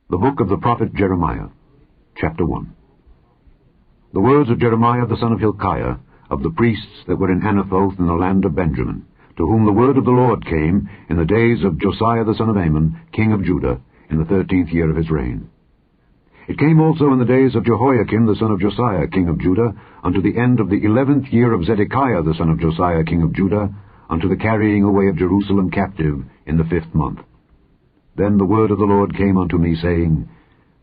The book of the prophet Jeremiah, chapter 1. The words of Jeremiah the son of Hilkiah, of the priests that were in Anathoth in the land of Benjamin, to whom the word of the Lord came in the days of Josiah the son of Amon, king of Judah, in the 13th year of his reign. It came also in the days of Jehoiakim the son of Josiah, king of Judah, unto the end of the 11th year of Zedekiah the son of Josiah, king of Judah, unto the carrying away of Jerusalem captive in the 5th month. Then the word of the Lord came unto me, saying,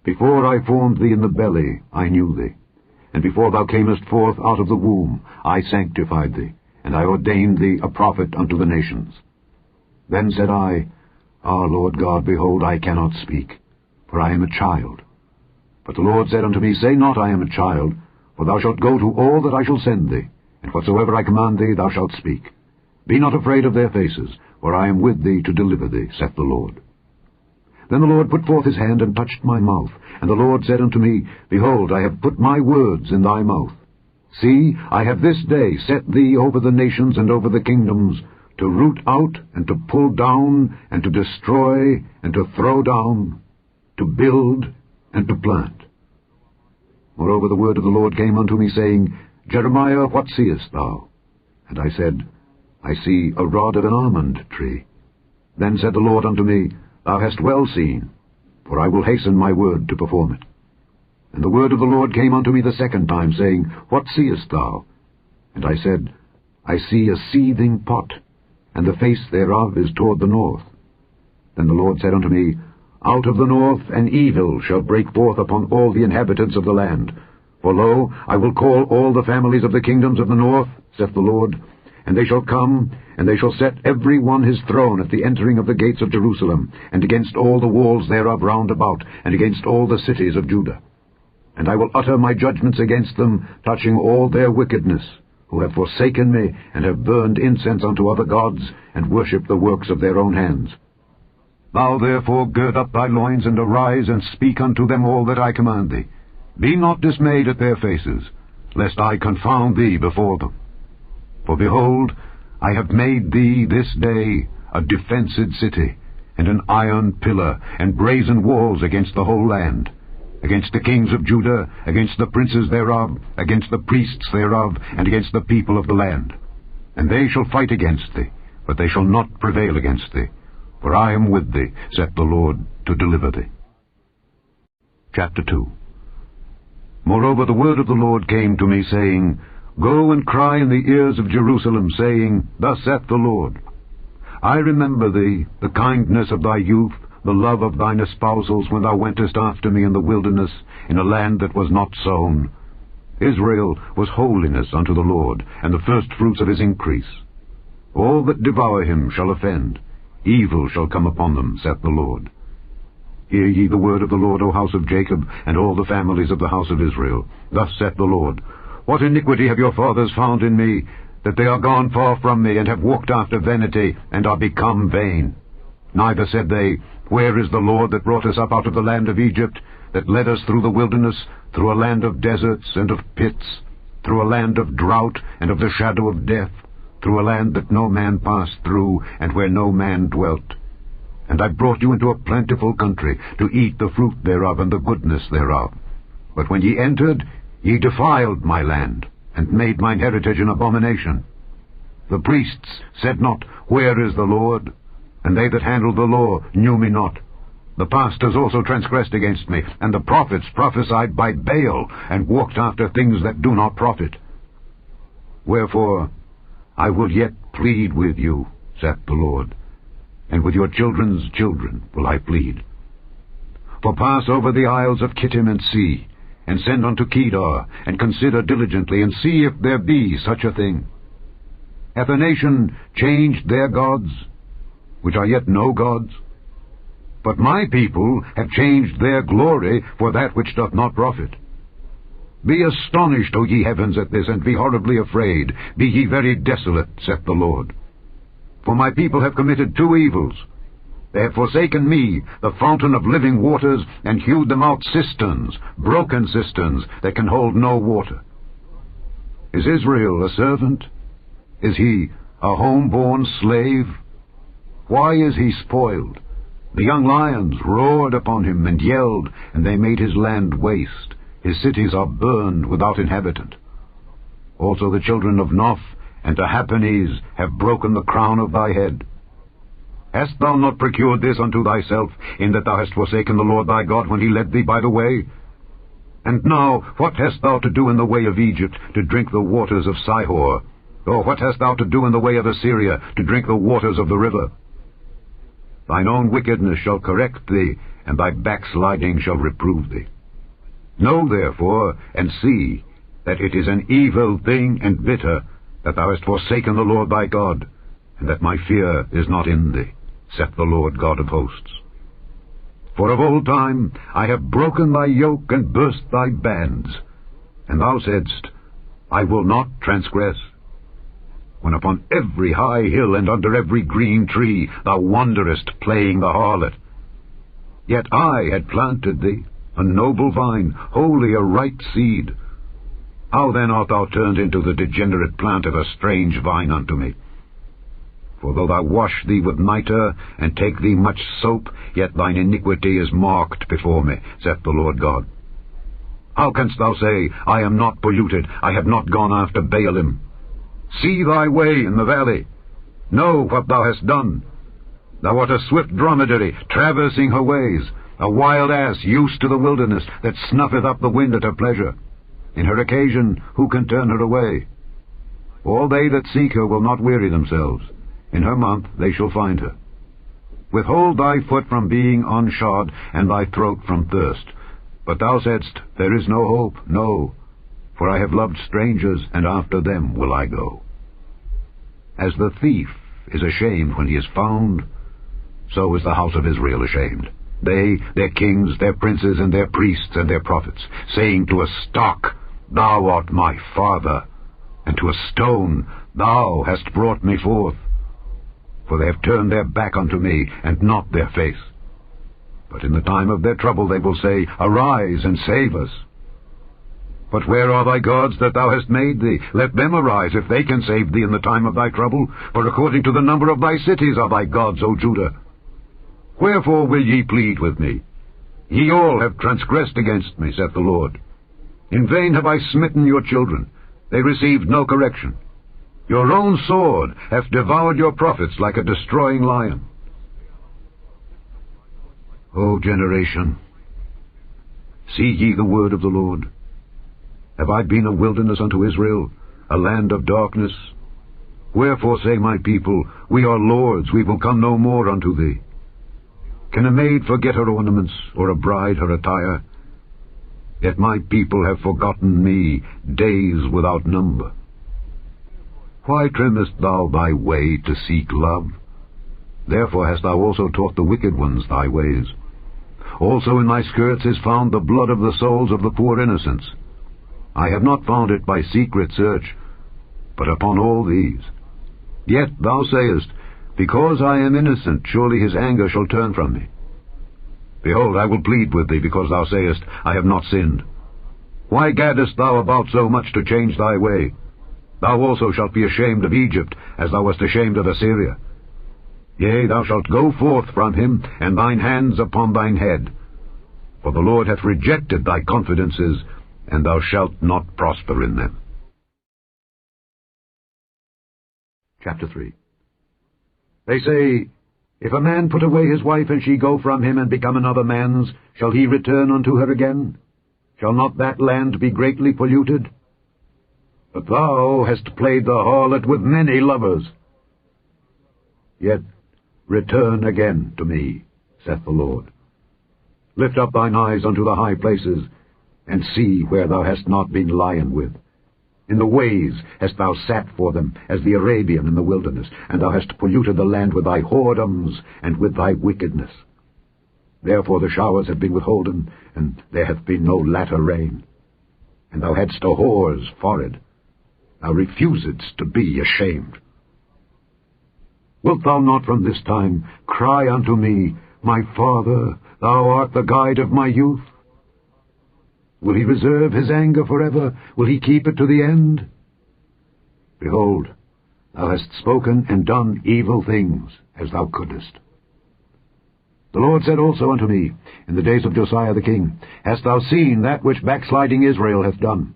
Before I formed thee in the belly, I knew thee, and before thou camest forth out of the womb, I sanctified thee, and I ordained thee a prophet unto the nations. Then said I, Ah, Lord God, behold, I cannot speak, for I am a child. But the Lord said unto me, Say not, I am a child, for thou shalt go to all that I shall send thee, and whatsoever I command thee thou shalt speak. Be not afraid of their faces, for I am with thee to deliver thee, saith the Lord. Then the Lord put forth his hand and touched my mouth. And the Lord said unto me, Behold, I have put my words in thy mouth. See, I have this day set thee over the nations and over the kingdoms, to root out, and to pull down, and to destroy, and to throw down, to build, and to plant. Moreover the word of the Lord came unto me, saying, Jeremiah, what seest thou? And I said, I see a rod of an almond tree. Then said the Lord unto me, Thou hast well seen, for I will hasten my word to perform it. And the word of the Lord came unto me the second time, saying, What seest thou? And I said, I see a seething pot, and the face thereof is toward the north. Then the Lord said unto me, Out of the north an evil shall break forth upon all the inhabitants of the land. For lo, I will call all the families of the kingdoms of the north, saith the Lord, and they shall come, and they shall set every one his throne at the entering of the gates of Jerusalem, and against all the walls thereof round about, and against all the cities of Judah. And I will utter my judgments against them, touching all their wickedness, who have forsaken me, and have burned incense unto other gods, and worshipped the works of their own hands. Thou therefore gird up thy loins, and arise, and speak unto them all that I command thee. Be not dismayed at their faces, lest I confound thee before them. For behold, I have made thee this day a defenced city, and an iron pillar, and brazen walls against the whole land, against the kings of Judah, against the princes thereof, against the priests thereof, and against the people of the land. And they shall fight against thee, but they shall not prevail against thee, for I am with thee, saith the Lord, to deliver thee. Chapter 2. Moreover the word of the Lord came to me, saying, Go and cry in the ears of Jerusalem, saying, Thus saith the Lord, I remember thee, the kindness of thy youth, the love of thine espousals, when thou wentest after me in the wilderness, in a land that was not sown. Israel was holiness unto the Lord, and the firstfruits of his increase. All that devour him shall offend, evil shall come upon them, saith the Lord. Hear ye the word of the Lord, O house of Jacob, and all the families of the house of Israel. Thus saith the Lord, What iniquity have your fathers found in me, that they are gone far from me, and have walked after vanity, and are become vain? Neither said they, Where is the Lord that brought us up out of the land of Egypt, that led us through the wilderness, through a land of deserts and of pits, through a land of drought and of the shadow of death, through a land that no man passed through, and where no man dwelt? And I brought you into a plentiful country, to eat the fruit thereof and the goodness thereof. But when ye entered, ye defiled my land, and made mine heritage an abomination. The priests said not, Where is the Lord? And they that handled the law knew me not. The pastors also transgressed against me, and the prophets prophesied by Baal, and walked after things that do not profit. Wherefore I will yet plead with you, saith the Lord, and with your children's children will I plead. For pass over the isles of Kittim and see, and send unto Kedar, and consider diligently, and see if there be such a thing. Hath a nation changed their gods, which are yet no gods? But my people have changed their glory for that which doth not profit. Be astonished, O ye heavens, at this, and be horribly afraid. Be ye very desolate, saith the Lord. For my people have committed two evils. They have forsaken me, the fountain of living waters, and hewed them out cisterns, broken cisterns, that can hold no water. Is Israel a servant? Is he a home-born slave? Why is he spoiled? The young lions roared upon him and yelled, and they made his land waste. His cities are burned without inhabitant. Also the children of Noph and Tahpanhes have broken the crown of thy head. Hast thou not procured this unto thyself, in that thou hast forsaken the Lord thy God when he led thee by the way? And now what hast thou to do in the way of Egypt, to drink the waters of Sihor? Or what hast thou to do in the way of Assyria, to drink the waters of the river? Thine own wickedness shall correct thee, and thy backsliding shall reprove thee. Know therefore, and see, that it is an evil thing and bitter, that thou hast forsaken the Lord thy God, and that my fear is not in thee, saith the Lord God of hosts. For of old time I have broken thy yoke and burst thy bands, and thou saidst, I will not transgress. When upon every high hill and under every green tree thou wanderest playing the harlot. Yet I had planted thee, a noble vine, wholly a right seed. How then art thou turned into the degenerate plant of a strange vine unto me? For though thou wash thee with nitre, and take thee much soap, yet thine iniquity is marked before me, saith the Lord God. How canst thou say, I am not polluted, I have not gone after Baalim? See thy way in the valley. Know what thou hast done. Thou art a swift dromedary, traversing her ways, a wild ass used to the wilderness, that snuffeth up the wind at her pleasure. In her occasion, who can turn her away? All they that seek her will not weary themselves. In her month they shall find her. Withhold thy foot from being unshod, and thy throat from thirst. But thou saidst, there is no hope, no. For I have loved strangers, and after them will I go. As the thief is ashamed when he is found, so is the house of Israel ashamed. They, their kings, their princes, and their priests, and their prophets, saying to a stock, Thou art my father, and to a stone, Thou hast brought me forth. For they have turned their back unto me, and not their face. But in the time of their trouble they will say, Arise, and save us. But where are thy gods that thou hast made thee? Let them arise, if they can save thee in the time of thy trouble. For according to the number of thy cities are thy gods, O Judah. Wherefore will ye plead with me? Ye all have transgressed against me, saith the Lord. In vain have I smitten your children. They received no correction. Your own sword hath devoured your prophets like a destroying lion. O generation, see ye the word of the Lord. Have I been a wilderness unto Israel, a land of darkness? Wherefore say my people, We are lords, we will come no more unto thee. Can a maid forget her ornaments, or a bride her attire? Yet my people have forgotten me days without number. Why trimmest thou thy way to seek love? Therefore hast thou also taught the wicked ones thy ways. Also in thy skirts is found the blood of the souls of the poor innocents. I have not found it by secret search, but upon all these. Yet thou sayest, Because I am innocent, surely his anger shall turn from me. Behold, I will plead with thee, because thou sayest, I have not sinned. Why gaddest thou about so much to change thy way? Thou also shalt be ashamed of Egypt, as thou wast ashamed of Assyria. Yea, thou shalt go forth from him, and thine hands upon thine head. For the Lord hath rejected thy confidences, and thou shalt not prosper in them. Chapter 3. They say, If a man put away his wife, and she go from him, and become another man's, shall he return unto her again? Shall not that land be greatly polluted? But thou hast played the harlot with many lovers. Yet return again to me, saith the Lord. Lift up thine eyes unto the high places, and see where thou hast not been lion with. In the ways hast thou sat for them, as the Arabian in the wilderness, and thou hast polluted the land with thy whoredoms and with thy wickedness. Therefore the showers have been withholden, and there hath been no latter rain. And thou hadst a whore's forehead. Thou refusedst to be ashamed. Wilt thou not from this time cry unto me, My Father, thou art the guide of my youth? Will he reserve his anger forever? Will he keep it to the end? Behold, thou hast spoken and done evil things, as thou couldest. The Lord said also unto me, in the days of Josiah the king, Hast thou seen that which backsliding Israel hath done?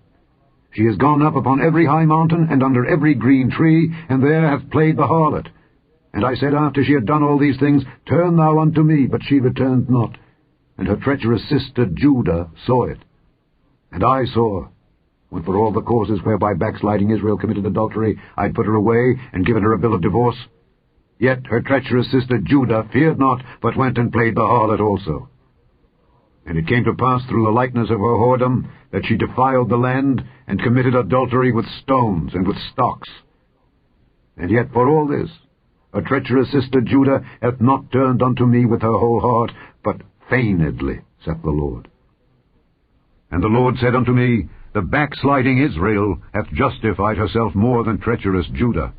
She is gone up upon every high mountain, and under every green tree, and there hath played the harlot. And I said after she had done all these things, Turn thou unto me, but she returned not. And her treacherous sister Judah saw it. And I saw, when for all the causes whereby backsliding Israel committed adultery, I had put her away, and given her a bill of divorce, yet her treacherous sister Judah feared not, but went and played the harlot also. And it came to pass through the likeness of her whoredom, that she defiled the land, and committed adultery with stones and with stocks. And yet for all this, her treacherous sister Judah hath not turned unto me with her whole heart, but feignedly, saith the Lord. And the Lord said unto me, The backsliding Israel hath justified herself more than treacherous Judah.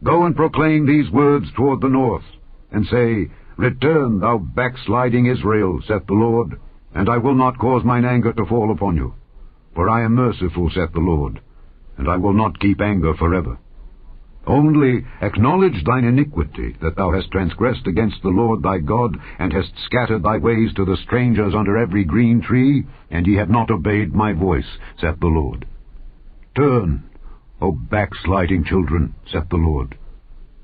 Go and proclaim these words toward the north, and say, Return, thou backsliding Israel, saith the Lord, and I will not cause mine anger to fall upon you. For I am merciful, saith the Lord, and I will not keep anger forever. Only acknowledge thine iniquity, that thou hast transgressed against the Lord thy God, and hast scattered thy ways to the strangers under every green tree, and ye have not obeyed my voice, saith the Lord. Turn, O backsliding children, saith the Lord,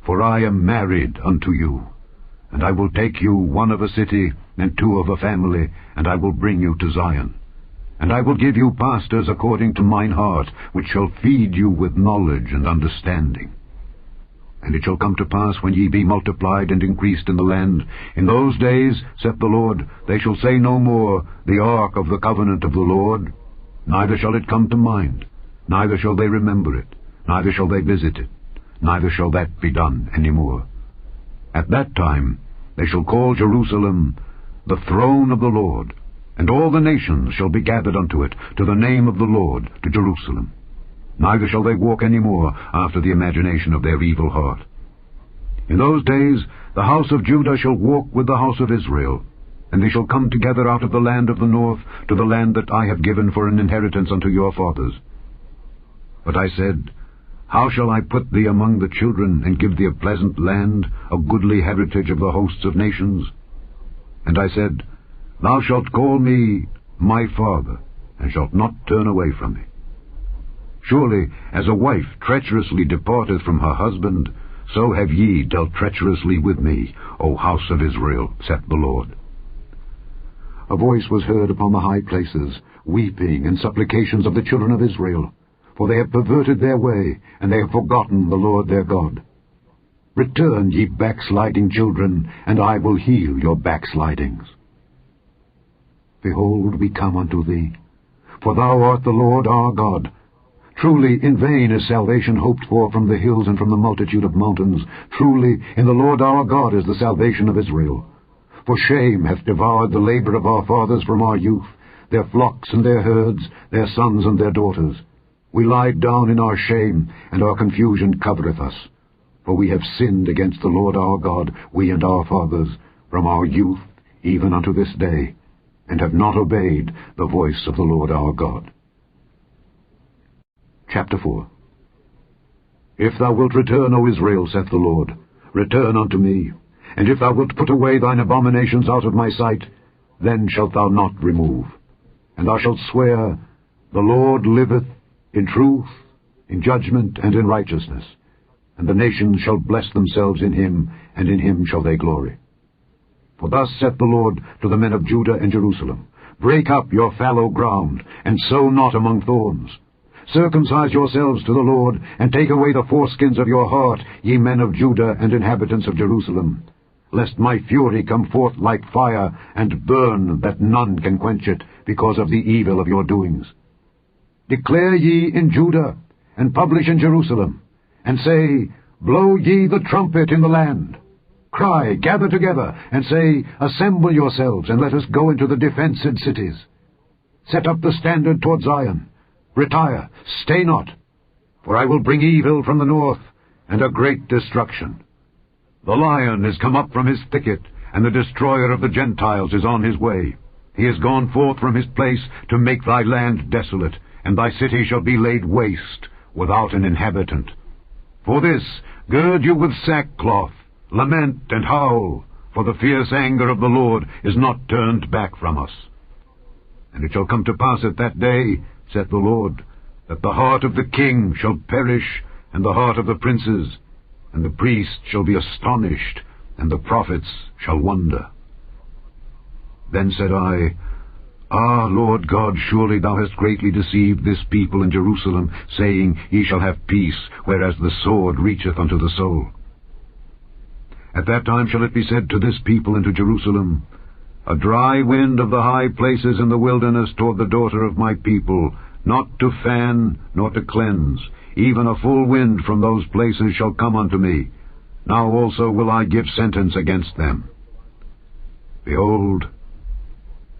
for I am married unto you, and I will take you one of a city, and two of a family, and I will bring you to Zion. And I will give you pastors according to mine heart, which shall feed you with knowledge and understanding. And it shall come to pass, when ye be multiplied and increased in the land, in those days, saith the Lord, they shall say no more, The ark of the covenant of the Lord, neither shall it come to mind, neither shall they remember it, neither shall they visit it, neither shall that be done any more. At that time they shall call Jerusalem the throne of the Lord, and all the nations shall be gathered unto it, to the name of the Lord, to Jerusalem. Neither shall they walk any more after the imagination of their evil heart. In those days the house of Judah shall walk with the house of Israel, and they shall come together out of the land of the north, to the land that I have given for an inheritance unto your fathers. But I said, How shall I put thee among the children, and give thee a pleasant land, a goodly heritage of the hosts of nations? And I said, Thou shalt call me my father, and shalt not turn away from me. Surely, as a wife treacherously departeth from her husband, so have ye dealt treacherously with me, O house of Israel, saith the Lord. A voice was heard upon the high places, weeping and supplications of the children of Israel, for they have perverted their way, and they have forgotten the Lord their God. Return, ye backsliding children, and I will heal your backslidings. Behold, we come unto thee, for thou art the Lord our God. Truly in vain is salvation hoped for from the hills and from the multitude of mountains. Truly in the Lord our God is the salvation of Israel. For shame hath devoured the labor of our fathers from our youth, their flocks and their herds, their sons and their daughters. We lie down in our shame, and our confusion covereth us. For we have sinned against the Lord our God, we and our fathers, from our youth even unto this day, and have not obeyed the voice of the Lord our God. Chapter 4. If thou wilt return, O Israel, saith the Lord, return unto me. And if thou wilt put away thine abominations out of my sight, then shalt thou not remove. And thou shalt swear, The Lord liveth, in truth, in judgment, and in righteousness. And the nations shall bless themselves in him, and in him shall they glory. For thus saith the Lord to the men of Judah and Jerusalem, Break up your fallow ground, and sow not among thorns. Circumcise yourselves to the Lord, and take away the foreskins of your heart, ye men of Judah and inhabitants of Jerusalem, lest my fury come forth like fire, and burn that none can quench it, because of the evil of your doings. Declare ye in Judah, and publish in Jerusalem, and say, Blow ye the trumpet in the land. Cry, gather together, and say, Assemble yourselves, and let us go into the defenced cities. Set up the standard toward Zion. Retire, stay not, for I will bring evil from the north, and a great destruction. The lion is come up from his thicket, and the destroyer of the Gentiles is on his way. He is gone forth from his place to make thy land desolate, and thy city shall be laid waste, without an inhabitant. For this, gird you with sackcloth, lament and howl, for the fierce anger of the Lord is not turned back from us. And it shall come to pass at that day, saith the Lord, that the heart of the king shall perish, and the heart of the princes, and the priests shall be astonished, and the prophets shall wonder. Then said I, Ah, Lord God, surely thou hast greatly deceived this people in Jerusalem, saying, Ye shall have peace, whereas the sword reacheth unto the soul. At that time shall it be said to this people and to Jerusalem, A dry wind of the high places in the wilderness toward the daughter of my people, not to fan, nor to cleanse, even a full wind from those places shall come unto me. Now also will I give sentence against them. Behold,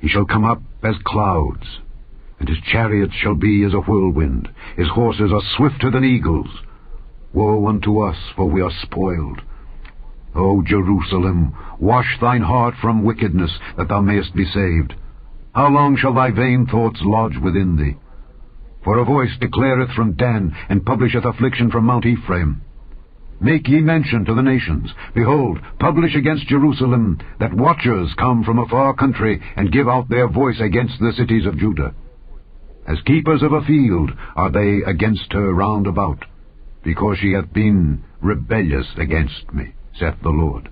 he shall come up as clouds, and his chariots shall be as a whirlwind. His horses are swifter than eagles. Woe unto us, for we are spoiled. O Jerusalem, wash thine heart from wickedness, that thou mayest be saved. How long shall thy vain thoughts lodge within thee? For a voice declareth from Dan, and publisheth affliction from Mount Ephraim. Make ye mention to the nations. Behold, publish against Jerusalem, that watchers come from a far country, and give out their voice against the cities of Judah. As keepers of a field are they against her round about, because she hath been rebellious against me, saith the Lord.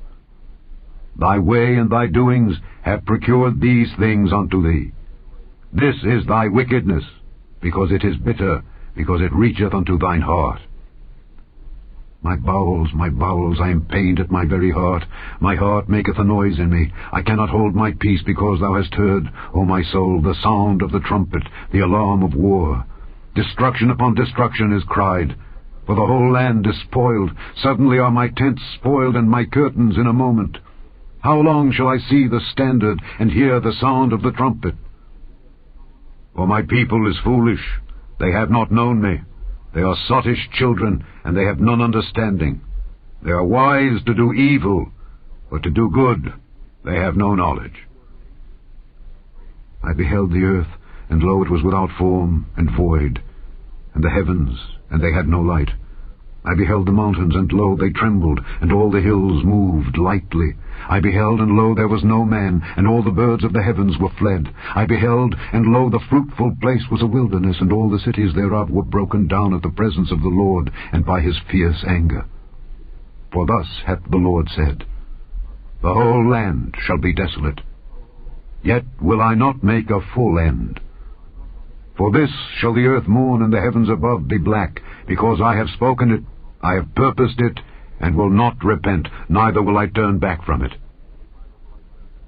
Thy way and thy doings have procured these things unto thee. This is thy wickedness, because it is bitter, because it reacheth unto thine heart. My bowels, I am pained at my very heart. My heart maketh a noise in me. I cannot hold my peace, because thou hast heard, O my soul, the sound of the trumpet, the alarm of war. Destruction upon destruction is cried, for the whole land is spoiled. Suddenly are my tents spoiled, and my curtains in a moment. How long shall I see the standard, and hear the sound of the trumpet? For my people is foolish, they have not known me. They are sottish children, and they have none understanding. They are wise to do evil, but to do good they have no knowledge. I beheld the earth, and lo, it was without form and void, and the heavens, and they had no light. I beheld the mountains, and lo, they trembled, and all the hills moved lightly. I beheld, and lo, there was no man, and all the birds of the heavens were fled. I beheld, and lo, the fruitful place was a wilderness, and all the cities thereof were broken down at the presence of the Lord, and by his fierce anger. For thus hath the Lord said, The whole land shall be desolate, yet will I not make a full end. For this shall the earth mourn, and the heavens above be black, because I have spoken it, I have purposed it, and will not repent, neither will I turn back from it.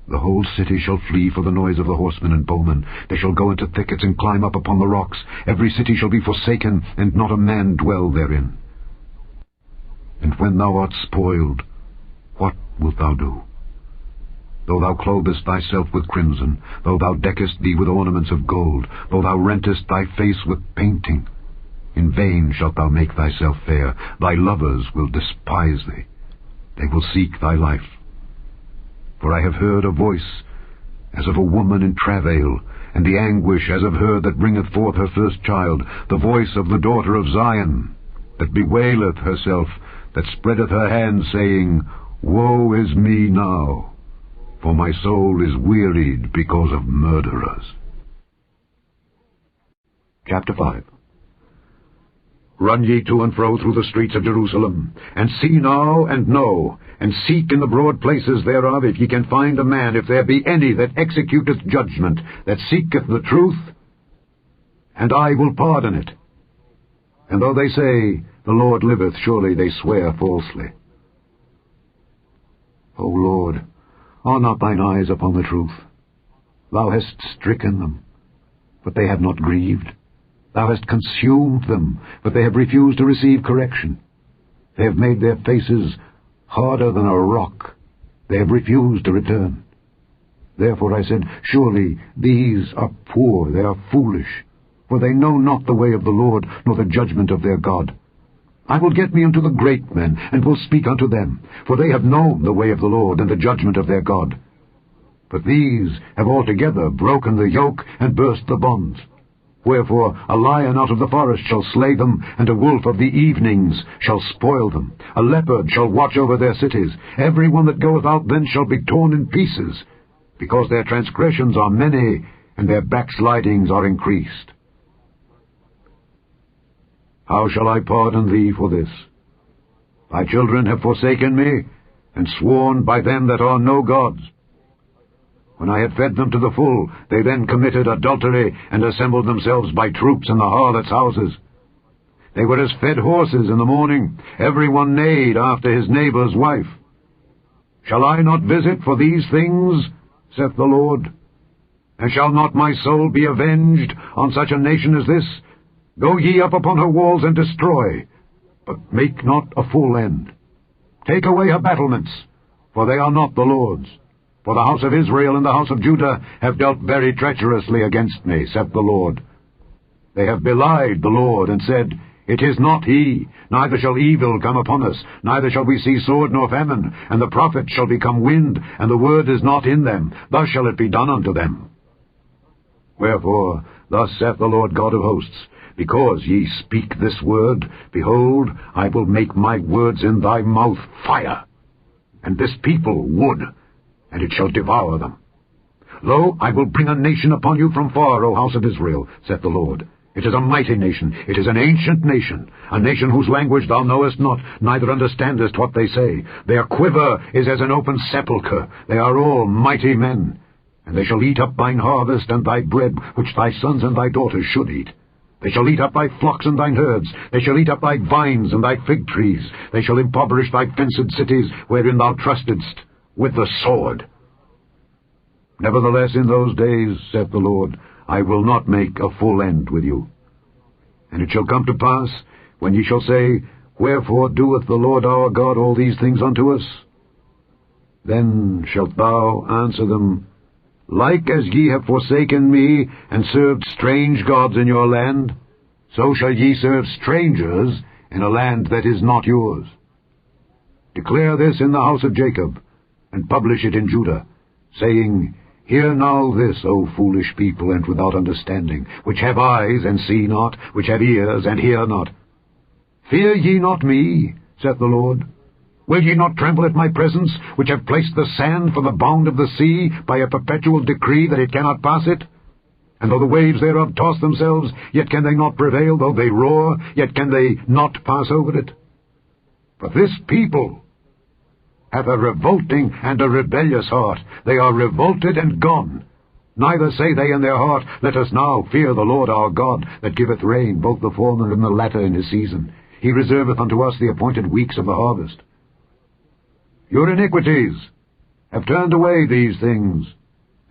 The whole city shall flee for the noise of the horsemen and bowmen. They shall go into thickets and climb up upon the rocks. Every city shall be forsaken, and not a man dwell therein. And when thou art spoiled, what wilt thou do? Though thou clothest thyself with crimson, though thou deckest thee with ornaments of gold, though thou rentest thy face with painting, in vain shalt thou make thyself fair. Thy lovers will despise thee. They will seek thy life. For I have heard a voice as of a woman in travail, and the anguish as of her that bringeth forth her first child, the voice of the daughter of Zion, that bewaileth herself, that spreadeth her hands, saying, Woe is me now, for my soul is wearied because of murderers. Chapter 5. Run ye to and fro through the streets of Jerusalem, and see now and know, and seek in the broad places thereof, if ye can find a man, if there be any that executeth judgment, that seeketh the truth, and I will pardon it. And though they say, The Lord liveth, surely they swear falsely. O Lord, are not thine eyes upon the truth? Thou hast stricken them, but they have not grieved. Thou hast consumed them, but they have refused to receive correction. They have made their faces harder than a rock. They have refused to return. Therefore I said, Surely these are poor, they are foolish, for they know not the way of the Lord, nor the judgment of their God. I will get me unto the great men, and will speak unto them, for they have known the way of the Lord, and the judgment of their God. But these have altogether broken the yoke, and burst the bonds. Wherefore a lion out of the forest shall slay them, and a wolf of the evenings shall spoil them. A leopard shall watch over their cities. Every one that goeth out thence shall be torn in pieces, because their transgressions are many, and their backslidings are increased. How shall I pardon thee for this? Thy children have forsaken me, and sworn by them that are no gods. When I had fed them to the full, they then committed adultery, and assembled themselves by troops in the harlots' houses. They were as fed horses in the morning, every one neighed after his neighbour's wife. Shall I not visit for these things, saith the Lord? And shall not my soul be avenged on such a nation as this? Go ye up upon her walls and destroy, but make not a full end. Take away her battlements, for they are not the Lord's. For the house of Israel and the house of Judah have dealt very treacherously against me, saith the Lord. They have belied the Lord, and said, It is not he, neither shall evil come upon us, neither shall we see sword nor famine, and the prophet shall become wind, and the word is not in them. Thus shall it be done unto them. Wherefore, thus saith the Lord God of hosts, Because ye speak this word, behold, I will make my words in thy mouth fire, and this people wood, and it shall devour them. Lo, I will bring a nation upon you from far, O house of Israel, saith the Lord. It is a mighty nation, it is an ancient nation, a nation whose language thou knowest not, neither understandest what they say. Their quiver is as an open sepulchre, they are all mighty men. And they shall eat up thine harvest and thy bread, which thy sons and thy daughters should eat. They shall eat up thy flocks and thine herds. They shall eat up thy vines and thy fig trees. They shall impoverish thy fenced cities, wherein thou trustedst, with the sword. Nevertheless in those days, saith the Lord, I will not make a full end with you. And it shall come to pass, when ye shall say, Wherefore doeth the Lord our God all these things unto us? Then shalt thou answer them, Like as ye have forsaken me, and served strange gods in your land, so shall ye serve strangers in a land that is not yours. Declare this in the house of Jacob, and publish it in Judah, saying, Hear now this, O foolish people, and without understanding, which have eyes, and see not, which have ears, and hear not. Fear ye not me, saith the Lord. Will ye not tremble at my presence, which have placed the sand for the bound of the sea, by a perpetual decree that it cannot pass it? And though the waves thereof toss themselves, yet can they not prevail, though they roar, yet can they not pass over it. But this people hath a revolting and a rebellious heart. They are revolted and gone. Neither say they in their heart, Let us now fear the Lord our God, that giveth rain, both the former and the latter in his season. He reserveth unto us the appointed weeks of the harvest. Your iniquities have turned away these things,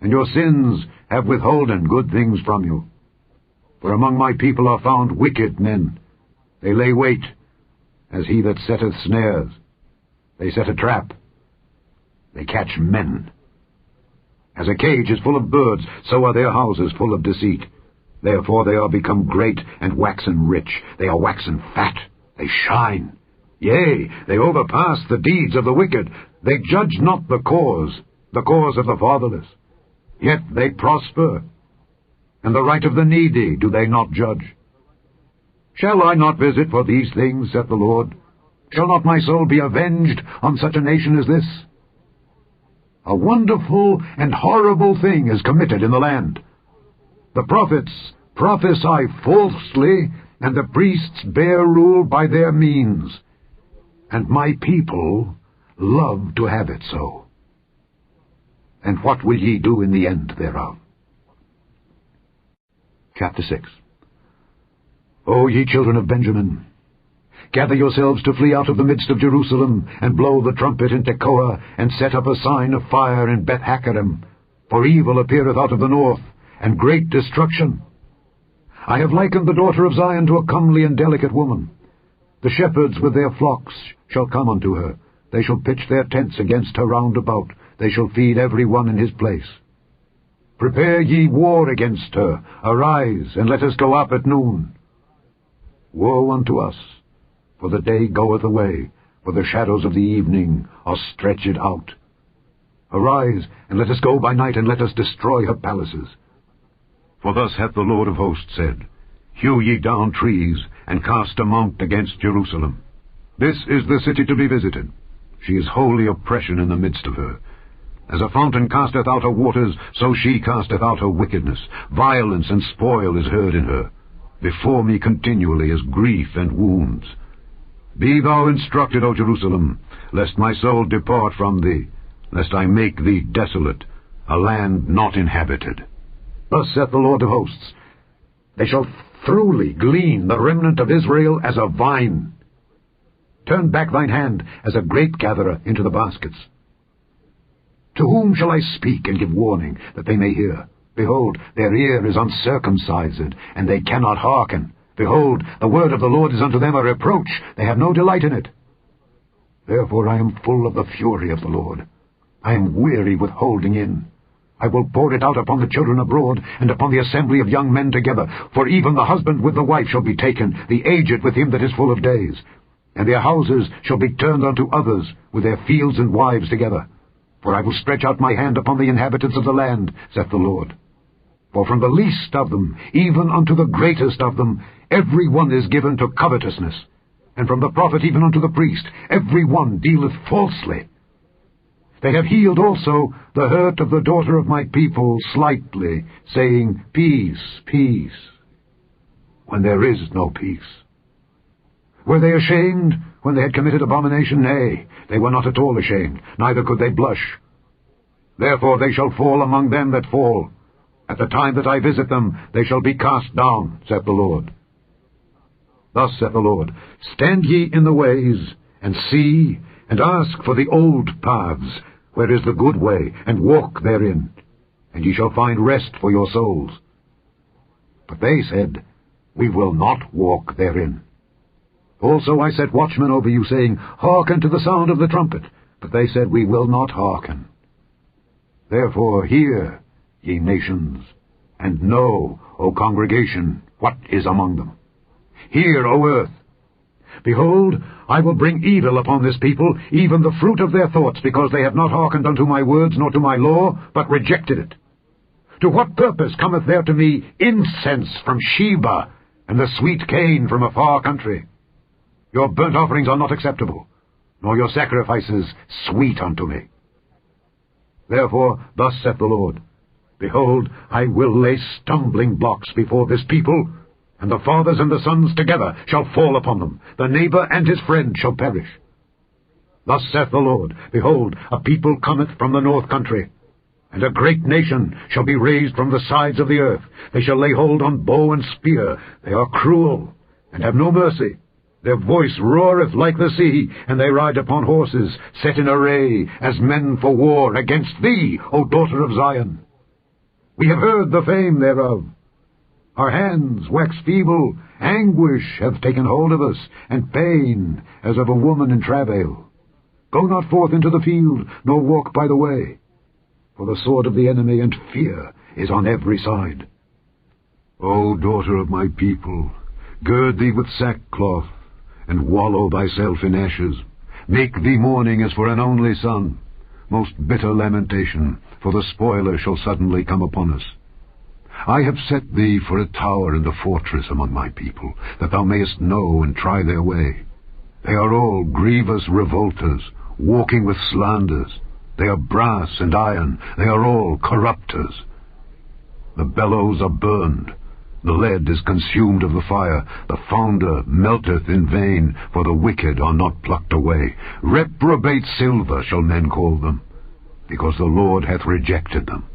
and your sins have withholden good things from you. For among my people are found wicked men. They lay wait, as he that setteth snares. They set a trap. They catch men. As a cage is full of birds, so are their houses full of deceit. Therefore they are become great and waxen rich. They are waxen fat. They shine. Yea, they overpass the deeds of the wicked. They judge not the cause of the fatherless. Yet they prosper. And the right of the needy do they not judge. Shall I not visit for these things, saith the Lord? Shall not my soul be avenged on such a nation as this? A wonderful and horrible thing is committed in the land. The prophets prophesy falsely, and the priests bear rule by their means. And my people love to have it so. And what will ye do in the end thereof? Chapter 6. O ye children of Benjamin, gather yourselves to flee out of the midst of Jerusalem, and blow the trumpet in Tekoa, and set up a sign of fire in Beth-Hakkerem, for evil appeareth out of the north, and great destruction. I have likened the daughter of Zion to a comely and delicate woman. The shepherds with their flocks shall come unto her. They shall pitch their tents against her round about. They shall feed every one in his place. Prepare ye war against her. Arise, and let us go up at noon. Woe unto us! For the day goeth away, for the shadows of the evening are stretched out. Arise, and let us go by night, and let us destroy her palaces. For thus hath the Lord of hosts said, Hew ye down trees, and cast a mount against Jerusalem. This is the city to be visited. She is holy oppression in the midst of her. As a fountain casteth out her waters, so she casteth out her wickedness. Violence and spoil is heard in her. Before me continually is grief and wounds. Be thou instructed, O Jerusalem, lest my soul depart from thee, lest I make thee desolate, a land not inhabited. Thus saith the Lord of hosts, They shall thoroughly glean the remnant of Israel as a vine. Turn back thine hand as a grape-gatherer into the baskets. To whom shall I speak and give warning, that they may hear? Behold, their ear is uncircumcised, and they cannot hearken. Behold, the word of the Lord is unto them a reproach, they have no delight in it. Therefore I am full of the fury of the Lord. I am weary with holding in. I will pour it out upon the children abroad, and upon the assembly of young men together. For even the husband with the wife shall be taken, the aged with him that is full of days. And their houses shall be turned unto others, with their fields and wives together. For I will stretch out my hand upon the inhabitants of the land, saith the Lord. For from the least of them, even unto the greatest of them, every one is given to covetousness. And from the prophet even unto the priest, every one dealeth falsely. They have healed also the hurt of the daughter of my people slightly, saying, Peace, peace, when there is no peace. Were they ashamed when they had committed abomination? Nay, they were not at all ashamed, neither could they blush. Therefore they shall fall among them that fall. At the time that I visit them, they shall be cast down, saith the Lord. Thus saith the Lord, Stand ye in the ways, and see, and ask for the old paths, where is the good way, and walk therein, and ye shall find rest for your souls. But they said, We will not walk therein. Also I set watchmen over you, saying, Hearken to the sound of the trumpet. But they said, We will not hearken. Therefore hear, ye nations, and know, O congregation, what is among them. Hear, O earth. Behold, I will bring evil upon this people, even the fruit of their thoughts, because they have not hearkened unto my words, nor to my law, but rejected it. To what purpose cometh there to me incense from Sheba, and the sweet cane from a far country? Your burnt offerings are not acceptable, nor your sacrifices sweet unto me. Therefore, thus saith the Lord, Behold, I will lay stumbling blocks before this people, and the fathers and the sons together shall fall upon them. The neighbor and his friend shall perish. Thus saith the Lord, Behold, a people cometh from the north country, and a great nation shall be raised from the sides of the earth. They shall lay hold on bow and spear. They are cruel, and have no mercy. Their voice roareth like the sea, and they ride upon horses, set in array, as men for war against thee, O daughter of Zion. We have heard the fame thereof. Our hands wax feeble, anguish hath taken hold of us, and pain as of a woman in travail. Go not forth into the field, nor walk by the way, for the sword of the enemy and fear is on every side. O daughter of my people, gird thee with sackcloth, and wallow thyself in ashes. Make thee mourning as for an only son, most bitter lamentation, for the spoiler shall suddenly come upon us. I have set thee for a tower and a fortress among my people, that thou mayest know and try their way. They are all grievous revolters, walking with slanders. They are brass and iron, they are all corrupters. The bellows are burned, the lead is consumed of the fire, the founder melteth in vain, for the wicked are not plucked away. Reprobate silver shall men call them, because the Lord hath rejected them.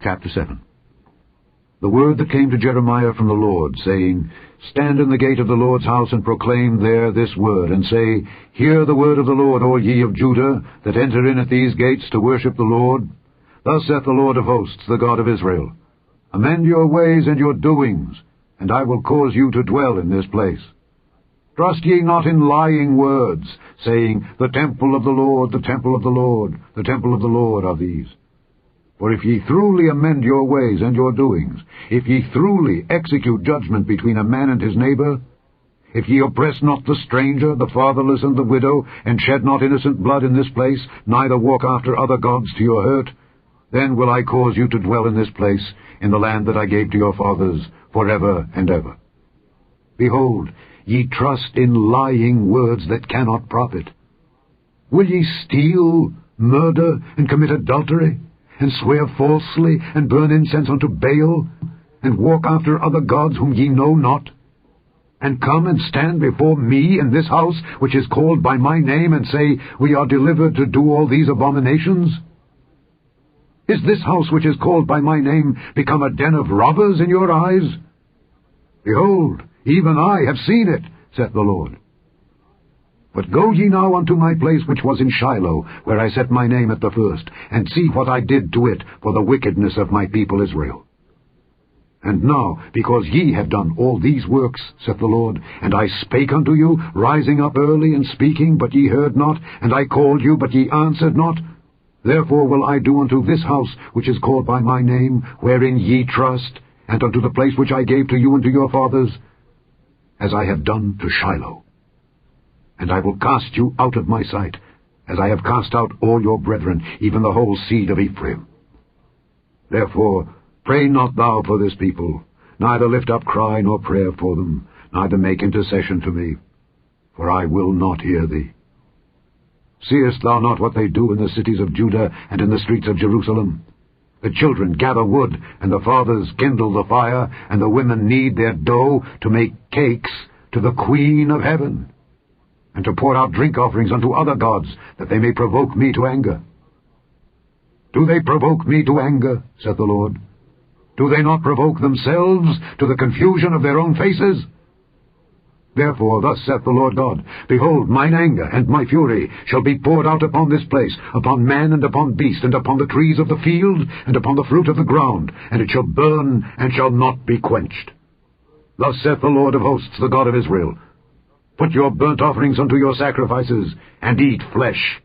Chapter 7. The word that came to Jeremiah from the Lord, saying, Stand in the gate of the Lord's house, and proclaim there this word, and say, Hear the word of the Lord, all ye of Judah, that enter in at these gates to worship the Lord. Thus saith the Lord of hosts, the God of Israel, Amend your ways and your doings, and I will cause you to dwell in this place. Trust ye not in lying words, saying, The temple of the Lord, the temple of the Lord, the temple of the Lord are these. For if ye truly amend your ways and your doings, if ye truly execute judgment between a man and his neighbor, if ye oppress not the stranger, the fatherless, and the widow, and shed not innocent blood in this place, neither walk after other gods to your hurt, then will I cause you to dwell in this place, in the land that I gave to your fathers, forever and ever. Behold, ye trust in lying words that cannot profit. Will ye steal, murder, and commit adultery, and swear falsely, and burn incense unto Baal, and walk after other gods whom ye know not, and come and stand before me in this house, which is called by my name, and say, We are delivered to do all these abominations? Is this house which is called by my name become a den of robbers in your eyes? Behold, even I have seen it, saith the Lord. But go ye now unto my place which was in Shiloh, where I set my name at the first, and see what I did to it for the wickedness of my people Israel. And now, because ye have done all these works, saith the Lord, and I spake unto you, rising up early and speaking, but ye heard not, and I called you, but ye answered not, therefore will I do unto this house which is called by my name, wherein ye trust, and unto the place which I gave to you and to your fathers, as I have done to Shiloh. And I will cast you out of my sight, as I have cast out all your brethren, even the whole seed of Ephraim. Therefore pray not thou for this people, neither lift up cry nor prayer for them, neither make intercession to me, for I will not hear thee. Seest thou not what they do in the cities of Judah and in the streets of Jerusalem? The children gather wood, and the fathers kindle the fire, and the women knead their dough to make cakes to the Queen of heaven, and to pour out drink offerings unto other gods, that they may provoke me to anger. Do they provoke me to anger, saith the Lord? Do they not provoke themselves to the confusion of their own faces? Therefore thus saith the Lord God, Behold, mine anger and my fury shall be poured out upon this place, upon man and upon beast, and upon the trees of the field, and upon the fruit of the ground, and it shall burn, and shall not be quenched. Thus saith the Lord of hosts, the God of Israel, Put your burnt offerings unto your sacrifices, and eat flesh.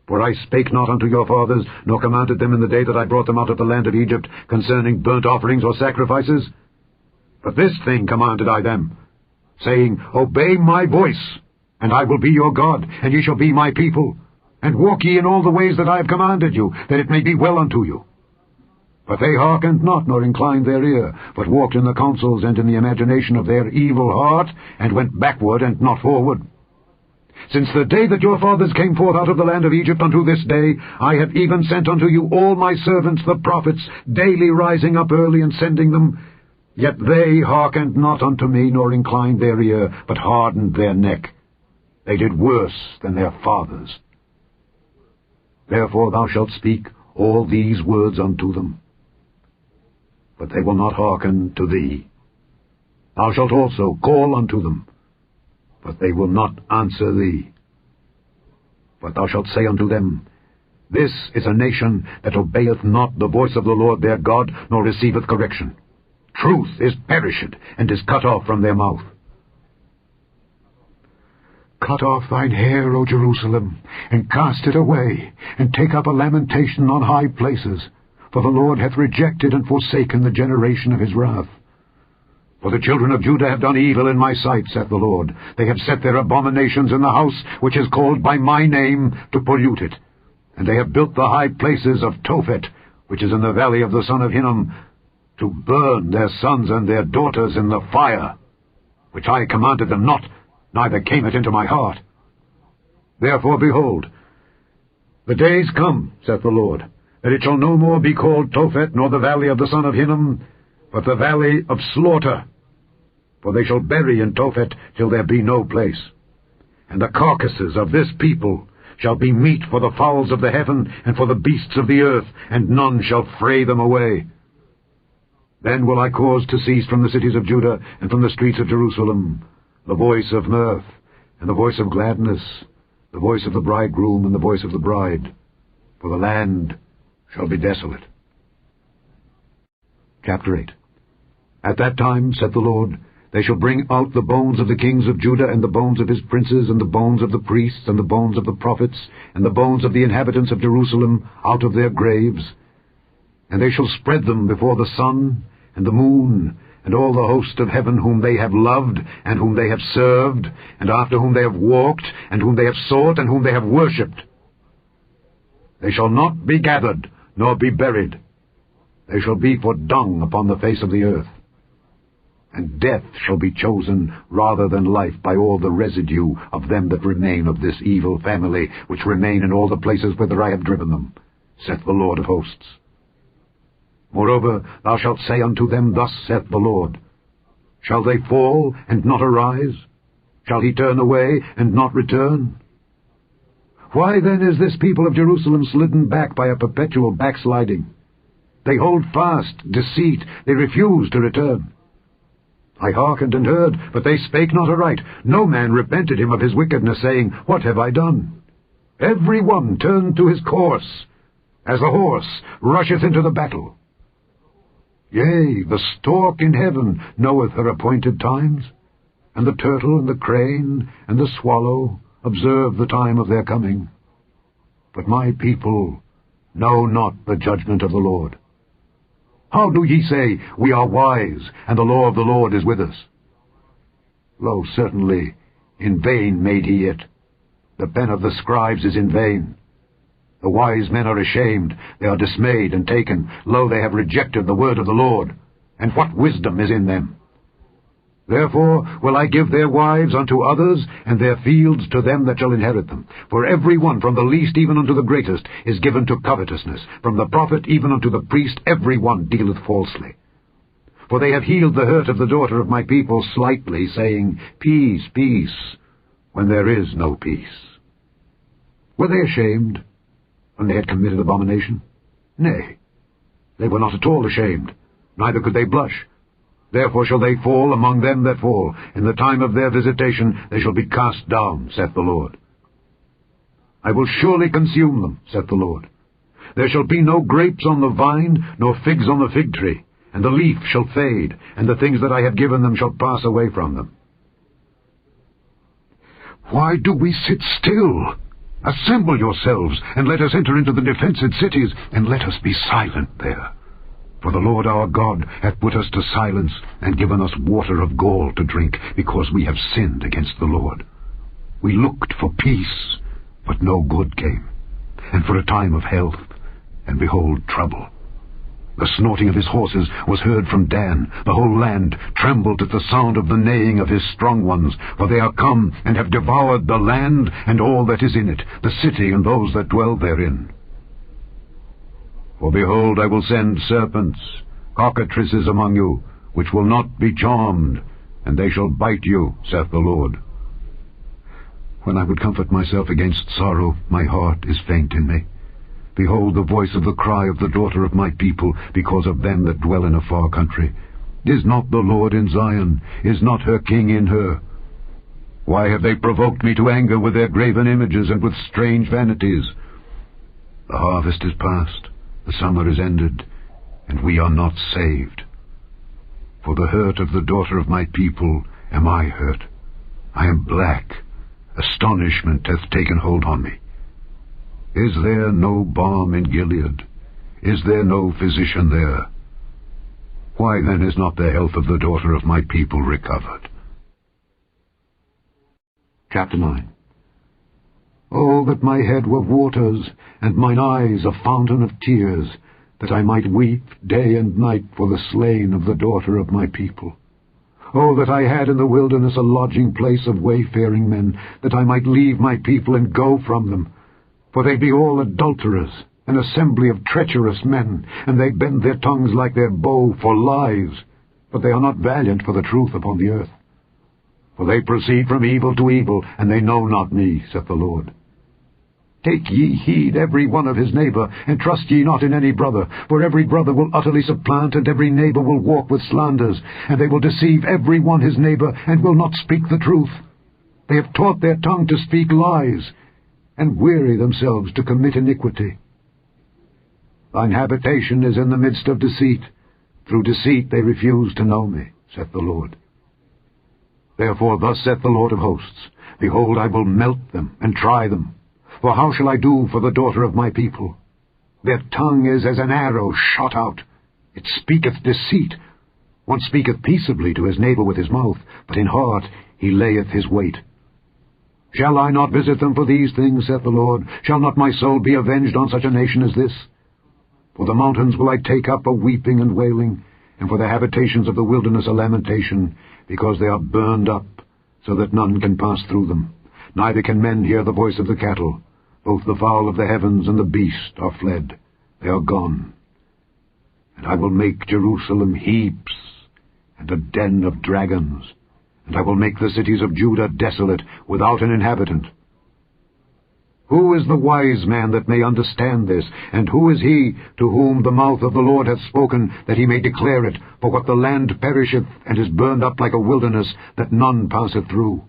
For I spake not unto your fathers, nor commanded them in the day that I brought them out of the land of Egypt, concerning burnt offerings or sacrifices. But this thing commanded I them, saying, Obey my voice, and I will be your God, and ye shall be my people. And walk ye in all the ways that I have commanded you, that it may be well unto you. But they hearkened not, nor inclined their ear, but walked in the counsels and in the imagination of their evil heart, and went backward and not forward. Since the day that your fathers came forth out of the land of Egypt unto this day, I have even sent unto you all my servants the prophets, daily rising up early and sending them. Yet they hearkened not unto me, nor inclined their ear, but hardened their neck. They did worse than their fathers. Therefore thou shalt speak all these words unto them, but they will not hearken to thee. Thou shalt also call unto them, but they will not answer thee. But thou shalt say unto them, This is a nation that obeyeth not the voice of the Lord their God, nor receiveth correction. Truth is perished, and is cut off from their mouth. Cut off thine hair, O Jerusalem, and cast it away, and take up a lamentation on high places. For the Lord hath rejected and forsaken the generation of his wrath. For the children of Judah have done evil in my sight, saith the Lord. They have set their abominations in the house which is called by my name, to pollute it. And they have built the high places of Tophet, which is in the valley of the son of Hinnom, to burn their sons and their daughters in the fire, which I commanded them not, neither came it into my heart. Therefore, behold, the days come, saith the Lord, that it shall no more be called Tophet, nor the valley of the son of Hinnom, but the valley of slaughter. For they shall bury in Tophet till there be no place. And the carcasses of this people shall be meat for the fowls of the heaven, and for the beasts of the earth, and none shall fray them away. Then will I cause to cease from the cities of Judah, and from the streets of Jerusalem, the voice of mirth, and the voice of gladness, the voice of the bridegroom, and the voice of the bride, for the land shall be desolate. Chapter 8. At that time, saith the Lord, they shall bring out the bones of the kings of Judah, and the bones of his princes, and the bones of the priests, and the bones of the prophets, and the bones of the inhabitants of Jerusalem, out of their graves. And they shall spread them before the sun, and the moon, and all the host of heaven, whom they have loved, and whom they have served, and after whom they have walked, and whom they have sought, and whom they have worshipped. They shall not be gathered, nor be buried. They shall be for dung upon the face of the earth. And death shall be chosen rather than life by all the residue of them that remain of this evil family, which remain in all the places whither I have driven them, saith the Lord of hosts. Moreover, thou shalt say unto them, Thus saith the Lord, Shall they fall and not arise? Shall he turn away and not return? Why then is this people of Jerusalem slidden back by a perpetual backsliding? They hold fast deceit, they refuse to return. I hearkened and heard, but they spake not aright. No man repented him of his wickedness, saying, What have I done? Every one turned to his course, as the horse rusheth into the battle. Yea, the stork in heaven knoweth her appointed times, and the turtle and the crane and the swallow observe the time of their coming. But my people know not the judgment of the Lord. How do ye say, We are wise, and the law of the Lord is with us? Lo, certainly, in vain made he it. The pen of the scribes is in vain. The wise men are ashamed, they are dismayed and taken. Lo, they have rejected the word of the Lord, and what wisdom is in them? Therefore will I give their wives unto others, and their fields to them that shall inherit them. For every one, from the least even unto the greatest, is given to covetousness. From the prophet even unto the priest, every one dealeth falsely. For they have healed the hurt of the daughter of my people slightly, saying, Peace, peace, when there is no peace. Were they ashamed when they had committed abomination? Nay, they were not at all ashamed, neither could they blush. Therefore shall they fall among them that fall. In the time of their visitation they shall be cast down, saith the Lord. I will surely consume them, saith the Lord. There shall be no grapes on the vine, nor figs on the fig tree, and the leaf shall fade, and the things that I have given them shall pass away from them. Why do we sit still? Assemble yourselves, and let us enter into the defenced cities, and let us be silent there. For the Lord our God hath put us to silence, and given us water of gall to drink, because we have sinned against the Lord. We looked for peace, but no good came, and for a time of health, and behold trouble. The snorting of his horses was heard from Dan. The whole land trembled at the sound of the neighing of his strong ones, for they are come, and have devoured the land, and all that is in it, the city and those that dwell therein. For behold, I will send serpents, cockatrices among you, which will not be charmed, and they shall bite you, saith the Lord. When I would comfort myself against sorrow, my heart is faint in me. Behold the voice of the cry of the daughter of my people, because of them that dwell in a far country. Is not the Lord in Zion? Is not her king in her? Why have they provoked me to anger with their graven images and with strange vanities? The harvest is past, the summer is ended, and we are not saved. For the hurt of the daughter of my people am I hurt. I am black. Astonishment hath taken hold on me. Is there no balm in Gilead? Is there no physician there? Why then is not the health of the daughter of my people recovered? Chapter 9. Oh, that my head were waters, and mine eyes a fountain of tears, that I might weep day and night for the slain of the daughter of my people. Oh, that I had in the wilderness a lodging place of wayfaring men, that I might leave my people and go from them. For they be all adulterers, an assembly of treacherous men, and they bend their tongues like their bow for lies, but they are not valiant for the truth upon the earth. For they proceed from evil to evil, and they know not me, saith the Lord. Take ye heed every one of his neighbor, and trust ye not in any brother, for every brother will utterly supplant, and every neighbor will walk with slanders, and they will deceive every one his neighbor, and will not speak the truth. They have taught their tongue to speak lies, and weary themselves to commit iniquity. Thine habitation is in the midst of deceit. Through deceit they refuse to know me, saith the Lord. Therefore thus saith the Lord of hosts, Behold, I will melt them, and try them. For how shall I do for the daughter of my people? Their tongue is as an arrow shot out. It speaketh deceit. One speaketh peaceably to his neighbor with his mouth, but in heart he layeth his weight. Shall I not visit them for these things, saith the Lord? Shall not my soul be avenged on such a nation as this? For the mountains will I take up a weeping and wailing, and for the habitations of the wilderness a lamentation, because they are burned up, so that none can pass through them. Neither can men hear the voice of the cattle. Both the fowl of the heavens and the beast are fled. They are gone. And I will make Jerusalem heaps, and a den of dragons, and I will make the cities of Judah desolate, without an inhabitant. Who is the wise man that may understand this? And who is he to whom the mouth of the Lord hath spoken, that he may declare it? For what the land perisheth, and is burned up like a wilderness, that none passeth through.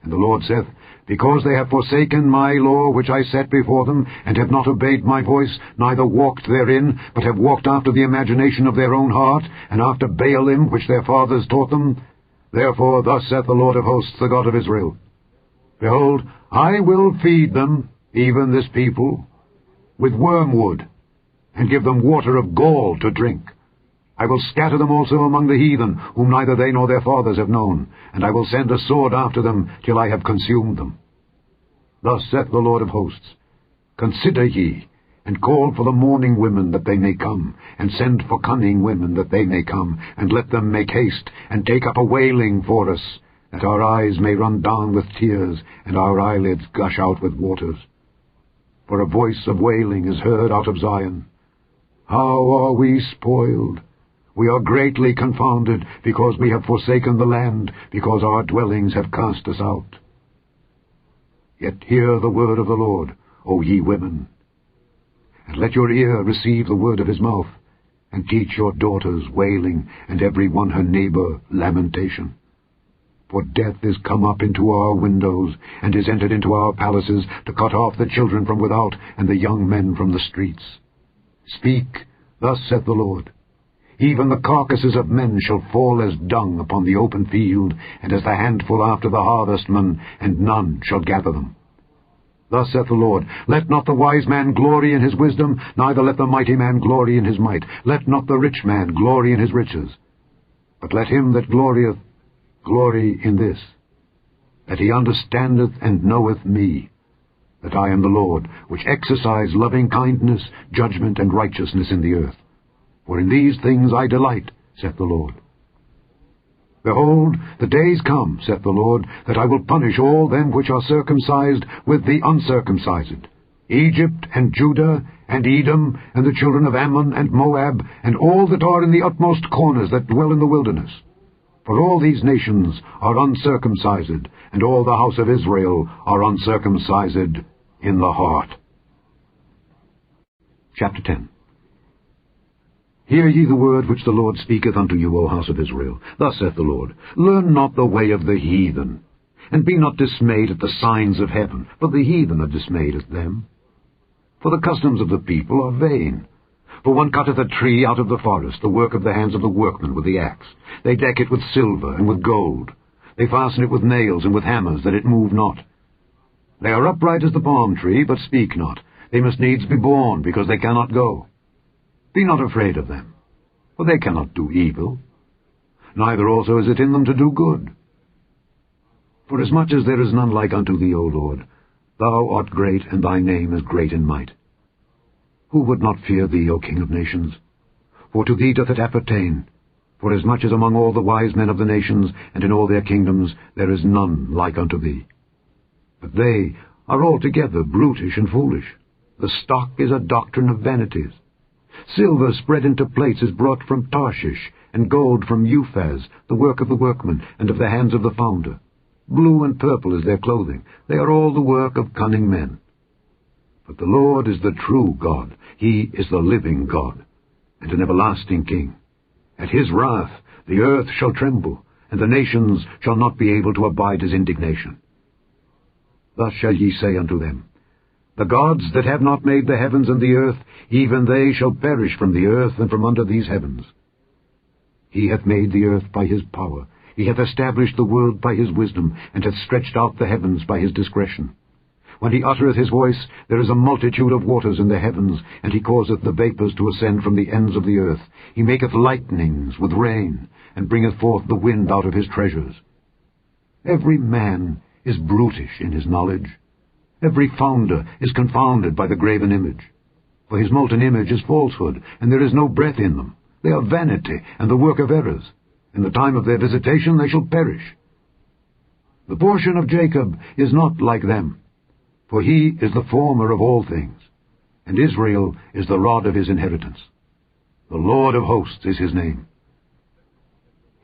And the Lord saith, Because they have forsaken my law which I set before them, and have not obeyed my voice, neither walked therein, but have walked after the imagination of their own heart, and after Baalim which their fathers taught them, therefore thus saith the Lord of hosts, the God of Israel, Behold, I will feed them, even this people, with wormwood, and give them water of gall to drink. I will scatter them also among the heathen, whom neither they nor their fathers have known, and I will send a sword after them, till I have consumed them. Thus saith the Lord of hosts, Consider ye, and call for the mourning women that they may come, and send for cunning women that they may come, and let them make haste, and take up a wailing for us, that our eyes may run down with tears, and our eyelids gush out with waters. For a voice of wailing is heard out of Zion. How are we spoiled! We are greatly confounded, because we have forsaken the land, because our dwellings have cast us out. Yet hear the word of the Lord, O ye women, and let your ear receive the word of his mouth, and teach your daughters wailing, and every one her neighbor lamentation. For death is come up into our windows, and is entered into our palaces, to cut off the children from without, and the young men from the streets. Speak, thus saith the Lord, Even the carcasses of men shall fall as dung upon the open field, and as the handful after the harvestman, and none shall gather them. Thus saith the Lord, Let not the wise man glory in his wisdom, neither let the mighty man glory in his might. Let not the rich man glory in his riches. But let him that glorieth glory in this, that he understandeth and knoweth me, that I am the Lord, which exercise loving kindness, judgment, and righteousness in the earth. For in these things I delight, saith the Lord. Behold, the days come, saith the Lord, that I will punish all them which are circumcised with the uncircumcised, Egypt and Judah and Edom and the children of Ammon and Moab, and all that are in the utmost corners that dwell in the wilderness. For all these nations are uncircumcised, and all the house of Israel are uncircumcised in the heart. Chapter 10. Hear ye the word which the Lord speaketh unto you, O house of Israel. Thus saith the Lord, Learn not the way of the heathen, and be not dismayed at the signs of heaven, for the heathen are dismayed at them. For the customs of the people are vain. For one cutteth a tree out of the forest, the work of the hands of the workman with the axe. They deck it with silver and with gold. They fasten it with nails and with hammers, that it move not. They are upright as the palm tree, but speak not. They must needs be borne, because they cannot go. Be not afraid of them, for they cannot do evil. Neither also is it in them to do good. Forasmuch as there is none like unto thee, O Lord, thou art great, and thy name is great in might. Who would not fear thee, O King of nations? For to thee doth it appertain. Forasmuch as among all the wise men of the nations, and in all their kingdoms, there is none like unto thee. But they are altogether brutish and foolish. The stock is a doctrine of vanities. Silver spread into plates is brought from Tarshish, and gold from Uphaz, the work of the workman, and of the hands of the founder. Blue and purple is their clothing. They are all the work of cunning men. But the Lord is the true God. He is the living God, and an everlasting King. At his wrath the earth shall tremble, and the nations shall not be able to abide his indignation. Thus shall ye say unto them, The gods that have not made the heavens and the earth, even they shall perish from the earth and from under these heavens. He hath made the earth by his power. He hath established the world by his wisdom, and hath stretched out the heavens by his discretion. When he uttereth his voice, there is a multitude of waters in the heavens, and he causeth the vapours to ascend from the ends of the earth. He maketh lightnings with rain, and bringeth forth the wind out of his treasures. Every man is brutish in his knowledge. Every founder is confounded by the graven image. For his molten image is falsehood, and there is no breath in them. They are vanity, and the work of errors. In the time of their visitation they shall perish. The portion of Jacob is not like them, for he is the former of all things, and Israel is the rod of his inheritance. The Lord of hosts is his name.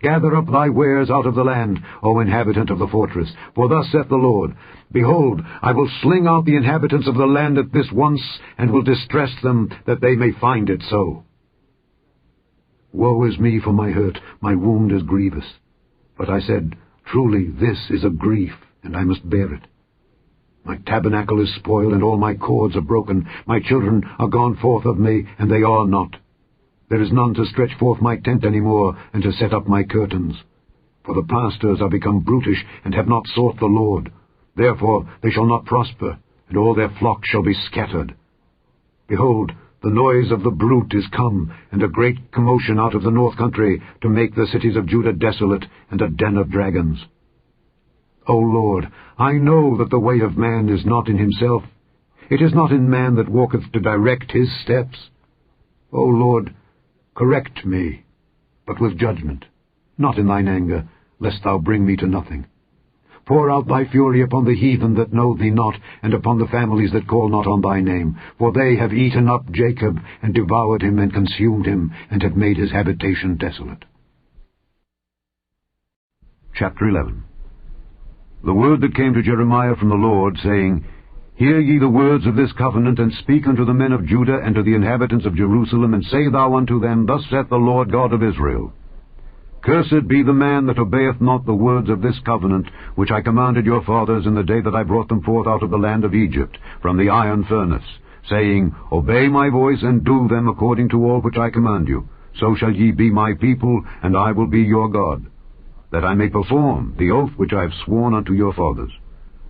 Gather up thy wares out of the land, O inhabitant of the fortress, for thus saith the Lord, Behold, I will sling out the inhabitants of the land at this once, and will distress them, that they may find it so. Woe is me for my hurt, my wound is grievous. But I said, Truly this is a grief, and I must bear it. My tabernacle is spoiled, and all my cords are broken. My children are gone forth of me, and they are not. There is none to stretch forth my tent any more, and to set up my curtains. For the pastors are become brutish, and have not sought the Lord. Therefore they shall not prosper, and all their flock shall be scattered. Behold, the noise of the bruit is come, and a great commotion out of the north country, to make the cities of Judah desolate, and a den of dragons. O Lord, I know that the way of man is not in himself. It is not in man that walketh to direct his steps. O Lord, correct me, but with judgment, not in thine anger, lest thou bring me to nothing. Pour out thy fury upon the heathen that know thee not, and upon the families that call not on thy name. For they have eaten up Jacob, and devoured him, and consumed him, and have made his habitation desolate. Chapter 11. The word that came to Jeremiah from the Lord, saying, Hear ye the words of this covenant, and speak unto the men of Judah and to the inhabitants of Jerusalem, and say thou unto them, Thus saith the Lord God of Israel, Cursed be the man that obeyeth not the words of this covenant, which I commanded your fathers in the day that I brought them forth out of the land of Egypt, from the iron furnace, saying, Obey my voice, and do them according to all which I command you. So shall ye be my people, and I will be your God, that I may perform the oath which I have sworn unto your fathers,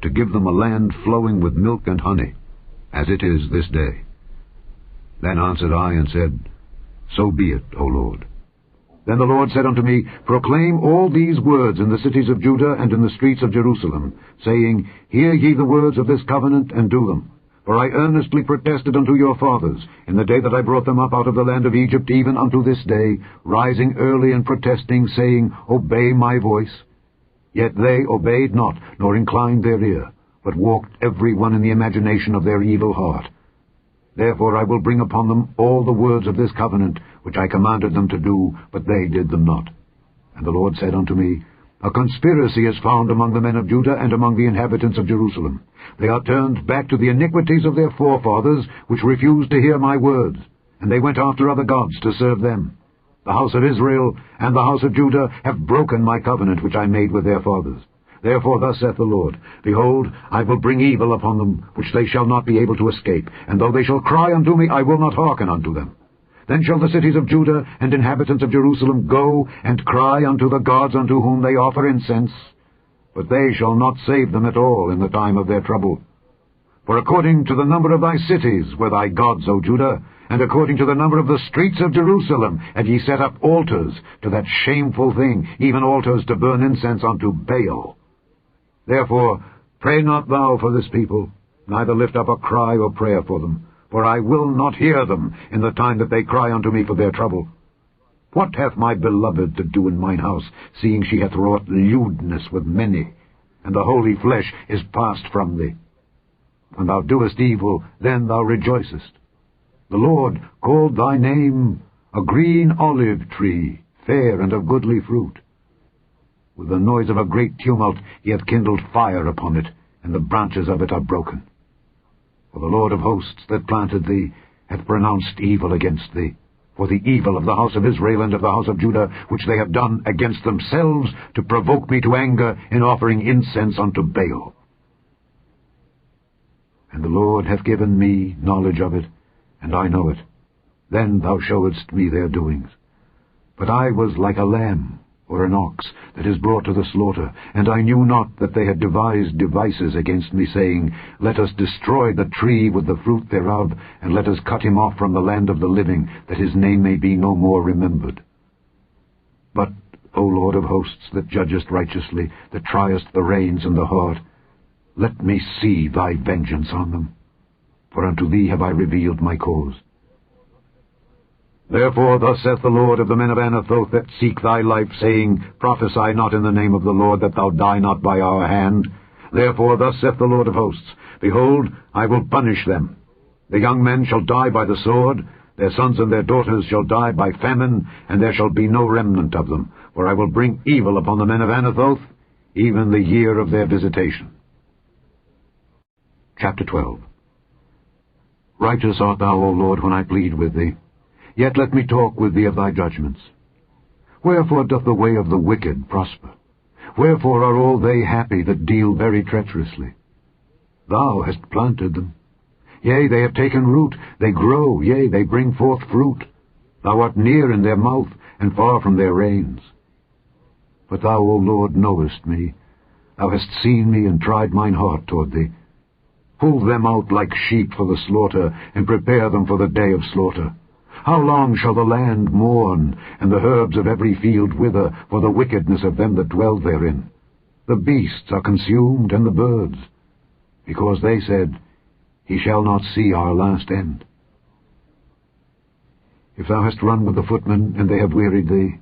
to give them a land flowing with milk and honey, as it is this day. Then answered I and said, So be it, O Lord. Then the Lord said unto me, Proclaim all these words in the cities of Judah and in the streets of Jerusalem, saying, Hear ye the words of this covenant, and do them. For I earnestly protested unto your fathers, in the day that I brought them up out of the land of Egypt, even unto this day, rising early and protesting, saying, Obey my voice. Yet they obeyed not, nor inclined their ear, but walked every one in the imagination of their evil heart. Therefore I will bring upon them all the words of this covenant, which I commanded them to do, but they did them not. And the Lord said unto me, A conspiracy is found among the men of Judah and among the inhabitants of Jerusalem. They are turned back to the iniquities of their forefathers, which refused to hear my words, and they went after other gods to serve them. The house of Israel and the house of Judah have broken my covenant which I made with their fathers. Therefore thus saith the Lord, Behold, I will bring evil upon them, which they shall not be able to escape. And though they shall cry unto me, I will not hearken unto them. Then shall the cities of Judah and inhabitants of Jerusalem go and cry unto the gods unto whom they offer incense. But they shall not save them at all in the time of their trouble. For according to the number of thy cities were thy gods, O Judah, and according to the number of the streets of Jerusalem have ye set up altars to that shameful thing, even altars to burn incense unto Baal. Therefore pray not thou for this people, neither lift up a cry or prayer for them, for I will not hear them in the time that they cry unto me for their trouble. What hath my beloved to do in mine house, seeing she hath wrought lewdness with many, and the holy flesh is passed from thee? When thou doest evil, then thou rejoicest. The Lord called thy name a green olive tree, fair and of goodly fruit. With the noise of a great tumult he hath kindled fire upon it, and the branches of it are broken. For the Lord of hosts that planted thee hath pronounced evil against thee, for the evil of the house of Israel and of the house of Judah, which they have done against themselves, to provoke me to anger in offering incense unto Baal. And the Lord hath given me knowledge of it, and I know it. Then thou showedst me their doings. But I was like a lamb, or an ox, that is brought to the slaughter, and I knew not that they had devised devices against me, saying, Let us destroy the tree with the fruit thereof, and let us cut him off from the land of the living, that his name may be no more remembered. But, O Lord of hosts, that judgest righteously, that triest the reins and the heart, let me see thy vengeance on them. For unto thee have I revealed my cause. Therefore thus saith the Lord of the men of Anathoth that seek thy life, saying, Prophesy not in the name of the Lord, that thou die not by our hand. Therefore thus saith the Lord of hosts, Behold, I will punish them. The young men shall die by the sword, their sons and their daughters shall die by famine, and there shall be no remnant of them. For I will bring evil upon the men of Anathoth, even the year of their visitation. Chapter 12. Righteous art thou, O Lord, when I plead with thee. Yet let me talk with thee of thy judgments. Wherefore doth the way of the wicked prosper? Wherefore are all they happy that deal very treacherously? Thou hast planted them. Yea, they have taken root, they grow, yea, they bring forth fruit. Thou art near in their mouth, and far from their reins. But thou, O Lord, knowest me. Thou hast seen me, and tried mine heart toward thee. Pull them out like sheep for the slaughter, and prepare them for the day of slaughter. How long shall the land mourn, and the herbs of every field wither, for the wickedness of them that dwell therein? The beasts are consumed, and the birds, because they said, He shall not see our last end. If thou hast run with the footmen, and they have wearied thee,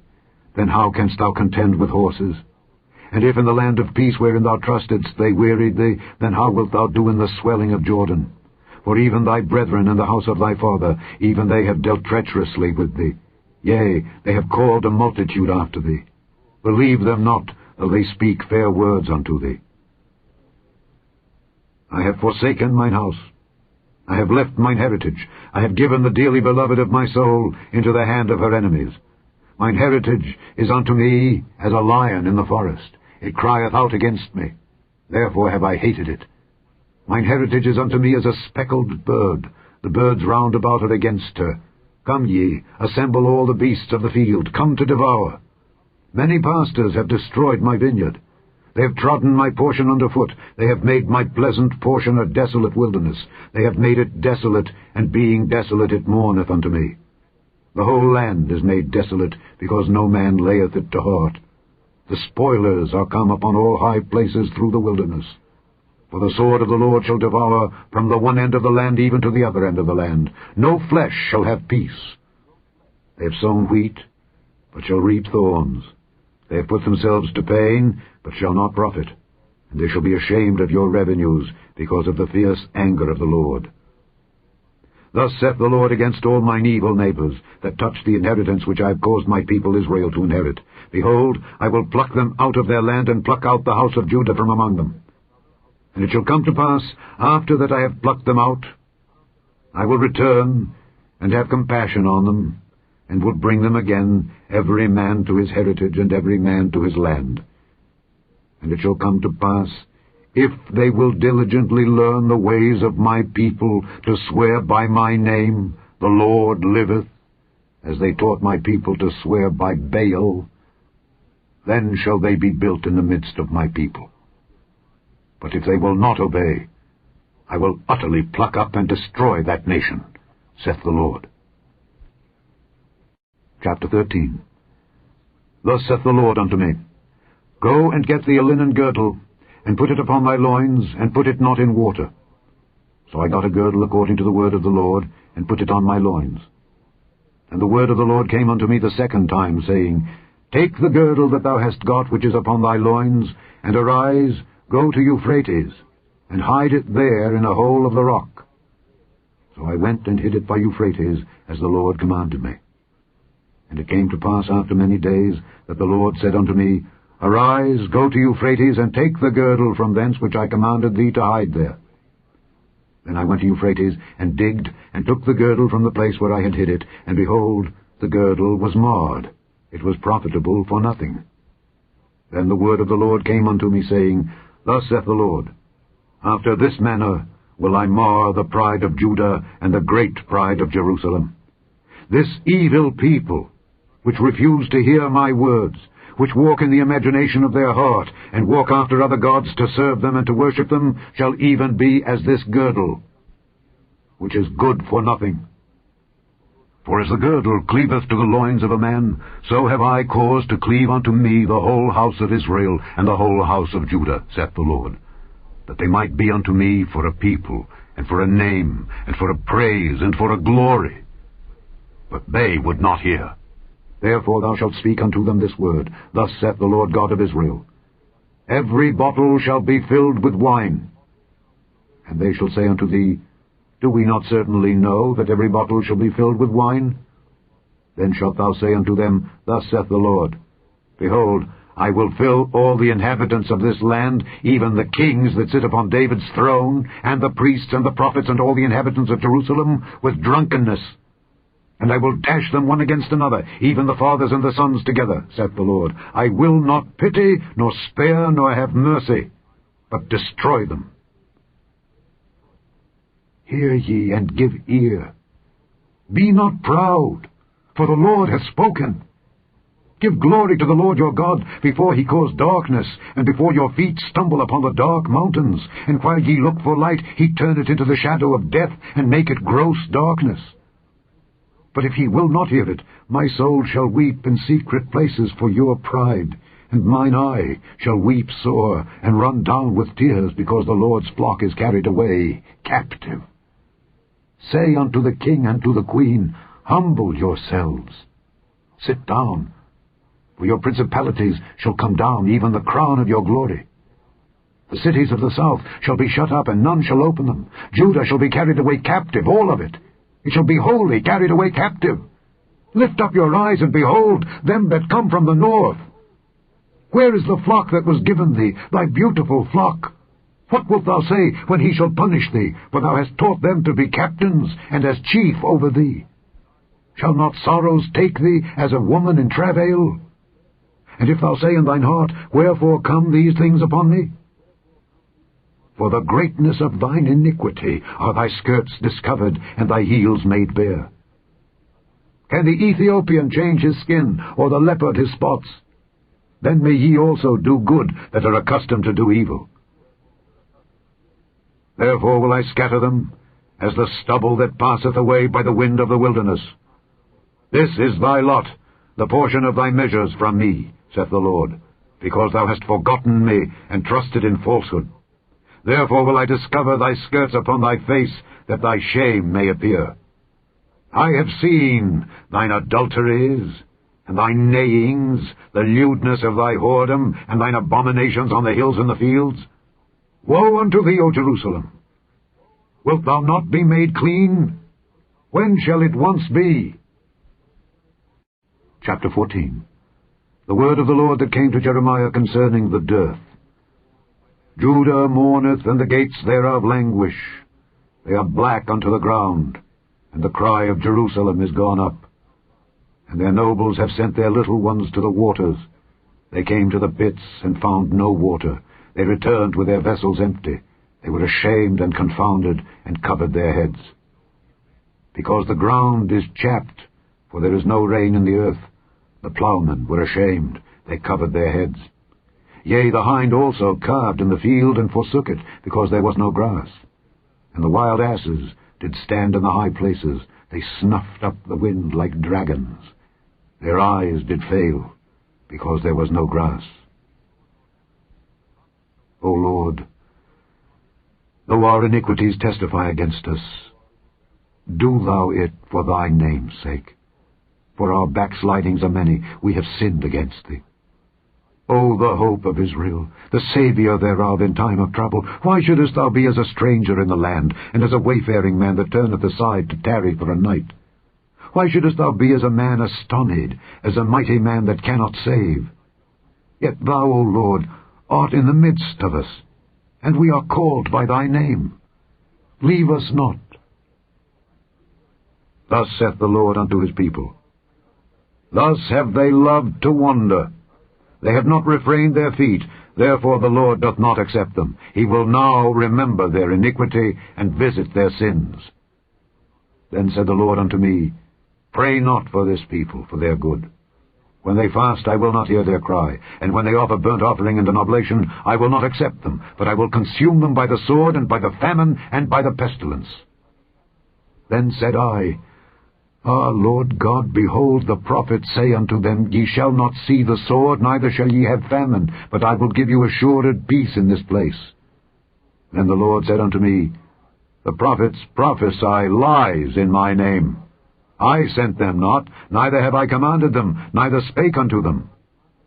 then how canst thou contend with horses? And if in the land of peace wherein thou trustedst they wearied thee, then how wilt thou do in the swelling of Jordan? For even thy brethren in the house of thy father, even they have dealt treacherously with thee. Yea, they have called a multitude after thee. Believe them not, though they speak fair words unto thee. I have forsaken mine house. I have left mine heritage. I have given the dearly beloved of my soul into the hand of her enemies. Mine heritage is unto me as a lion in the forest. It crieth out against me. Therefore have I hated it. Mine heritage is unto me as a speckled bird. The birds round about are against her. Come ye, assemble all the beasts of the field. Come to devour. Many pastors have destroyed my vineyard. They have trodden my portion under foot. They have made my pleasant portion a desolate wilderness. They have made it desolate, and being desolate it mourneth unto me. The whole land is made desolate, because no man layeth it to heart. The spoilers are come upon all high places through the wilderness. For the sword of the Lord shall devour from the one end of the land even to the other end of the land. No flesh shall have peace. They have sown wheat, but shall reap thorns. They have put themselves to pain, but shall not profit. And they shall be ashamed of your revenues, because of the fierce anger of the Lord. Thus saith the Lord against all mine evil neighbors, that touch the inheritance which I have caused my people Israel to inherit. Behold, I will pluck them out of their land, and pluck out the house of Judah from among them. And it shall come to pass, after that I have plucked them out, I will return, and have compassion on them, and will bring them again, every man to his heritage, and every man to his land. And it shall come to pass, if they will diligently learn the ways of my people, to swear by my name, the Lord liveth, as they taught my people to swear by Baal, then shall they be built in the midst of my people. But if they will not obey, I will utterly pluck up and destroy that nation, saith the Lord. Chapter 13. Thus saith the Lord unto me, Go and get thee a linen girdle, and put it upon thy loins, and put it not in water. So I got a girdle according to the word of the Lord, and put it on my loins. And the word of the Lord came unto me the second time, saying, Take the girdle that thou hast got, which is upon thy loins, and arise, go to Euphrates, and hide it there in a hole of the rock. So I went and hid it by Euphrates, as the Lord commanded me. And it came to pass after many days, that the Lord said unto me, Arise, go to Euphrates, and take the girdle from thence which I commanded thee to hide there. Then I went to Euphrates, and digged, and took the girdle from the place where I had hid it, and behold, the girdle was marred. It was profitable for nothing. Then the word of the Lord came unto me, saying, Thus saith the Lord, After this manner will I mar the pride of Judah, and the great pride of Jerusalem. This evil people, which refuse to hear my words, which walk in the imagination of their heart, and walk after other gods to serve them and to worship them, shall even be as this girdle, which is good for nothing. For as the girdle cleaveth to the loins of a man, so have I caused to cleave unto me the whole house of Israel, and the whole house of Judah, saith the Lord, that they might be unto me for a people, and for a name, and for a praise, and for a glory. but they would not hear. Therefore thou shalt speak unto them this word, Thus saith the Lord God of Israel, Every bottle shall be filled with wine. And they shall say unto thee, Do we not certainly know that every bottle shall be filled with wine? Then shalt thou say unto them, Thus saith the Lord, Behold, I will fill all the inhabitants of this land, even the kings that sit upon David's throne, and the priests and the prophets and all the inhabitants of Jerusalem, with drunkenness. And I will dash them one against another, even the fathers and the sons together, saith the Lord. I will not pity, nor spare, nor have mercy, but destroy them. Hear ye, and give ear. Be not proud, for the Lord hath spoken. Give glory to the Lord your God, before he cause darkness, and before your feet stumble upon the dark mountains. And while ye look for light, he turn it into the shadow of death, and make it gross darkness. But if he will not hear it, my soul shall weep in secret places for your pride, and mine eye shall weep sore, and run down with tears, because the Lord's flock is carried away captive. Say unto the king and to the queen, Humble yourselves. Sit down, for your principalities shall come down, even the crown of your glory. The cities of the south shall be shut up, and none shall open them. Judah shall be carried away captive, all of it. It shall be wholly carried away captive. Lift up your eyes, and behold them that come from the north. Where is the flock that was given thee, thy beautiful flock? What wilt thou say when he shall punish thee, for thou hast taught them to be captains, and as chief over thee? Shall not sorrows take thee as a woman in travail? And if thou say in thine heart, Wherefore come these things upon me? For the greatness of thine iniquity are thy skirts discovered, and thy heels made bare. Can the Ethiopian change his skin, or the leopard his spots? Then may ye also do good that are accustomed to do evil. Therefore will I scatter them, as the stubble that passeth away by the wind of the wilderness. This is thy lot, the portion of thy measures from me, saith the Lord, because thou hast forgotten me, and trusted in falsehood. Therefore will I discover thy skirts upon thy face, that thy shame may appear. I have seen thine adulteries, and thy neighings, the lewdness of thy whoredom, and thine abominations on the hills and the fields. Woe unto thee, O Jerusalem! Wilt thou not be made clean? When shall it once be? Chapter 14. The word of the Lord that came to Jeremiah concerning the dearth. Judah mourneth, and the gates thereof languish. They are black unto the ground, and the cry of Jerusalem is gone up. And their nobles have sent their little ones to the waters. They came to the pits, and found no water. They returned with their vessels empty. They were ashamed and confounded, and covered their heads. Because the ground is chapped, for there is no rain in the earth, the ploughmen were ashamed, they covered their heads. Yea, the hind also calved in the field, and forsook it, because there was no grass. And the wild asses did stand in the high places, they snuffed up the wind like dragons. Their eyes did fail, because there was no grass. O Lord, though our iniquities testify against us, do thou it for thy name's sake. For our backslidings are many, we have sinned against thee. O the hope of Israel, the Saviour thereof in time of trouble, why shouldest thou be as a stranger in the land, and as a wayfaring man that turneth aside to tarry for a night? Why shouldest thou be as a man astonied, as a mighty man that cannot save? Yet thou, O Lord, art in the midst of us, and we are called by thy name. Leave us not. Thus saith the Lord unto his people, Thus have they loved to wander. They have not refrained their feet, therefore the Lord doth not accept them. He will now remember their iniquity, and visit their sins. Then said the Lord unto me, Pray not for this people, for their good. When they fast, I will not hear their cry, and when they offer burnt offering and an oblation, I will not accept them, but I will consume them by the sword, and by the famine, and by the pestilence. Then said I, Ah, Lord God, behold, the prophets say unto them, Ye shall not see the sword, neither shall ye have famine, but I will give you assured peace in this place. Then the Lord said unto me, The prophets prophesy lies in my name. I sent them not, neither have I commanded them, neither spake unto them.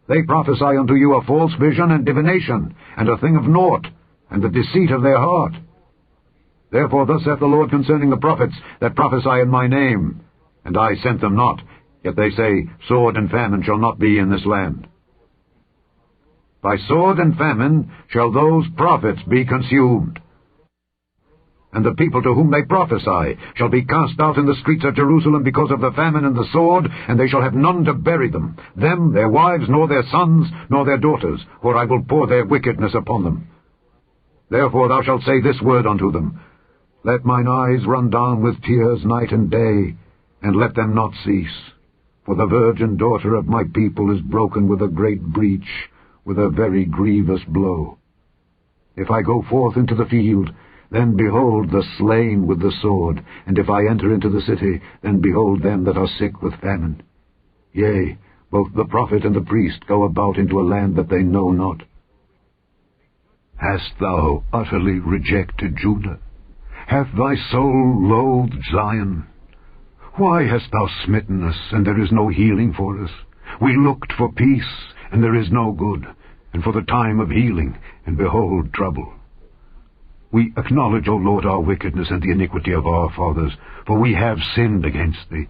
They prophesy unto you a false vision and divination, and a thing of naught, and the deceit of their heart. Therefore thus saith the Lord concerning the prophets that prophesy in my name, and I sent them not, yet they say, Sword and famine shall not be in this land. By sword and famine shall those prophets be consumed. And the people to whom they prophesy shall be cast out in the streets of Jerusalem because of the famine and the sword, and they shall have none to bury them, their wives, nor their sons, nor their daughters, for I will pour their wickedness upon them. Therefore thou shalt say this word unto them, Let mine eyes run down with tears night and day, and let them not cease. For the virgin daughter of my people is broken with a great breach, with a very grievous blow. If I go forth into the field, then behold the slain with the sword, and if I enter into the city, then behold them that are sick with famine. Yea, both the prophet and the priest go about into a land that they know not. Hast thou utterly rejected Judah? Hath thy soul loathed Zion? Why hast thou smitten us, and there is no healing for us? We looked for peace, and there is no good, and for the time of healing, and behold trouble. We acknowledge, O Lord, our wickedness and the iniquity of our fathers, for we have sinned against thee.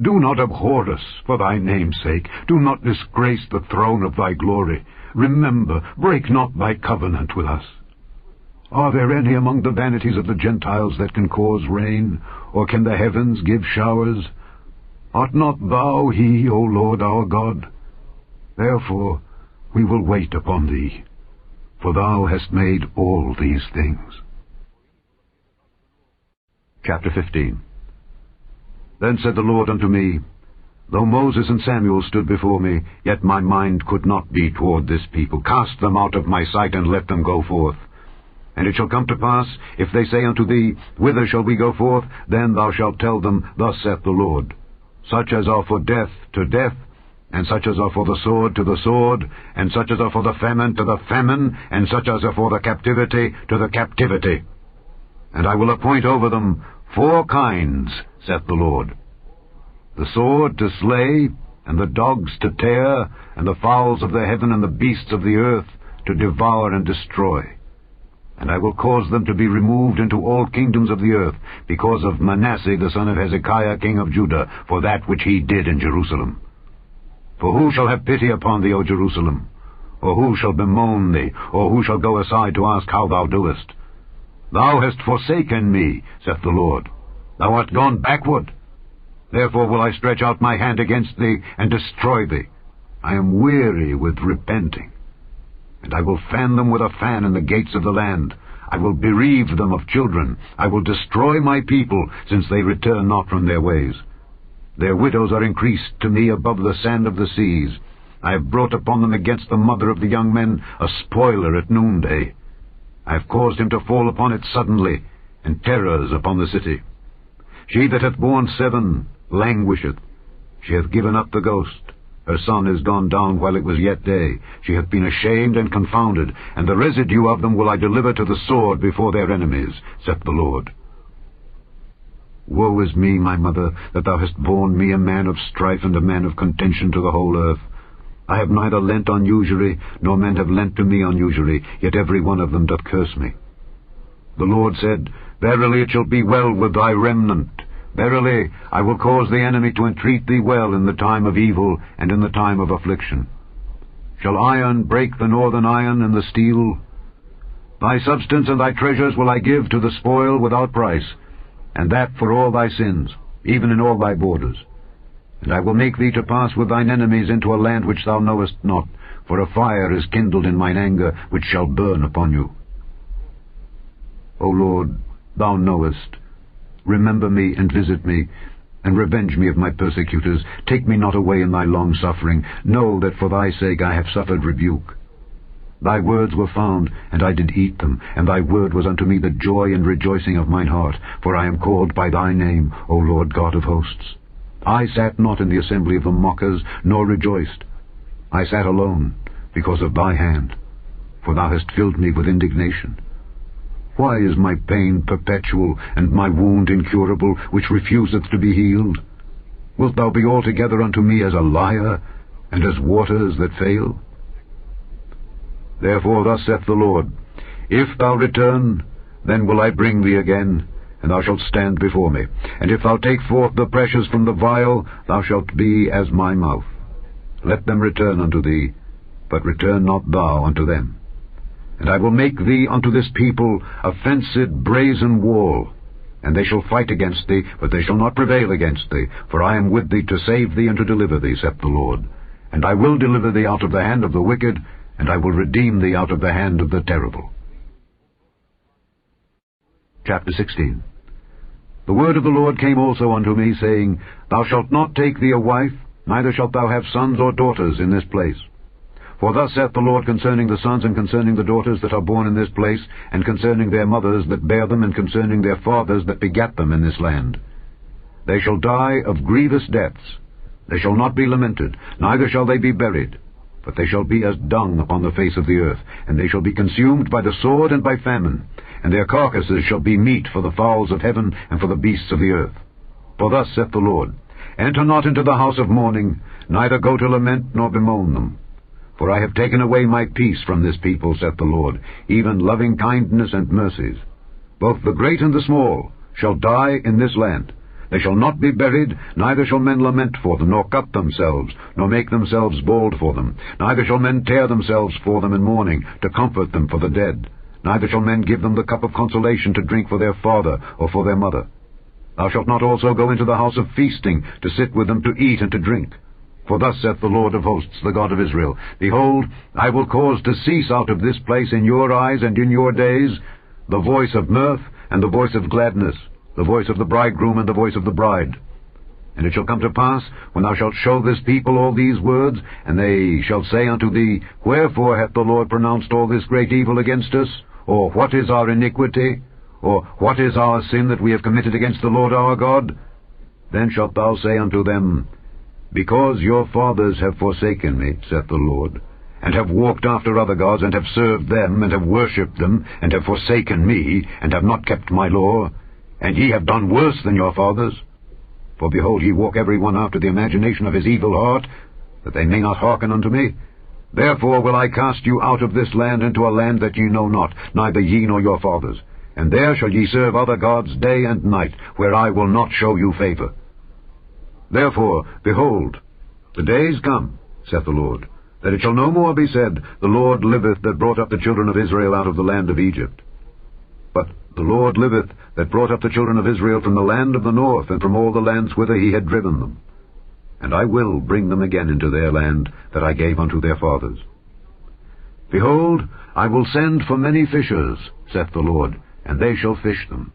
Do not abhor us for thy name's sake. Do not disgrace the throne of thy glory. Remember, break not thy covenant with us. Are there any among the vanities of the Gentiles that can cause rain, or can the heavens give showers? Art not thou he, O Lord our God? Therefore we will wait upon thee, for thou hast made all these things. Chapter 15. Then said the Lord unto me, Though Moses and Samuel stood before me, yet my mind could not be toward this people. Cast them out of my sight, and let them go forth. And it shall come to pass, if they say unto thee, Whither shall we go forth? Then thou shalt tell them, Thus saith the Lord, Such as are for death, to death, and such as are for the sword, to the sword, and such as are for the famine, to the famine, and such as are for the captivity, to the captivity. And I will appoint over them 4 kinds, saith the Lord, the sword to slay, and the dogs to tear, and the fowls of the heaven and the beasts of the earth to devour and destroy. And I will cause them to be removed into all kingdoms of the earth, because of Manasseh the son of Hezekiah king of Judah, for that which he did in Jerusalem. For who shall have pity upon thee, O Jerusalem? Or who shall bemoan thee? Or who shall go aside to ask how thou doest? Thou hast forsaken me, saith the Lord. Thou art gone backward. Therefore will I stretch out my hand against thee, and destroy thee. I am weary with repenting. And I will fan them with a fan in the gates of the land. I will bereave them of children. I will destroy my people, since they return not from their ways. Their widows are increased to me above the sand of the seas. I have brought upon them against the mother of the young men a spoiler at noonday. I have caused him to fall upon it suddenly, and terrors upon the city. She that hath borne 7 languisheth. She hath given up the ghost. Her son is gone down while it was yet day. She hath been ashamed and confounded, and the residue of them will I deliver to the sword before their enemies, saith the Lord. Woe is me, my mother, that thou hast borne me a man of strife and a man of contention to the whole earth. I have neither lent on usury, nor men have lent to me on usury, yet every one of them doth curse me. The Lord said, Verily it shall be well with thy remnant. Verily I will cause the enemy to entreat thee well in the time of evil and in the time of affliction. Shall iron break the northern iron and the steel? Thy substance and thy treasures will I give to the spoil without price, and that for all thy sins, even in all thy borders. And I will make thee to pass with thine enemies into a land which thou knowest not, for a fire is kindled in mine anger, which shall burn upon you. O Lord, thou knowest. Remember me and visit me, and revenge me of my persecutors. Take me not away in thy long-suffering. Know that for thy sake I have suffered rebuke. Thy words were found, and I did eat them, and thy word was unto me the joy and rejoicing of mine heart, for I am called by thy name, O Lord God of hosts. I sat not in the assembly of the mockers, nor rejoiced. I sat alone, because of thy hand, for thou hast filled me with indignation. Why is my pain perpetual, and my wound incurable, which refuseth to be healed? Wilt thou be altogether unto me as a liar, and as waters that fail? Therefore thus saith the Lord, If thou return, then will I bring thee again, and thou shalt stand before me. And if thou take forth the precious from the vial, thou shalt be as my mouth. Let them return unto thee, but return not thou unto them. And I will make thee unto this people a fenced brazen wall, and they shall fight against thee, but they shall not prevail against thee. For I am with thee to save thee and to deliver thee, saith the Lord. And I will deliver thee out of the hand of the wicked, and I will redeem thee out of the hand of the terrible. Chapter 16. The word of the Lord came also unto me, saying, Thou shalt not take thee a wife, neither shalt thou have sons or daughters in this place. For thus saith the Lord concerning the sons and concerning the daughters that are born in this place, and concerning their mothers that bear them, and concerning their fathers that begat them in this land. They shall die of grievous deaths. They shall not be lamented, neither shall they be buried, but they shall be as dung upon the face of the earth, and they shall be consumed by the sword and by famine, and their carcasses shall be meat for the fowls of heaven and for the beasts of the earth. For thus saith the Lord, Enter not into the house of mourning, neither go to lament nor bemoan them. For I have taken away my peace from this people, saith the Lord, even loving kindness and mercies. Both the great and the small shall die in this land. They shall not be buried, neither shall men lament for them, nor cut themselves, nor make themselves bald for them. Neither shall men tear themselves for them in mourning, to comfort them for the dead. Neither shall men give them the cup of consolation to drink for their father or for their mother. Thou shalt not also go into the house of feasting, to sit with them to eat and to drink. For thus saith the Lord of hosts, the God of Israel, Behold, I will cause to cease out of this place in your eyes and in your days the voice of mirth and the voice of gladness, the voice of the bridegroom and the voice of the bride. And it shall come to pass, when thou shalt show this people all these words, and they shall say unto thee, Wherefore hath the Lord pronounced all this great evil against us? Or what is our iniquity? Or what is our sin that we have committed against the Lord our God? Then shalt thou say unto them, Because your fathers have forsaken me, saith the Lord, and have walked after other gods, and have served them, and have worshipped them, and have forsaken me, and have not kept my law, and ye have done worse than your fathers. For behold, ye walk every one after the imagination of his evil heart, that they may not hearken unto me. Therefore will I cast you out of this land into a land that ye know not, neither ye nor your fathers. And there shall ye serve other gods day and night, where I will not show you favor. Therefore, behold, the days come, saith the Lord, that it shall no more be said, The Lord liveth that brought up the children of Israel out of the land of Egypt. But the Lord liveth that brought up the children of Israel from the land of the north, and from all the lands whither he had driven them. And I will bring them again into their land that I gave unto their fathers. Behold, I will send for many fishers, saith the Lord, and they shall fish them.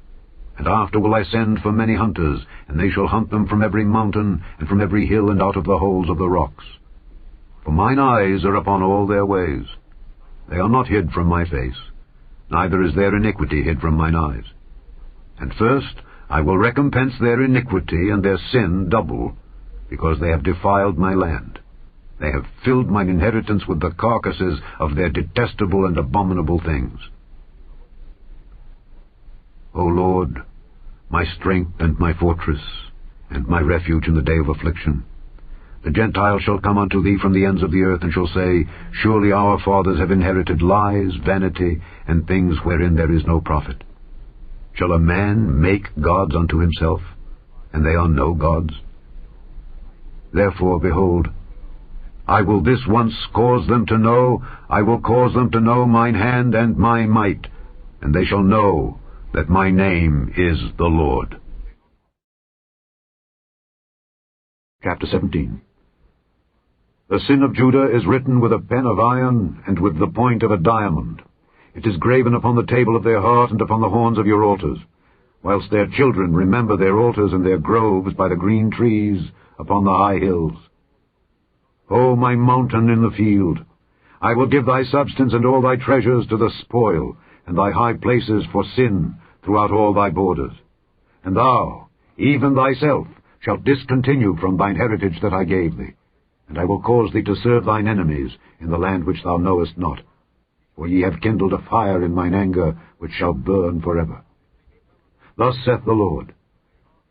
And after will I send for many hunters, and they shall hunt them from every mountain, and from every hill, and out of the holes of the rocks. For mine eyes are upon all their ways. They are not hid from my face, neither is their iniquity hid from mine eyes. And first I will recompense their iniquity and their sin double, because they have defiled my land. They have filled mine inheritance with the carcasses of their detestable and abominable things. O Lord, my strength and my fortress, and my refuge in the day of affliction, the Gentiles shall come unto thee from the ends of the earth, and shall say, Surely our fathers have inherited lies, vanity, and things wherein there is no profit. Shall a man make gods unto himself, and they are no gods? Therefore, behold, I will this once cause them to know, I will cause them to know mine hand and my might, and they shall know that my name is the Lord. Chapter 17. The sin of Judah is written with a pen of iron and with the point of a diamond. It is graven upon the table of their heart and upon the horns of your altars, whilst their children remember their altars and their groves by the green trees upon the high hills. O my mountain in the field, I will give thy substance and all thy treasures to the spoil, and thy high places for sin throughout all thy borders. And thou, even thyself, shalt discontinue from thine heritage that I gave thee, and I will cause thee to serve thine enemies in the land which thou knowest not. For ye have kindled a fire in mine anger, which shall burn forever. Thus saith the Lord,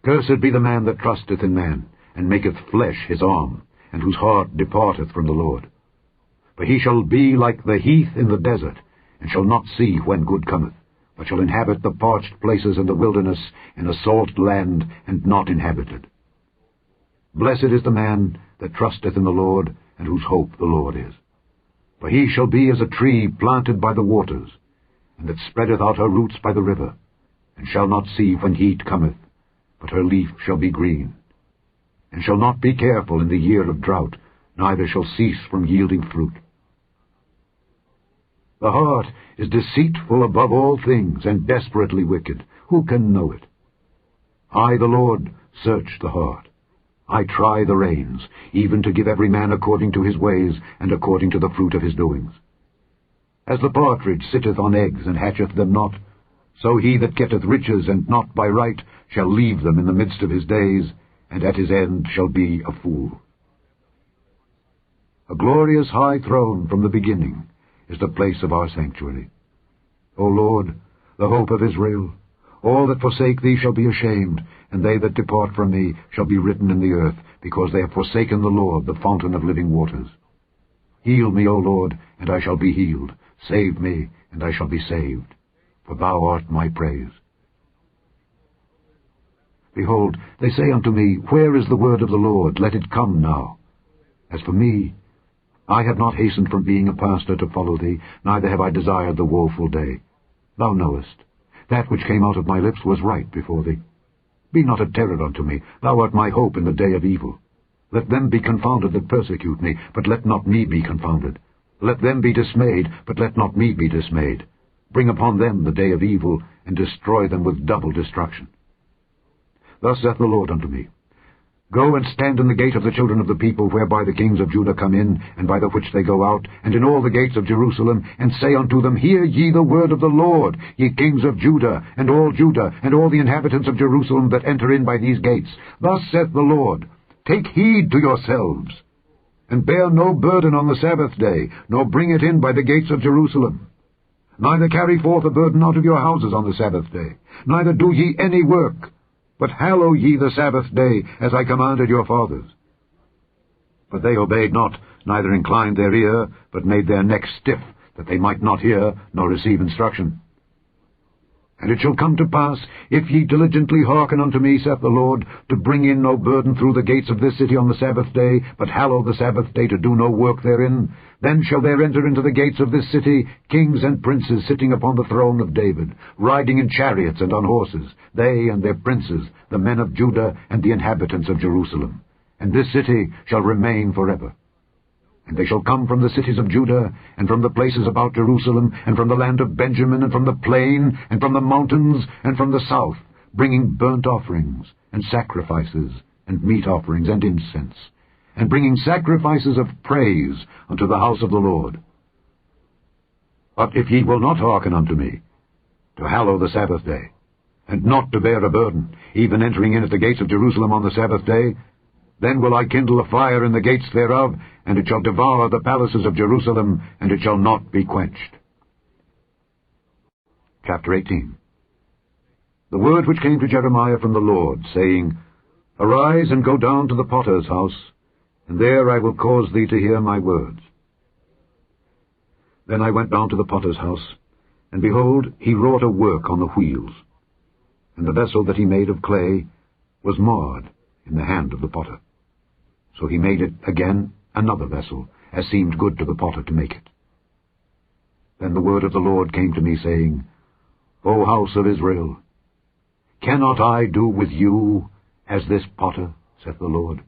Cursed be the man that trusteth in man, and maketh flesh his arm, and whose heart departeth from the Lord. For he shall be like the heath in the desert, and shall not see when good cometh, but shall inhabit the parched places in the wilderness, in a salt land, and not inhabited. Blessed is the man that trusteth in the Lord, and whose hope the Lord is. For he shall be as a tree planted by the waters, and that spreadeth out her roots by the river, and shall not see when heat cometh, but her leaf shall be green, and shall not be careful in the year of drought, neither shall cease from yielding fruit. The heart is deceitful above all things, and desperately wicked. Who can know it? I, the Lord, search the heart. I try the reins, even to give every man according to his ways, and according to the fruit of his doings. As the partridge sitteth on eggs, and hatcheth them not, so he that getteth riches, and not by right, shall leave them in the midst of his days, and at his end shall be a fool. A glorious high throne from the beginning is the place of our sanctuary. O Lord, the hope of Israel, all that forsake thee shall be ashamed, and they that depart from thee shall be written in the earth, because they have forsaken the Lord, the fountain of living waters. Heal me, O Lord, and I shall be healed. Save me, and I shall be saved, for thou art my praise. Behold, they say unto me, Where is the word of the Lord? Let it come now. As for me, I have not hastened from being a pastor to follow thee, neither have I desired the woeful day. Thou knowest, that which came out of my lips was right before thee. Be not a terror unto me, thou art my hope in the day of evil. Let them be confounded that persecute me, but let not me be confounded. Let them be dismayed, but let not me be dismayed. Bring upon them the day of evil, and destroy them with double destruction. Thus saith the Lord unto me, Go and stand in the gate of the children of the people, whereby the kings of Judah come in, and by the which they go out, and in all the gates of Jerusalem, and say unto them, Hear ye the word of the Lord, ye kings of Judah, and all the inhabitants of Jerusalem that enter in by these gates. Thus saith the Lord, Take heed to yourselves, and bear no burden on the Sabbath day, nor bring it in by the gates of Jerusalem. Neither carry forth a burden out of your houses on the Sabbath day, neither do ye any work, but hallow ye the Sabbath day, as I commanded your fathers. But they obeyed not, neither inclined their ear, but made their necks stiff, that they might not hear, nor receive instruction. And it shall come to pass, if ye diligently hearken unto me, saith the Lord, to bring in no burden through the gates of this city on the Sabbath day, but hallow the Sabbath day to do no work therein, then shall there enter into the gates of this city kings and princes sitting upon the throne of David, riding in chariots and on horses, they and their princes, the men of Judah and the inhabitants of Jerusalem. And this city shall remain forever. And they shall come from the cities of Judah, and from the places about Jerusalem, and from the land of Benjamin, and from the plain, and from the mountains, and from the south, bringing burnt offerings, and sacrifices, and meat offerings, and incense, and bringing sacrifices of praise unto the house of the Lord. But if ye will not hearken unto me, to hallow the Sabbath day, and not to bear a burden, even entering in at the gates of Jerusalem on the Sabbath day, then will I kindle a fire in the gates thereof, and it shall devour the palaces of Jerusalem, and it shall not be quenched. Chapter 18. The word which came to Jeremiah from the Lord, saying, Arise and go down to the potter's house, and there I will cause thee to hear my words. Then I went down to the potter's house, and behold, he wrought a work on the wheels, and the vessel that he made of clay was marred in the hand of the potter. So he made it again another vessel, as seemed good to the potter to make it. Then the word of the Lord came to me, saying, O house of Israel, cannot I do with you as this potter, saith the Lord?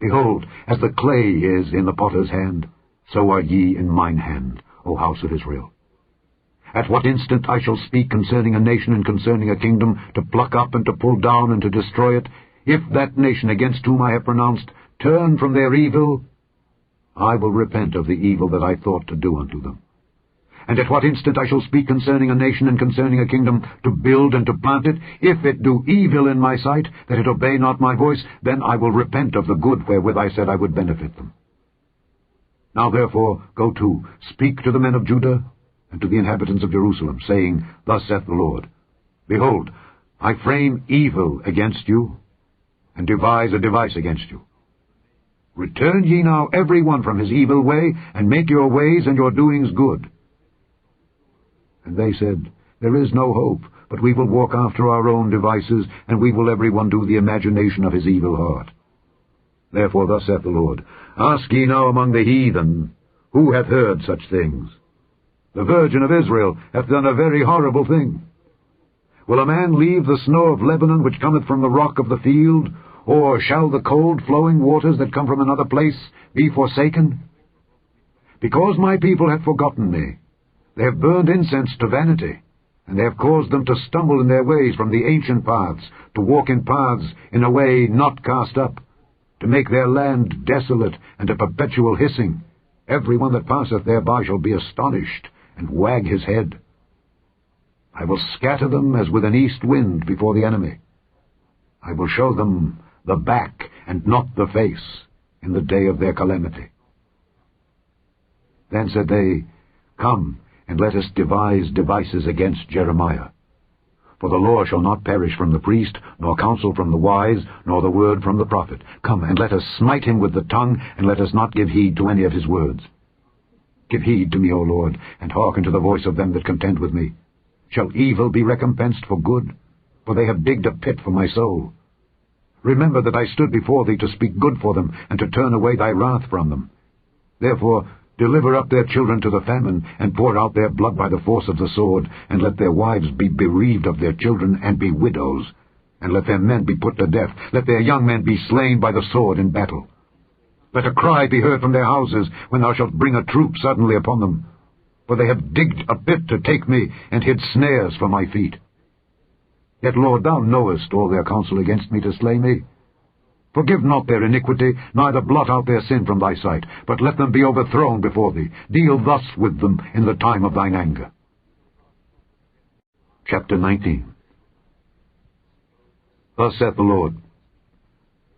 Behold, as the clay is in the potter's hand, so are ye in mine hand, O house of Israel. At what instant I shall speak concerning a nation and concerning a kingdom, to pluck up and to pull down and to destroy it, if that nation against whom I have pronounced turn from their evil, I will repent of the evil that I thought to do unto them. And at what instant I shall speak concerning a nation and concerning a kingdom, to build and to plant it, if it do evil in my sight, that it obey not my voice, then I will repent of the good wherewith I said I would benefit them. Now therefore, go to, speak to the men of Judah, and to the inhabitants of Jerusalem, saying, Thus saith the Lord, Behold, I frame evil against you, and devise a device against you. Return ye now every one from his evil way, and make your ways and your doings good. And they said, There is no hope, but we will walk after our own devices, and we will every one do the imagination of his evil heart. Therefore thus saith the Lord, Ask ye now among the heathen, who hath heard such things? The Virgin of Israel hath done a very horrible thing. Will a man leave the snow of Lebanon which cometh from the rock of the field? Or shall the cold flowing waters that come from another place be forsaken? Because my people have forgotten me, they have burned incense to vanity, and they have caused them to stumble in their ways from the ancient paths, to walk in paths in a way not cast up, to make their land desolate and a perpetual hissing. Every one that passeth thereby shall be astonished, and wag his head. I will scatter them as with an east wind before the enemy. I will show them the back and not the face in the day of their calamity. Then said they, Come, and let us devise devices against Jeremiah. For the law shall not perish from the priest, nor counsel from the wise, nor the word from the prophet. Come, and let us smite him with the tongue, and let us not give heed to any of his words. Give heed to me, O Lord, and hearken to the voice of them that contend with me. Shall evil be recompensed for good? For they have digged a pit for my soul. Remember that I stood before thee to speak good for them, and to turn away thy wrath from them. Therefore deliver up their children to the famine, and pour out their blood by the force of the sword, and let their wives be bereaved of their children, and be widows. And let their men be put to death, let their young men be slain by the sword in battle. Let a cry be heard from their houses, when thou shalt bring a troop suddenly upon them. For they have digged a pit to take me, and hid snares for my feet. Yet, Lord, thou knowest all their counsel against me to slay me. Forgive not their iniquity, neither blot out their sin from thy sight, but let them be overthrown before thee. Deal thus with them in the time of thine anger. Chapter 19. Thus saith the Lord,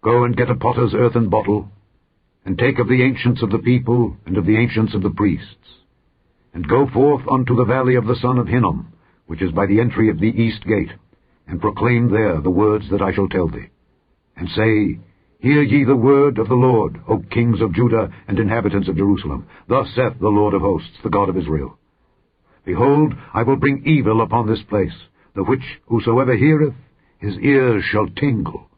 Go and get a potter's earthen bottle, and take of the ancients of the people, and of the ancients of the priests, and go forth unto the valley of the son of Hinnom, which is by the entry of the east gate, and proclaim there the words that I shall tell thee. And say, Hear ye the word of the Lord, O kings of Judah and inhabitants of Jerusalem. Thus saith the Lord of hosts, the God of Israel. Behold, I will bring evil upon this place, the which whosoever heareth, his ears shall tingle.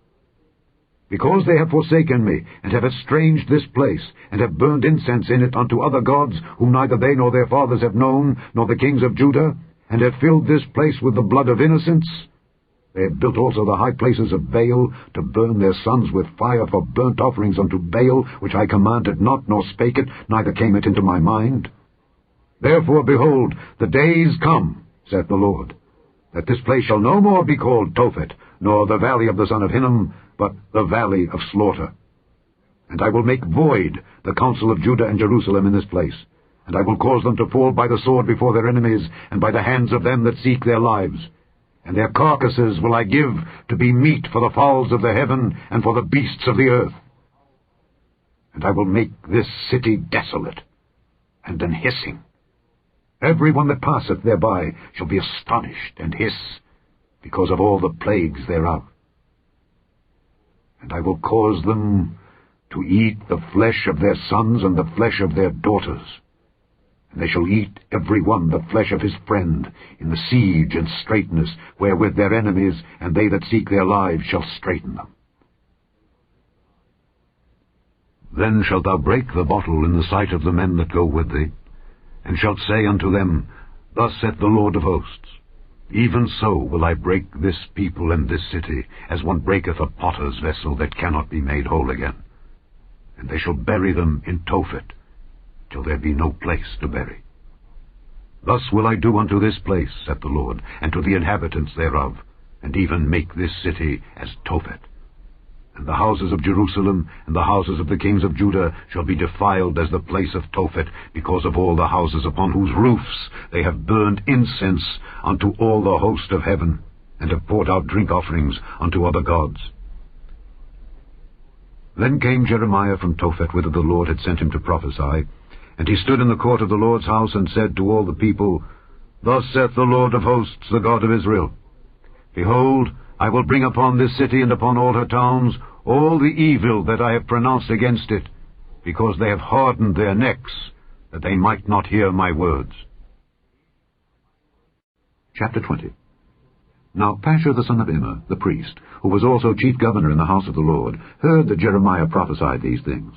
Because they have forsaken me, and have estranged this place, and have burned incense in it unto other gods, whom neither they nor their fathers have known, nor the kings of Judah, and have filled this place with the blood of innocents, they have built also the high places of Baal, to burn their sons with fire for burnt offerings unto Baal, which I commanded not, nor spake it, neither came it into my mind. Therefore, behold, the days come, saith the Lord, that this place shall no more be called Tophet, nor the valley of the son of Hinnom, but the valley of slaughter. And I will make void the counsel of Judah and Jerusalem in this place, and I will cause them to fall by the sword before their enemies, and by the hands of them that seek their lives. And their carcasses will I give to be meat for the fowls of the heaven, and for the beasts of the earth. And I will make this city desolate, and an hissing. Every one that passeth thereby shall be astonished, and hiss, because of all the plagues thereof. And I will cause them to eat the flesh of their sons and the flesh of their daughters. And they shall eat every one the flesh of his friend, in the siege and straitness, wherewith their enemies and they that seek their lives shall straiten them. Then shalt thou break the bottle in the sight of the men that go with thee, and shalt say unto them, Thus saith the Lord of hosts, Even so will I break this people and this city, as one breaketh a potter's vessel that cannot be made whole again. And they shall bury them in Tophet, till there be no place to bury. Thus will I do unto this place, saith the Lord, and to the inhabitants thereof, and even make this city as Tophet. And the houses of Jerusalem and the houses of the kings of Judah shall be defiled as the place of Tophet, because of all the houses upon whose roofs they have burned incense unto all the host of heaven, and have poured out drink offerings unto other gods. Then came Jeremiah from Tophet, whither the Lord had sent him to prophesy, and he stood in the court of the Lord's house, and said to all the people, Thus saith the Lord of hosts, the God of Israel, Behold, I will bring upon this city and upon all her towns all the evil that I have pronounced against it, because they have hardened their necks, that they might not hear my words. Chapter 20. Now Pashur the son of Immer, the priest, who was also chief governor in the house of the Lord, heard that Jeremiah prophesied these things.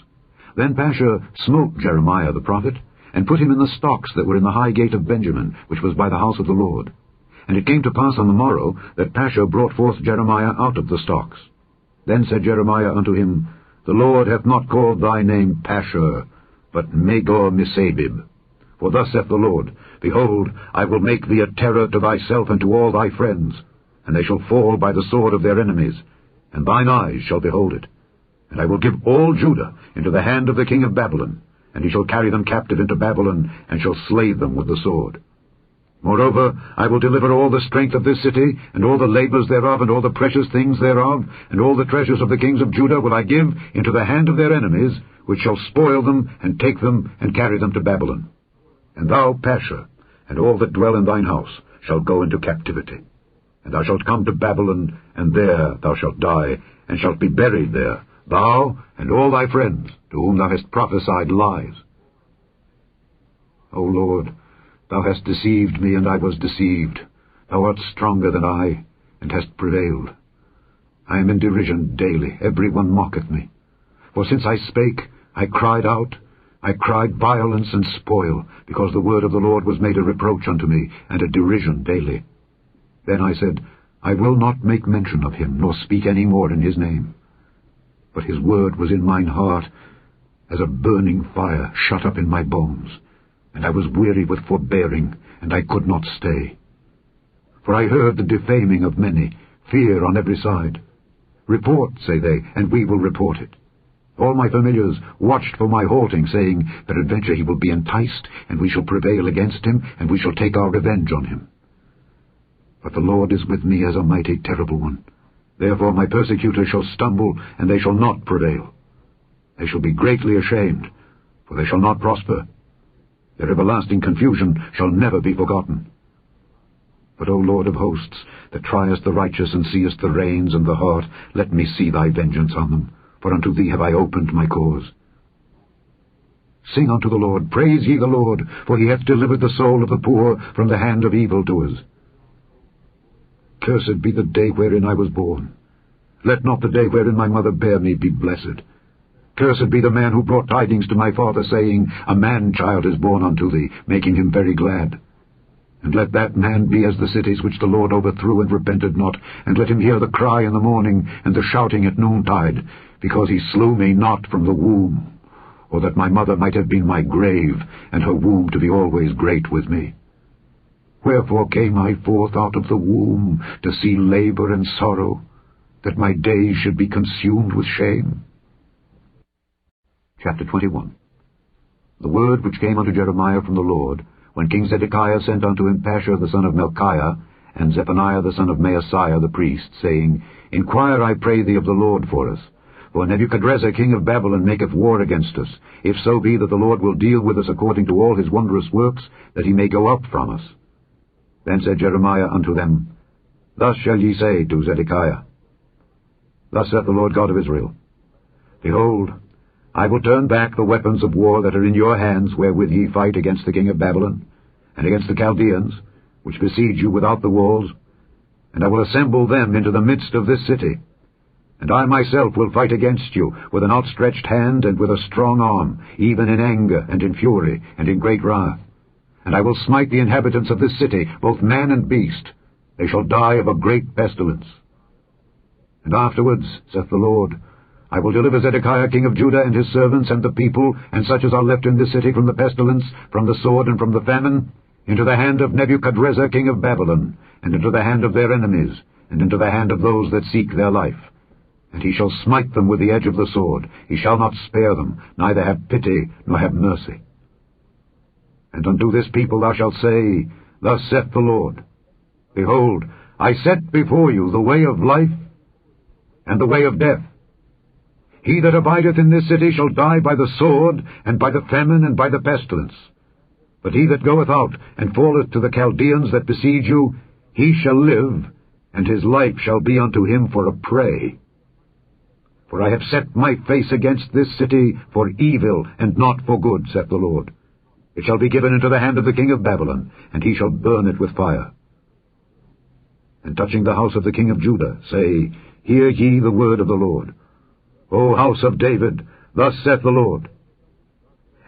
Then Pashur smote Jeremiah the prophet, and put him in the stocks that were in the high gate of Benjamin, which was by the house of the Lord. And it came to pass on the morrow that Pashur brought forth Jeremiah out of the stocks. Then said Jeremiah unto him, The Lord hath not called thy name Pashur, but Magor-Missabib. For thus saith the Lord, Behold, I will make thee a terror to thyself and to all thy friends, and they shall fall by the sword of their enemies, and thine eyes shall behold it. And I will give all Judah into the hand of the king of Babylon, and he shall carry them captive into Babylon, and shall slay them with the sword. Moreover, I will deliver all the strength of this city, and all the labours thereof, and all the precious things thereof, and all the treasures of the kings of Judah will I give into the hand of their enemies, which shall spoil them, and take them, and carry them to Babylon. And thou, Pashur, and all that dwell in thine house, shall go into captivity. And thou shalt come to Babylon, and there thou shalt die, and shalt be buried there, thou and all thy friends, to whom thou hast prophesied lies. O Lord, thou hast deceived me, and I was deceived. Thou art stronger than I, and hast prevailed. I am in derision daily, every one mocketh me. For since I spake, I cried out, I cried violence and spoil, because the word of the Lord was made a reproach unto me, and a derision daily. Then I said, I will not make mention of him, nor speak any more in his name. But his word was in mine heart, as a burning fire shut up in my bones, and I was weary with forbearing, and I could not stay. For I heard the defaming of many, fear on every side. Report, say they, and we will report it. All my familiars watched for my halting, saying, Peradventure he will be enticed, and we shall prevail against him, and we shall take our revenge on him. But the Lord is with me as a mighty terrible one. Therefore my persecutors shall stumble, and they shall not prevail. They shall be greatly ashamed, for they shall not prosper. Their everlasting confusion shall never be forgotten. But, O Lord of hosts, that triest the righteous and seest the reins and the heart, let me see thy vengeance on them, for unto thee have I opened my cause. Sing unto the Lord, praise ye the Lord, for he hath delivered the soul of the poor from the hand of evildoers. Cursed be the day wherein I was born. Let not the day wherein my mother bare me be blessed. Cursed be the man who brought tidings to my father, saying, A man-child is born unto thee, making him very glad. And let that man be as the cities which the Lord overthrew and repented not, and let him hear the cry in the morning, and the shouting at noontide, because he slew me not from the womb, or that my mother might have been my grave, and her womb to be always great with me. Wherefore came I forth out of the womb, to see labour and sorrow, that my days should be consumed with shame? Chapter 21. The word which came unto Jeremiah from the Lord, when King Zedekiah sent unto him Pashur the son of Malchiah, and Zephaniah the son of Maaseiah the priest, saying, Inquire, I pray thee, of the Lord for us. For Nebuchadrezzar king of Babylon maketh war against us, if so be that the Lord will deal with us according to all his wondrous works, that he may go up from us. Then said Jeremiah unto them, Thus shall ye say to Zedekiah, Thus saith the Lord God of Israel, Behold, I will turn back the weapons of war that are in your hands, wherewith ye fight against the king of Babylon, and against the Chaldeans, which besiege you without the walls, and I will assemble them into the midst of this city. And I myself will fight against you with an outstretched hand and with a strong arm, even in anger and in fury and in great wrath. And I will smite the inhabitants of this city, both man and beast. They shall die of a great pestilence. And afterwards, saith the Lord, I will deliver Zedekiah king of Judah and his servants and the people, and such as are left in this city from the pestilence, from the sword, and from the famine, into the hand of Nebuchadrezzar king of Babylon, and into the hand of their enemies, and into the hand of those that seek their life. And he shall smite them with the edge of the sword. He shall not spare them, neither have pity, nor have mercy. And unto this people thou shalt say, Thus saith the Lord, Behold, I set before you the way of life and the way of death. He that abideth in this city shall die by the sword, and by the famine, and by the pestilence. But he that goeth out, and falleth to the Chaldeans that besiege you, he shall live, and his life shall be unto him for a prey. For I have set my face against this city for evil and not for good, saith the Lord. It shall be given into the hand of the king of Babylon, and he shall burn it with fire. And touching the house of the king of Judah, say, Hear ye the word of the Lord. O house of David, thus saith the Lord,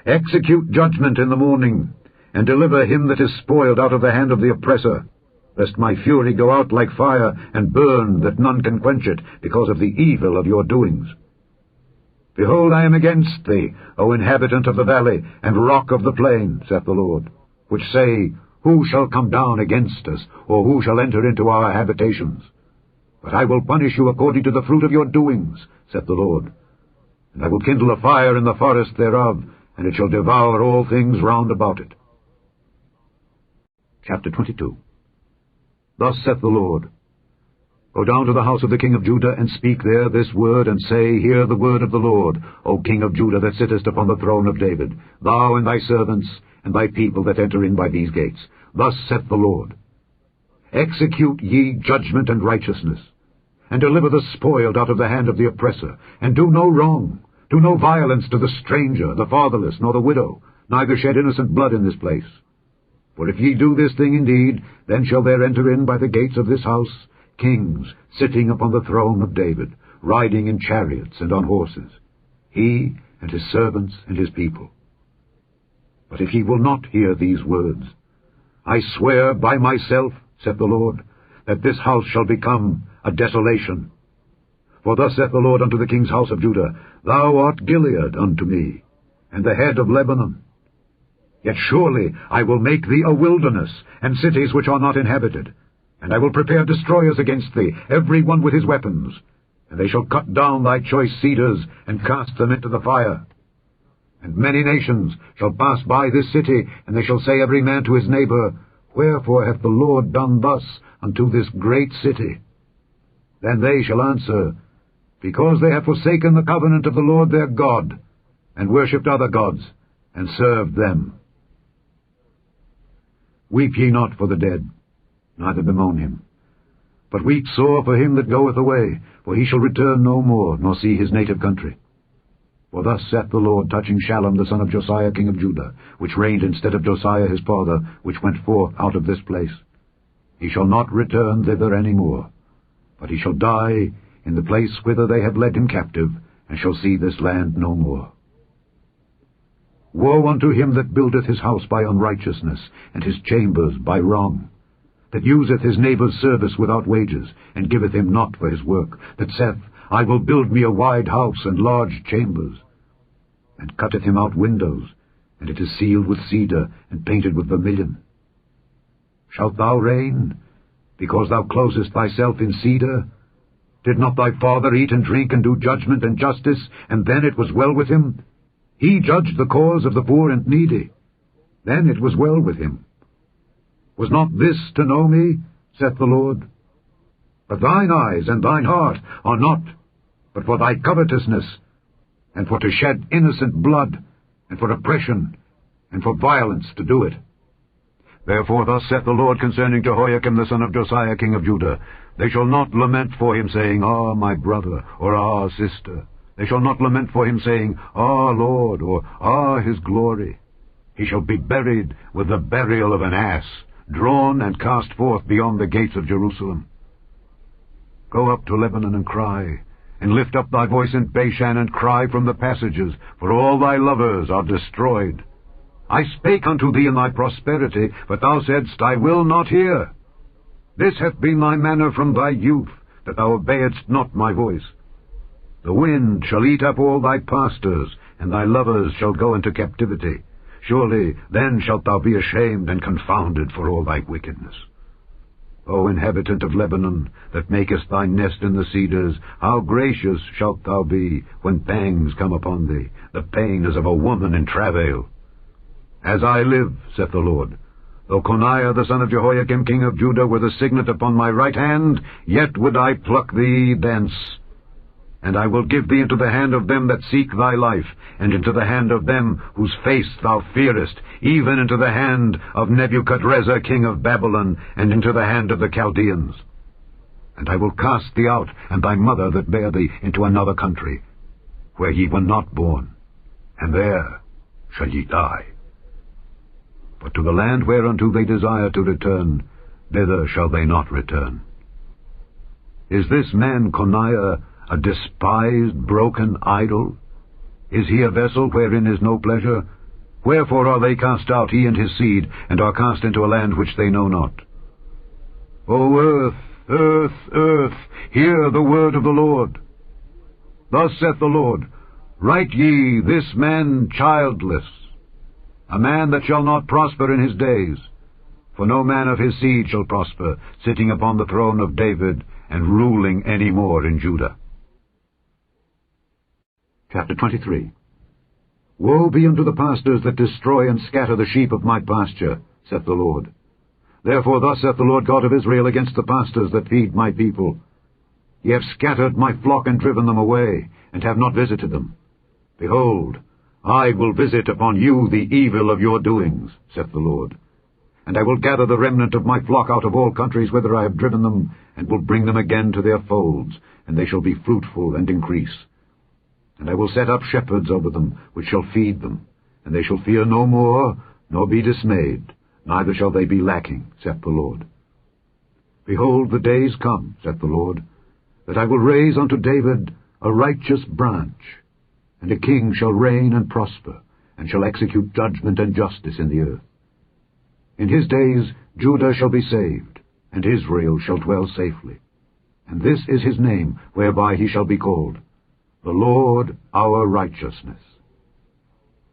Execute judgment in the morning, and deliver him that is spoiled out of the hand of the oppressor, lest my fury go out like fire, and burn, that none can quench it, because of the evil of your doings. Behold, I am against thee, O inhabitant of the valley, and rock of the plain, saith the Lord, which say, Who shall come down against us, or who shall enter into our habitations? But I will punish you according to the fruit of your doings, saith the Lord. And I will kindle a fire in the forest thereof, and it shall devour all things round about it. Chapter 22. Thus saith the Lord, Go down to the house of the king of Judah, and speak there this word, and say, Hear the word of the Lord, O king of Judah, that sittest upon the throne of David, thou and thy servants, and thy people that enter in by these gates. Thus saith the Lord, Execute ye judgment and righteousness, and deliver the spoiled out of the hand of the oppressor, and do no wrong, do no violence to the stranger, the fatherless, nor the widow, neither shed innocent blood in this place. For if ye do this thing indeed, then shall there enter in by the gates of this house kings sitting upon the throne of David, riding in chariots and on horses, he and his servants and his people. But if ye will not hear these words, I swear by myself, saith the Lord, that this house shall become a desolation. For thus saith the Lord unto the king's house of Judah, Thou art Gilead unto me, and the head of Lebanon. Yet surely I will make thee a wilderness, and cities which are not inhabited. And I will prepare destroyers against thee, every one with his weapons. And they shall cut down thy choice cedars, and cast them into the fire. And many nations shall pass by this city, and they shall say every man to his neighbor, Wherefore hath the Lord done thus unto this great city? Then they shall answer, Because they have forsaken the covenant of the Lord their God, and worshipped other gods, and served them. Weep ye not for the dead, neither bemoan him. But weep sore for him that goeth away, for he shall return no more, nor see his native country. For thus saith the Lord touching Shallum the son of Josiah king of Judah, which reigned instead of Josiah his father, which went forth out of this place. He shall not return thither any more, but he shall die in the place whither they have led him captive, and shall see this land no more. Woe unto him that buildeth his house by unrighteousness, and his chambers by wrong, that useth his neighbour's service without wages, and giveth him not for his work, that saith, I will build me a wide house and large chambers, and cutteth him out windows, and it is sealed with cedar, and painted with vermilion. Shalt thou reign, because thou closest thyself in cedar? Did not thy father eat and drink, and do judgment and justice, and then it was well with him? He judged the cause of the poor and needy. Then it was well with him. Was not this to know me, saith the Lord? But thine eyes and thine heart are not, but for thy covetousness, and for to shed innocent blood, and for oppression, and for violence to do it. Therefore thus saith the Lord concerning Jehoiakim the son of Josiah king of Judah, They shall not lament for him, saying, Ah, my brother, or Ah, sister. They shall not lament for him, saying, Ah, Lord, or Ah, his glory. He shall be buried with the burial of an ass, drawn and cast forth beyond the gates of Jerusalem. Go up to Lebanon and cry, and lift up thy voice in Bashan and cry from the passages, for all thy lovers are destroyed. I spake unto thee in thy prosperity, but thou saidst, I will not hear. This hath been thy manner from thy youth, that thou obeyedst not my voice. The wind shall eat up all thy pastors, and thy lovers shall go into captivity. Surely then shalt thou be ashamed and confounded for all thy wickedness. O inhabitant of Lebanon, that makest thy nest in the cedars, how gracious shalt thou be when pangs come upon thee, the pain as of a woman in travail. As I live, saith the Lord, though Coniah the son of Jehoiakim king of Judah were the signet upon my right hand, yet would I pluck thee thence. And I will give thee into the hand of them that seek thy life, and into the hand of them whose face thou fearest, even into the hand of Nebuchadrezzar king of Babylon, and into the hand of the Chaldeans. And I will cast thee out, and thy mother that bare thee, into another country, where ye were not born, and there shall ye die. But to the land whereunto they desire to return, thither shall they not return. Is this man Coniah a despised, broken idol? Is he a vessel wherein is no pleasure? Wherefore are they cast out, he and his seed, and are cast into a land which they know not? O earth, earth, earth, hear the word of the Lord. Thus saith the Lord, Write ye this man childless, a man that shall not prosper in his days. For no man of his seed shall prosper, sitting upon the throne of David, and ruling any more in Judah. Chapter 23. Woe be unto the pastors that destroy and scatter the sheep of my pasture, saith the Lord. Therefore thus saith the Lord God of Israel against the pastors that feed my people. Ye have scattered my flock and driven them away, and have not visited them. Behold, I will visit upon you the evil of your doings, saith the Lord. And I will gather the remnant of my flock out of all countries whither I have driven them, and will bring them again to their folds, and they shall be fruitful and increase. And I will set up shepherds over them, which shall feed them, and they shall fear no more, nor be dismayed, neither shall they be lacking, saith the Lord. Behold, the days come, saith the Lord, that I will raise unto David a righteous branch, and a king shall reign and prosper, and shall execute judgment and justice in the earth. In his days Judah shall be saved, and Israel shall dwell safely. And this is his name, whereby he shall be called, the Lord our righteousness.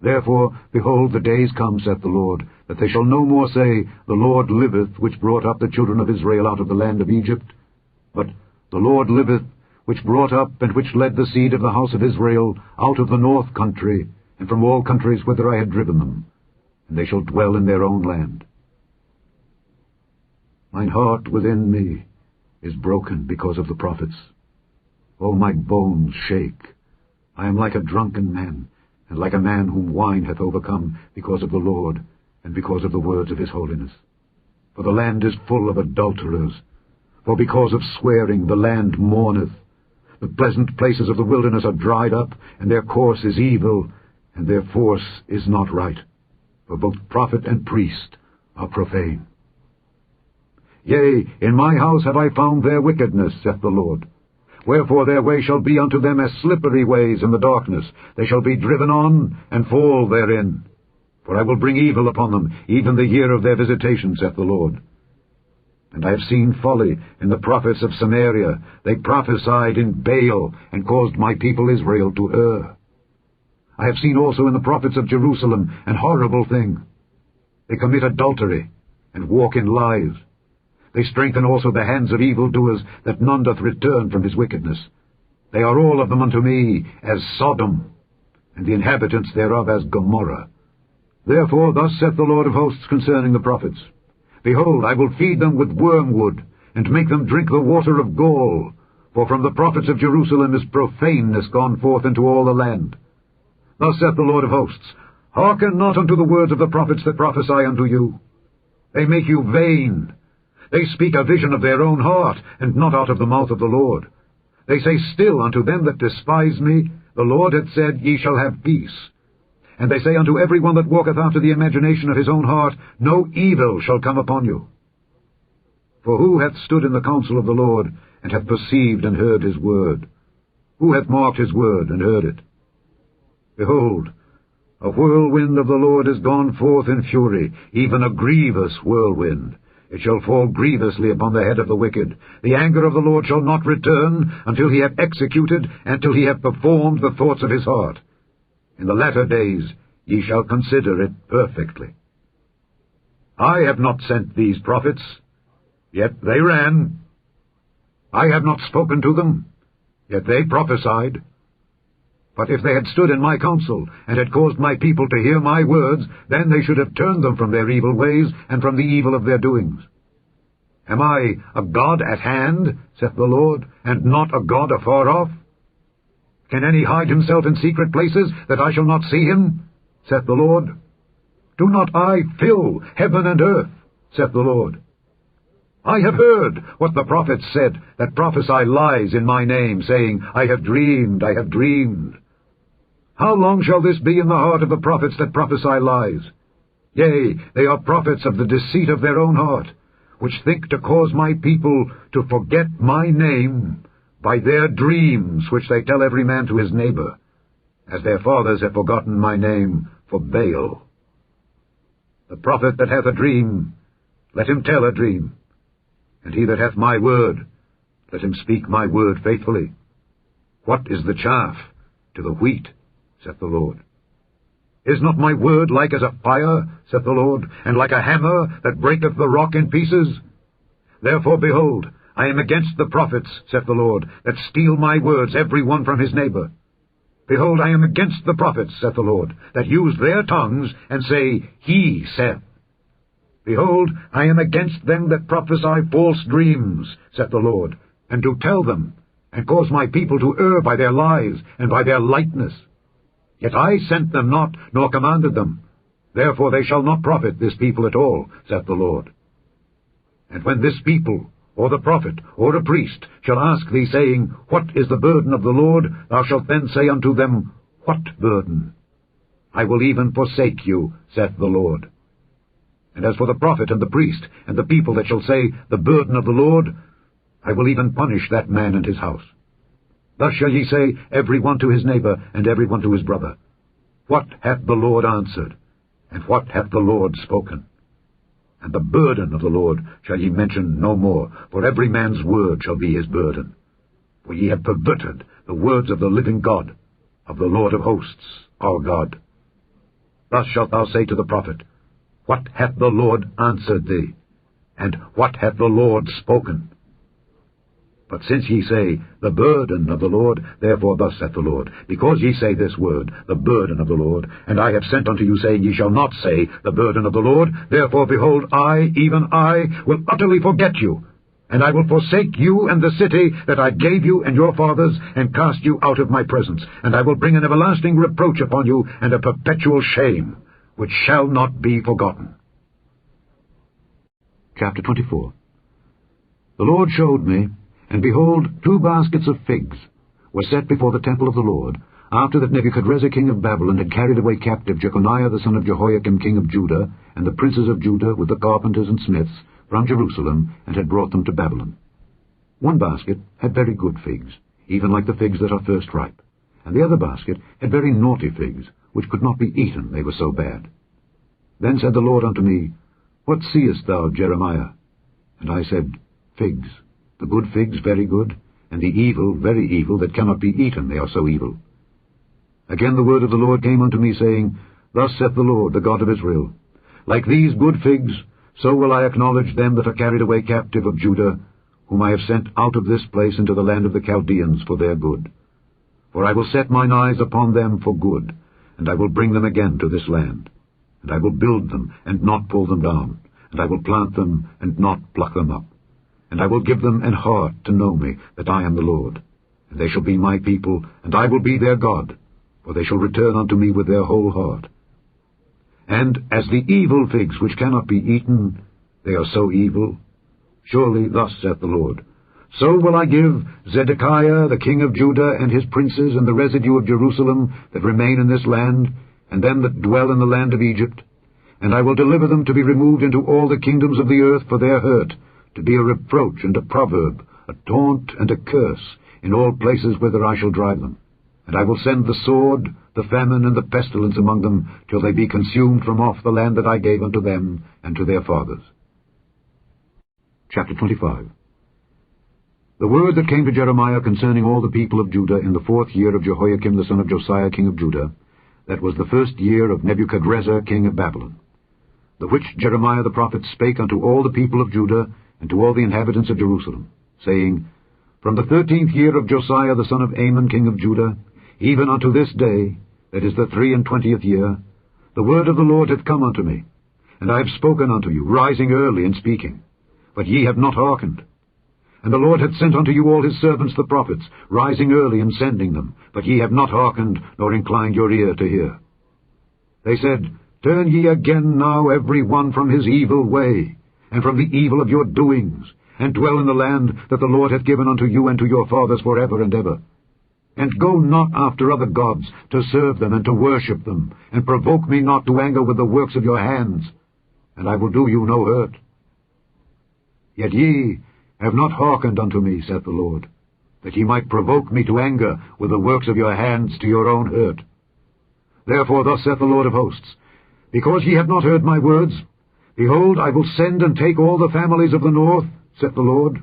Therefore, behold, the days come, saith the Lord, that they shall no more say, The Lord liveth, which brought up the children of Israel out of the land of Egypt, but The Lord liveth, which brought up and which led the seed of the house of Israel out of the north country, and from all countries whither I had driven them, and they shall dwell in their own land. Mine heart within me is broken because of the prophets. O my bones shake. I am like a drunken man, and like a man whom wine hath overcome, because of the Lord, and because of the words of his holiness. For the land is full of adulterers. For because of swearing the land mourneth. The pleasant places of the wilderness are dried up, and their course is evil, and their force is not right. For both prophet and priest are profane. Yea, in my house have I found their wickedness, saith the Lord. Wherefore their way shall be unto them as slippery ways in the darkness. They shall be driven on, and fall therein. For I will bring evil upon them, even the year of their visitation, saith the Lord. And I have seen folly in the prophets of Samaria. They prophesied in Baal, and caused my people Israel to err. I have seen also in the prophets of Jerusalem an horrible thing. They commit adultery, and walk in lies. They strengthen also the hands of evildoers, that none doth return from his wickedness. They are all of them unto me as Sodom, and the inhabitants thereof as Gomorrah. Therefore thus saith the Lord of hosts concerning the prophets, Behold, I will feed them with wormwood, and make them drink the water of gall, for from the prophets of Jerusalem is profaneness gone forth into all the land. Thus saith the Lord of hosts, Hearken not unto the words of the prophets that prophesy unto you. They make you vain. They speak a vision of their own heart, and not out of the mouth of the Lord. They say still unto them that despise me, The Lord hath said, Ye shall have peace. And they say unto every one that walketh after the imagination of his own heart, No evil shall come upon you. For who hath stood in the counsel of the Lord, and hath perceived and heard his word? Who hath marked his word, and heard it? Behold, a whirlwind of the Lord is gone forth in fury, even a grievous whirlwind. It shall fall grievously upon the head of the wicked. The anger of the Lord shall not return, until he have executed, and till he have performed the thoughts of his heart. In the latter days ye shall consider it perfectly. I have not sent these prophets, yet they ran. I have not spoken to them, yet they prophesied. But if they had stood in my counsel, and had caused my people to hear my words, then they should have turned them from their evil ways, and from the evil of their doings. Am I a God at hand, saith the Lord, and not a God afar off? Can any hide himself in secret places, that I shall not see him, saith the Lord? Do not I fill heaven and earth, saith the Lord? I have heard what the prophets said, that prophesy lies in my name, saying, I have dreamed, I have dreamed. How long shall this be in the heart of the prophets that prophesy lies? Yea, they are prophets of the deceit of their own heart, which think to cause my people to forget my name by their dreams, which they tell every man to his neighbor, as their fathers have forgotten my name for Baal. The prophet that hath a dream, let him tell a dream. And he that hath my word, let him speak my word faithfully. What is the chaff to the wheat, saith the Lord? Is not my word like as a fire, saith the Lord, and like a hammer that breaketh the rock in pieces? Therefore, behold, I am against the prophets, saith the Lord, that steal my words, every one from his neighbor. Behold, I am against the prophets, saith the Lord, that use their tongues, and say, He saith. Behold, I am against them that prophesy false dreams, saith the Lord, and do tell them, and cause my people to err by their lies, and by their lightness. Yet I sent them not, nor commanded them. Therefore they shall not profit this people at all, saith the Lord. And when this people, or the prophet, or a priest, shall ask thee, saying, What is the burden of the Lord? Thou shalt then say unto them, What burden? I will even forsake you, saith the Lord. And as for the prophet and the priest, and the people that shall say, The burden of the Lord, I will even punish that man and his house. Thus shall ye say, every one to his neighbor, and every one to his brother, What hath the Lord answered? And what hath the Lord spoken? And the burden of the Lord shall ye mention no more, for every man's word shall be his burden. For ye have perverted the words of the living God, of the Lord of hosts, our God. Thus shalt thou say to the prophet, What hath the Lord answered thee? And what hath the Lord spoken? But since ye say, The burden of the Lord, therefore thus saith the Lord, because ye say this word, the burden of the Lord, and I have sent unto you, saying, Ye shall not say, the burden of the Lord, therefore, behold, I, even I, will utterly forget you, and I will forsake you and the city that I gave you and your fathers, and cast you out of my presence, and I will bring an everlasting reproach upon you, and a perpetual shame, which shall not be forgotten. Chapter 24. The Lord showed me, and behold, 2 baskets of figs were set before the temple of the Lord, after that Nebuchadrezzar king of Babylon had carried away captive Jeconiah the son of Jehoiakim king of Judah, and the princes of Judah with the carpenters and smiths, from Jerusalem, and had brought them to Babylon. 1 basket had very good figs, even like the figs that are first ripe, and the other basket had very naughty figs, which could not be eaten, they were so bad. Then said the Lord unto me, What seest thou, Jeremiah? And I said, Figs. The good figs very good, and the evil very evil, that cannot be eaten, they are so evil. Again the word of the Lord came unto me, saying, Thus saith the Lord, the God of Israel, Like these good figs, so will I acknowledge them that are carried away captive of Judah, whom I have sent out of this place into the land of the Chaldeans for their good. For I will set mine eyes upon them for good, and I will bring them again to this land. And I will build them, and not pull them down, and I will plant them, and not pluck them up. And I will give them an heart to know me, that I am the Lord. And they shall be my people, and I will be their God, for they shall return unto me with their whole heart. And as the evil figs which cannot be eaten, they are so evil. Surely thus saith the Lord, So will I give Zedekiah the king of Judah, and his princes, and the residue of Jerusalem that remain in this land, and them that dwell in the land of Egypt, and I will deliver them to be removed into all the kingdoms of the earth for their hurt, to be a reproach and a proverb, a taunt and a curse, in all places whither I shall drive them. And I will send the sword, the famine, and the pestilence among them, till they be consumed from off the land that I gave unto them and to their fathers. Chapter 25. The word that came to Jeremiah concerning all the people of Judah in the 4th year of Jehoiakim the son of Josiah king of Judah, that was the 1st year of Nebuchadrezzar king of Babylon, the which Jeremiah the prophet spake unto all the people of Judah, and to all the inhabitants of Jerusalem, saying, From the 13th year of Josiah the son of Amon king of Judah, even unto this day, that is the 23 year, the word of the Lord hath come unto me, and I have spoken unto you, rising early and speaking, but ye have not hearkened. And the Lord hath sent unto you all his servants the prophets, rising early and sending them, but ye have not hearkened, nor inclined your ear to hear. They said, Turn ye again now every one from his evil way, and from the evil of your doings, and dwell in the land that the Lord hath given unto you and to your fathers forever and ever. And go not after other gods, to serve them and to worship them, and provoke me not to anger with the works of your hands, and I will do you no hurt. Yet ye have not hearkened unto me, saith the Lord, that ye might provoke me to anger with the works of your hands to your own hurt. Therefore thus saith the Lord of hosts, because ye have not heard my words, behold, I will send and take all the families of the north, saith the Lord,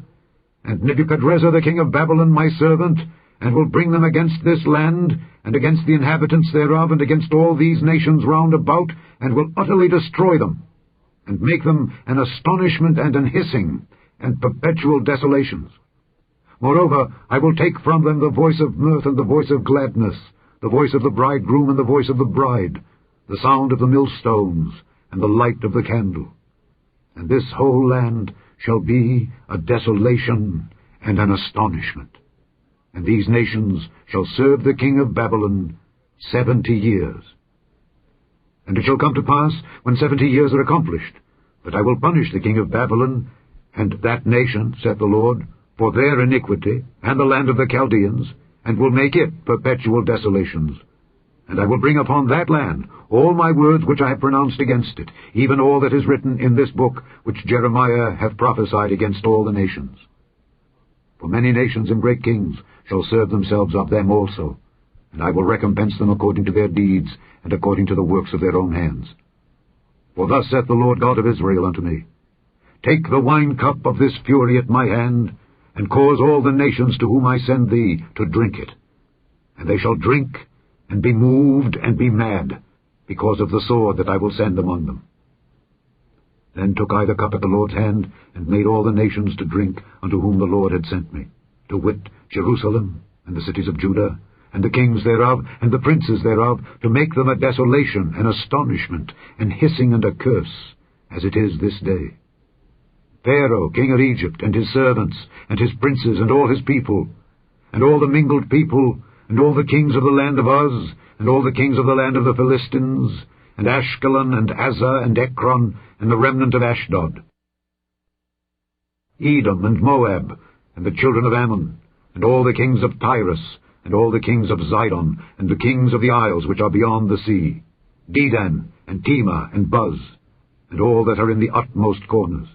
and Nebuchadrezzar the king of Babylon my servant, and will bring them against this land, and against the inhabitants thereof, and against all these nations round about, and will utterly destroy them, and make them an astonishment and an hissing, and perpetual desolations. Moreover, I will take from them the voice of mirth and the voice of gladness, the voice of the bridegroom and the voice of the bride, the sound of the millstones, and the light of the candle. And this whole land shall be a desolation and an astonishment. And these nations shall serve the king of Babylon 70 years. And it shall come to pass, when 70 years are accomplished, that I will punish the king of Babylon and that nation, saith the Lord, for their iniquity, and the land of the Chaldeans, and will make it perpetual desolations. And I will bring upon that land all my words which I have pronounced against it, even all that is written in this book which Jeremiah hath prophesied against all the nations. For many nations and great kings shall serve themselves of them also, and I will recompense them according to their deeds, and according to the works of their own hands. For thus saith the Lord God of Israel unto me, Take the wine cup of this fury at my hand, and cause all the nations to whom I send thee to drink it. And they shall drink, and be moved, and be mad, because of the sword that I will send among them. Then took I the cup at the Lord's hand, and made all the nations to drink unto whom the Lord had sent me, to wit, Jerusalem, and the cities of Judah, and the kings thereof, and the princes thereof, to make them a desolation, an astonishment, an hissing, and a curse, as it is this day. Pharaoh, king of Egypt, and his servants, and his princes, and all his people, and all the mingled people, and all the kings of the land of Uz, and all the kings of the land of the Philistines, and Ashkelon, and Azzah, and Ekron, and the remnant of Ashdod, Edom, and Moab, and the children of Ammon, and all the kings of Tyrus, and all the kings of Zidon, and the kings of the isles which are beyond the sea, Dedan, and Tema, and Buz, and all that are in the utmost corners,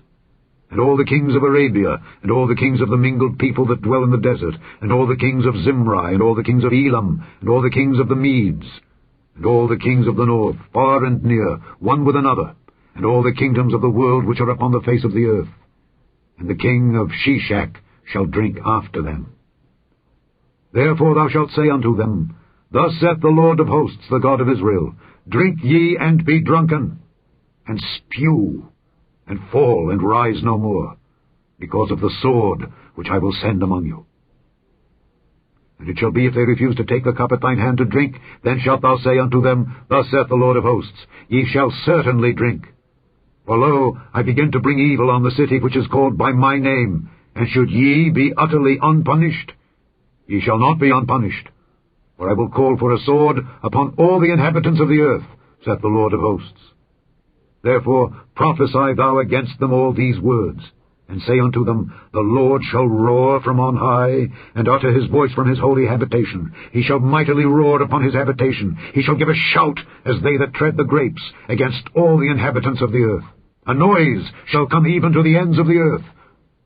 and all the kings of Arabia, and all the kings of the mingled people that dwell in the desert, and all the kings of Zimri, and all the kings of Elam, and all the kings of the Medes, and all the kings of the north, far and near, one with another, and all the kingdoms of the world which are upon the face of the earth. And the king of Sheshach shall drink after them. Therefore thou shalt say unto them, Thus saith the Lord of hosts, the God of Israel, Drink ye and be drunken, and spew, and fall, and rise no more, because of the sword which I will send among you. And it shall be, if they refuse to take the cup at thine hand to drink, then shalt thou say unto them, Thus saith the Lord of hosts, Ye shall certainly drink. For lo, I begin to bring evil on the city which is called by my name, and should ye be utterly unpunished? Ye shall not be unpunished, for I will call for a sword upon all the inhabitants of the earth, saith the Lord of hosts. Therefore prophesy thou against them all these words, and say unto them, The Lord shall roar from on high, and utter his voice from his holy habitation. He shall mightily roar upon his habitation. He shall give a shout, as they that tread the grapes, against all the inhabitants of the earth. A noise shall come even to the ends of the earth.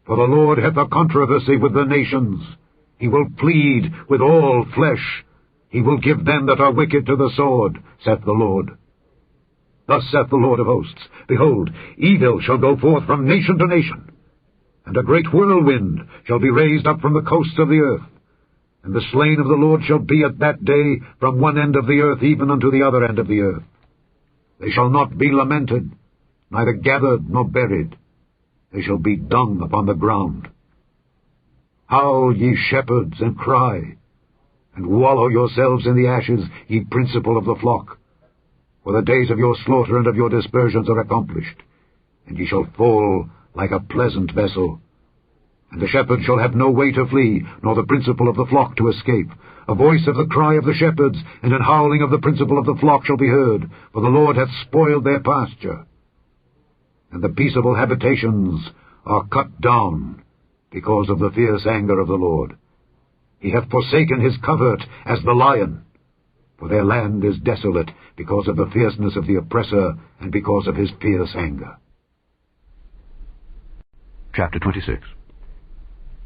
For the Lord hath a controversy with the nations. He will plead with all flesh. He will give them that are wicked to the sword, saith the Lord. Thus saith the Lord of hosts, Behold, evil shall go forth from nation to nation, and a great whirlwind shall be raised up from the coasts of the earth. And the slain of the Lord shall be at that day from one end of the earth even unto the other end of the earth. They shall not be lamented, neither gathered nor buried. They shall be dung upon the ground. Howl, ye shepherds, and cry, and wallow yourselves in the ashes, ye principal of the flock. For the days of your slaughter and of your dispersions are accomplished, and ye shall fall like a pleasant vessel. And the shepherd shall have no way to flee, nor the principal of the flock to escape. A voice of the cry of the shepherds, and an howling of the principal of the flock shall be heard, for the Lord hath spoiled their pasture. and the peaceable habitations are cut down because of the fierce anger of the Lord. He hath forsaken his covert as the lion, for their land is desolate because of the fierceness of the oppressor and because of his fierce anger. Chapter 26.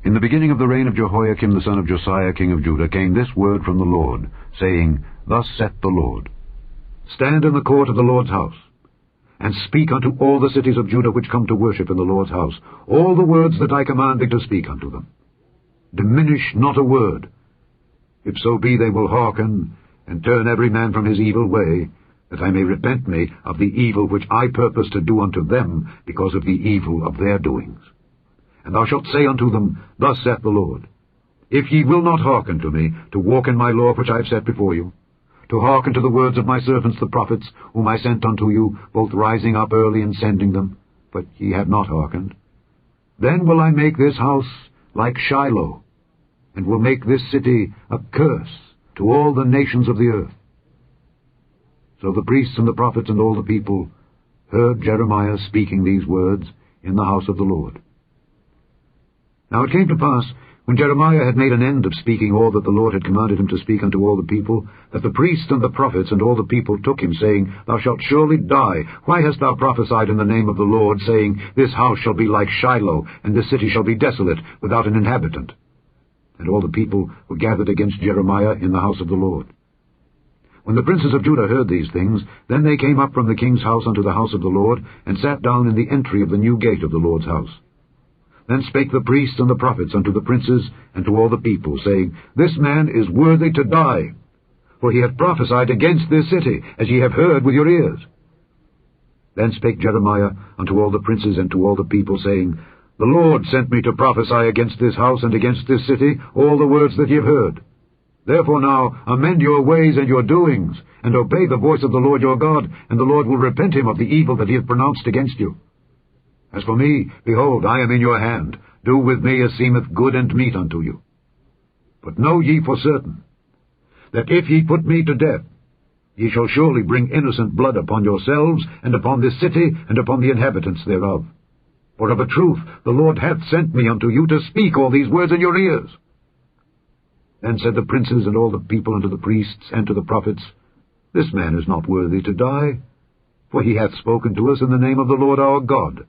In the beginning of the reign of Jehoiakim the son of Josiah king of Judah came this word from the Lord, saying, Thus saith the Lord, Stand in the court of the Lord's house, and speak unto all the cities of Judah which come to worship in the Lord's house all the words that I command thee to speak unto them. Diminish not a word. If so be they will hearken, and turn every man from his evil way, that I may repent me of the evil which I purpose to do unto them because of the evil of their doings. And thou shalt say unto them, Thus saith the Lord, If ye will not hearken to me, to walk in my law which I have set before you, to hearken to the words of my servants the prophets, whom I sent unto you, both rising up early and sending them, but ye have not hearkened, then will I make this house like Shiloh, and will make this city a curse to all the nations of the earth. So the priests and the prophets and all the people heard Jeremiah speaking these words in the house of the Lord. Now it came to pass, when Jeremiah had made an end of speaking all that the Lord had commanded him to speak unto all the people, that the priests and the prophets and all the people took him, saying, Thou shalt surely die. Why hast thou prophesied in the name of the Lord, saying, This house shall be like Shiloh, and this city shall be desolate, without an inhabitant? And all the people were gathered against Jeremiah in the house of the Lord. When the princes of Judah heard these things, then they came up from the king's house unto the house of the Lord, and sat down in the entry of the new gate of the Lord's house. Then spake the priests and the prophets unto the princes and to all the people, saying, This man is worthy to die, for he hath prophesied against this city, as ye have heard with your ears. Then spake Jeremiah unto all the princes and to all the people, saying, The Lord sent me to prophesy against this house and against this city all the words that ye have heard. Therefore now amend your ways and your doings, and obey the voice of the Lord your God, and the Lord will repent him of the evil that he hath pronounced against you. As for me, behold, I am in your hand. Do with me as seemeth good and meet unto you. But know ye for certain, that if ye put me to death, ye shall surely bring innocent blood upon yourselves, and upon this city, and upon the inhabitants thereof. For of a truth the Lord hath sent me unto you to speak all these words in your ears. Then said the princes and all the people unto the priests and to the prophets, This man is not worthy to die, for he hath spoken to us in the name of the Lord our God.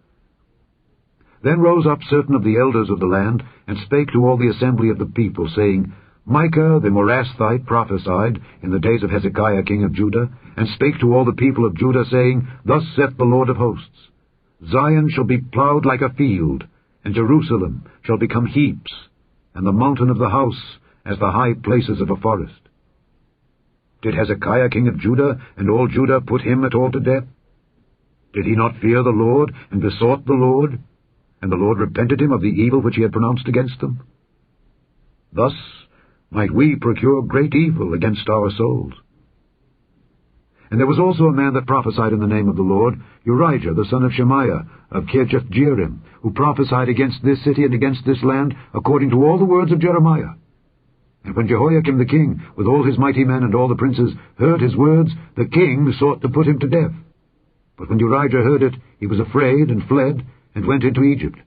Then rose up certain of the elders of the land, and spake to all the assembly of the people, saying, Micah the Morasthite prophesied in the days of Hezekiah king of Judah, and spake to all the people of Judah, saying, Thus saith the Lord of hosts, Zion shall be plowed like a field, and Jerusalem shall become heaps, and the mountain of the house as the high places of a forest. Did Hezekiah king of Judah and all Judah put him at all to death? Did he not fear the Lord, and besought the Lord? And the Lord repented him of the evil which he had pronounced against them? Thus might we procure great evil against our souls. And there was also a man that prophesied in the name of the Lord, Urijah the son of Shemaiah, of Kirjath-jearim, who prophesied against this city and against this land, according to all the words of Jeremiah. And when Jehoiakim the king, with all his mighty men and all the princes, heard his words, the king sought to put him to death. But when Urijah heard it, he was afraid, and fled, and went into Egypt.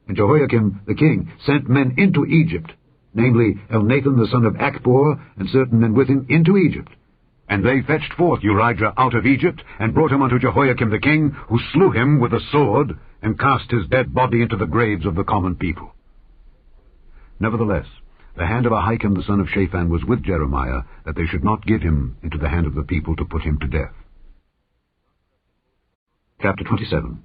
And Jehoiakim the king sent men into Egypt, namely Elnathan the son of Achbor, and certain men with him, into Egypt. And they fetched forth Urijah out of Egypt, and brought him unto Jehoiakim the king, who slew him with a sword, and cast his dead body into the graves of the common people. Nevertheless, the hand of Ahikam the son of Shaphan was with Jeremiah, that they should not give him into the hand of the people to put him to death. Chapter 27.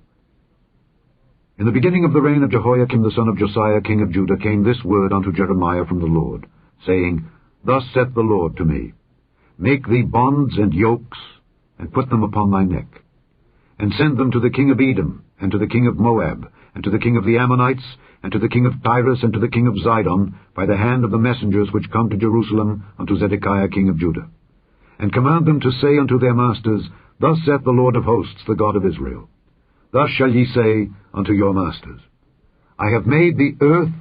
In the beginning of the reign of Jehoiakim the son of Josiah king of Judah came this word unto Jeremiah from the Lord, saying, Thus saith the Lord to me, Make thee bonds and yokes, and put them upon thy neck, and send them to the king of Edom, and to the king of Moab, and to the king of the Ammonites, and to the king of Tyrus, and to the king of Zidon, by the hand of the messengers which come to Jerusalem unto Zedekiah king of Judah. And command them to say unto their masters, Thus saith the Lord of hosts, the God of Israel, Thus shall ye say unto your masters, I have made the earth,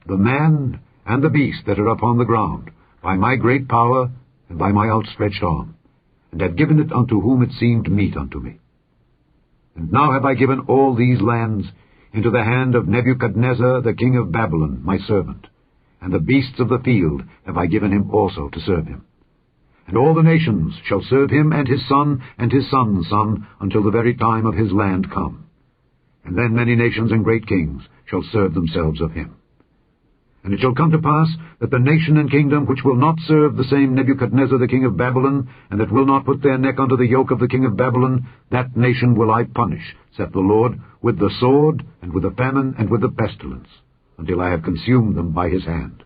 the man, and the beast that are upon the ground, by my great power, and by my outstretched arm, and have given it unto whom it seemed meet unto me. And now have I given all these lands into the hand of Nebuchadnezzar the king of Babylon, my servant, and the beasts of the field have I given him also to serve him. And all the nations shall serve him and his son and his son's son until the very time of his land come. And then many nations and great kings shall serve themselves of him. And it shall come to pass that the nation and kingdom which will not serve the same Nebuchadnezzar the king of Babylon, and that will not put their neck under the yoke of the king of Babylon, that nation will I punish, saith the Lord, with the sword, and with the famine, and with the pestilence, until I have consumed them by his hand.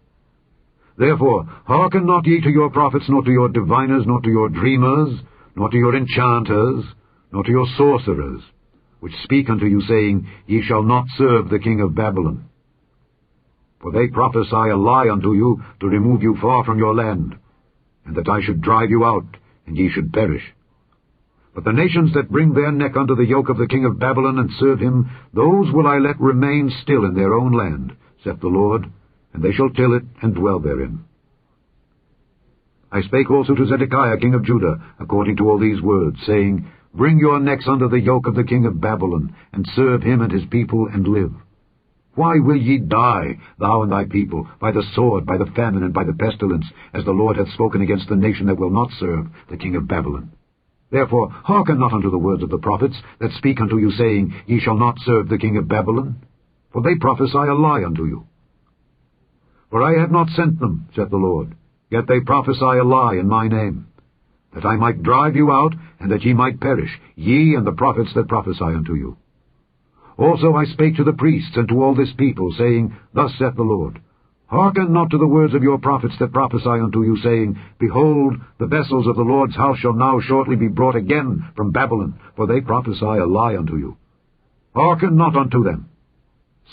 Therefore hearken not ye to your prophets, nor to your diviners, nor to your dreamers, nor to your enchanters, nor to your sorcerers, which speak unto you, saying, Ye shall not serve the king of Babylon. For they prophesy a lie unto you, to remove you far from your land, and that I should drive you out, and ye should perish. But the nations that bring their neck under the yoke of the king of Babylon, and serve him, those will I let remain still in their own land, saith the Lord, and they shall till it, and dwell therein. I spake also to Zedekiah king of Judah, according to all these words, saying, Bring your necks under the yoke of the king of Babylon, and serve him and his people, and live. Why will ye die, thou and thy people, by the sword, by the famine, and by the pestilence, as the Lord hath spoken against the nation that will not serve the king of Babylon? Therefore hearken not unto the words of the prophets, that speak unto you, saying, Ye shall not serve the king of Babylon. For they prophesy a lie unto you. For I have not sent them, saith the Lord, yet they prophesy a lie in my name, that I might drive you out, and that ye might perish, ye and the prophets that prophesy unto you. Also I spake to the priests and to all this people, saying, Thus saith the Lord, Hearken not to the words of your prophets that prophesy unto you, saying, Behold, the vessels of the Lord's house shall now shortly be brought again from Babylon, for they prophesy a lie unto you. Hearken not unto them.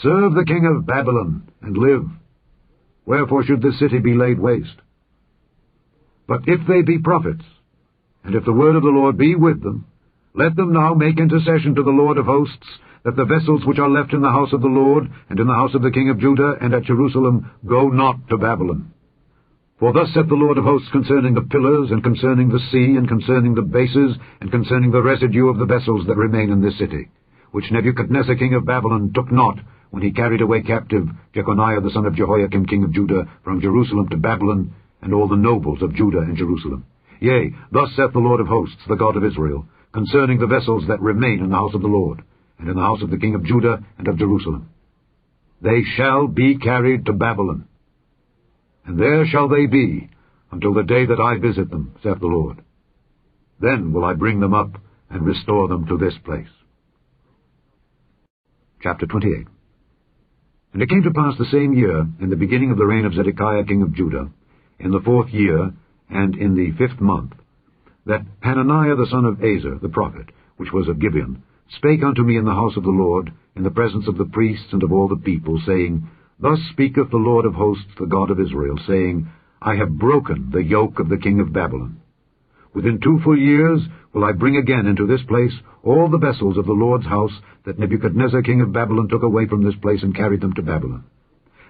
Serve the king of Babylon, and live. Wherefore should this city be laid waste? But if they be prophets, and if the word of the Lord be with them, let them now make intercession to the Lord of hosts, that the vessels which are left in the house of the Lord, and in the house of the king of Judah, and at Jerusalem, go not to Babylon. For thus saith the Lord of hosts concerning the pillars, and concerning the sea, and concerning the bases, and concerning the residue of the vessels that remain in this city, which Nebuchadnezzar king of Babylon took not, when he carried away captive Jeconiah the son of Jehoiakim king of Judah from Jerusalem to Babylon, and all the nobles of Judah and Jerusalem. Yea, thus saith the Lord of hosts, the God of Israel, concerning the vessels that remain in the house of the Lord, and in the house of the king of Judah and of Jerusalem. They shall be carried to Babylon, and there shall they be until the day that I visit them, saith the Lord. Then will I bring them up and restore them to this place. Chapter 28. And it came to pass the same year, in the beginning of the reign of Zedekiah king of Judah, in the 4th year, and in the 5th month, that Hananiah the son of Azer, the prophet, which was of Gibeon, spake unto me in the house of the Lord, in the presence of the priests and of all the people, saying, Thus speaketh the Lord of hosts, the God of Israel, saying, I have broken the yoke of the king of Babylon. Within 2 full years will I bring again into this place all the vessels of the Lord's house that Nebuchadnezzar king of Babylon took away from this place and carried them to Babylon.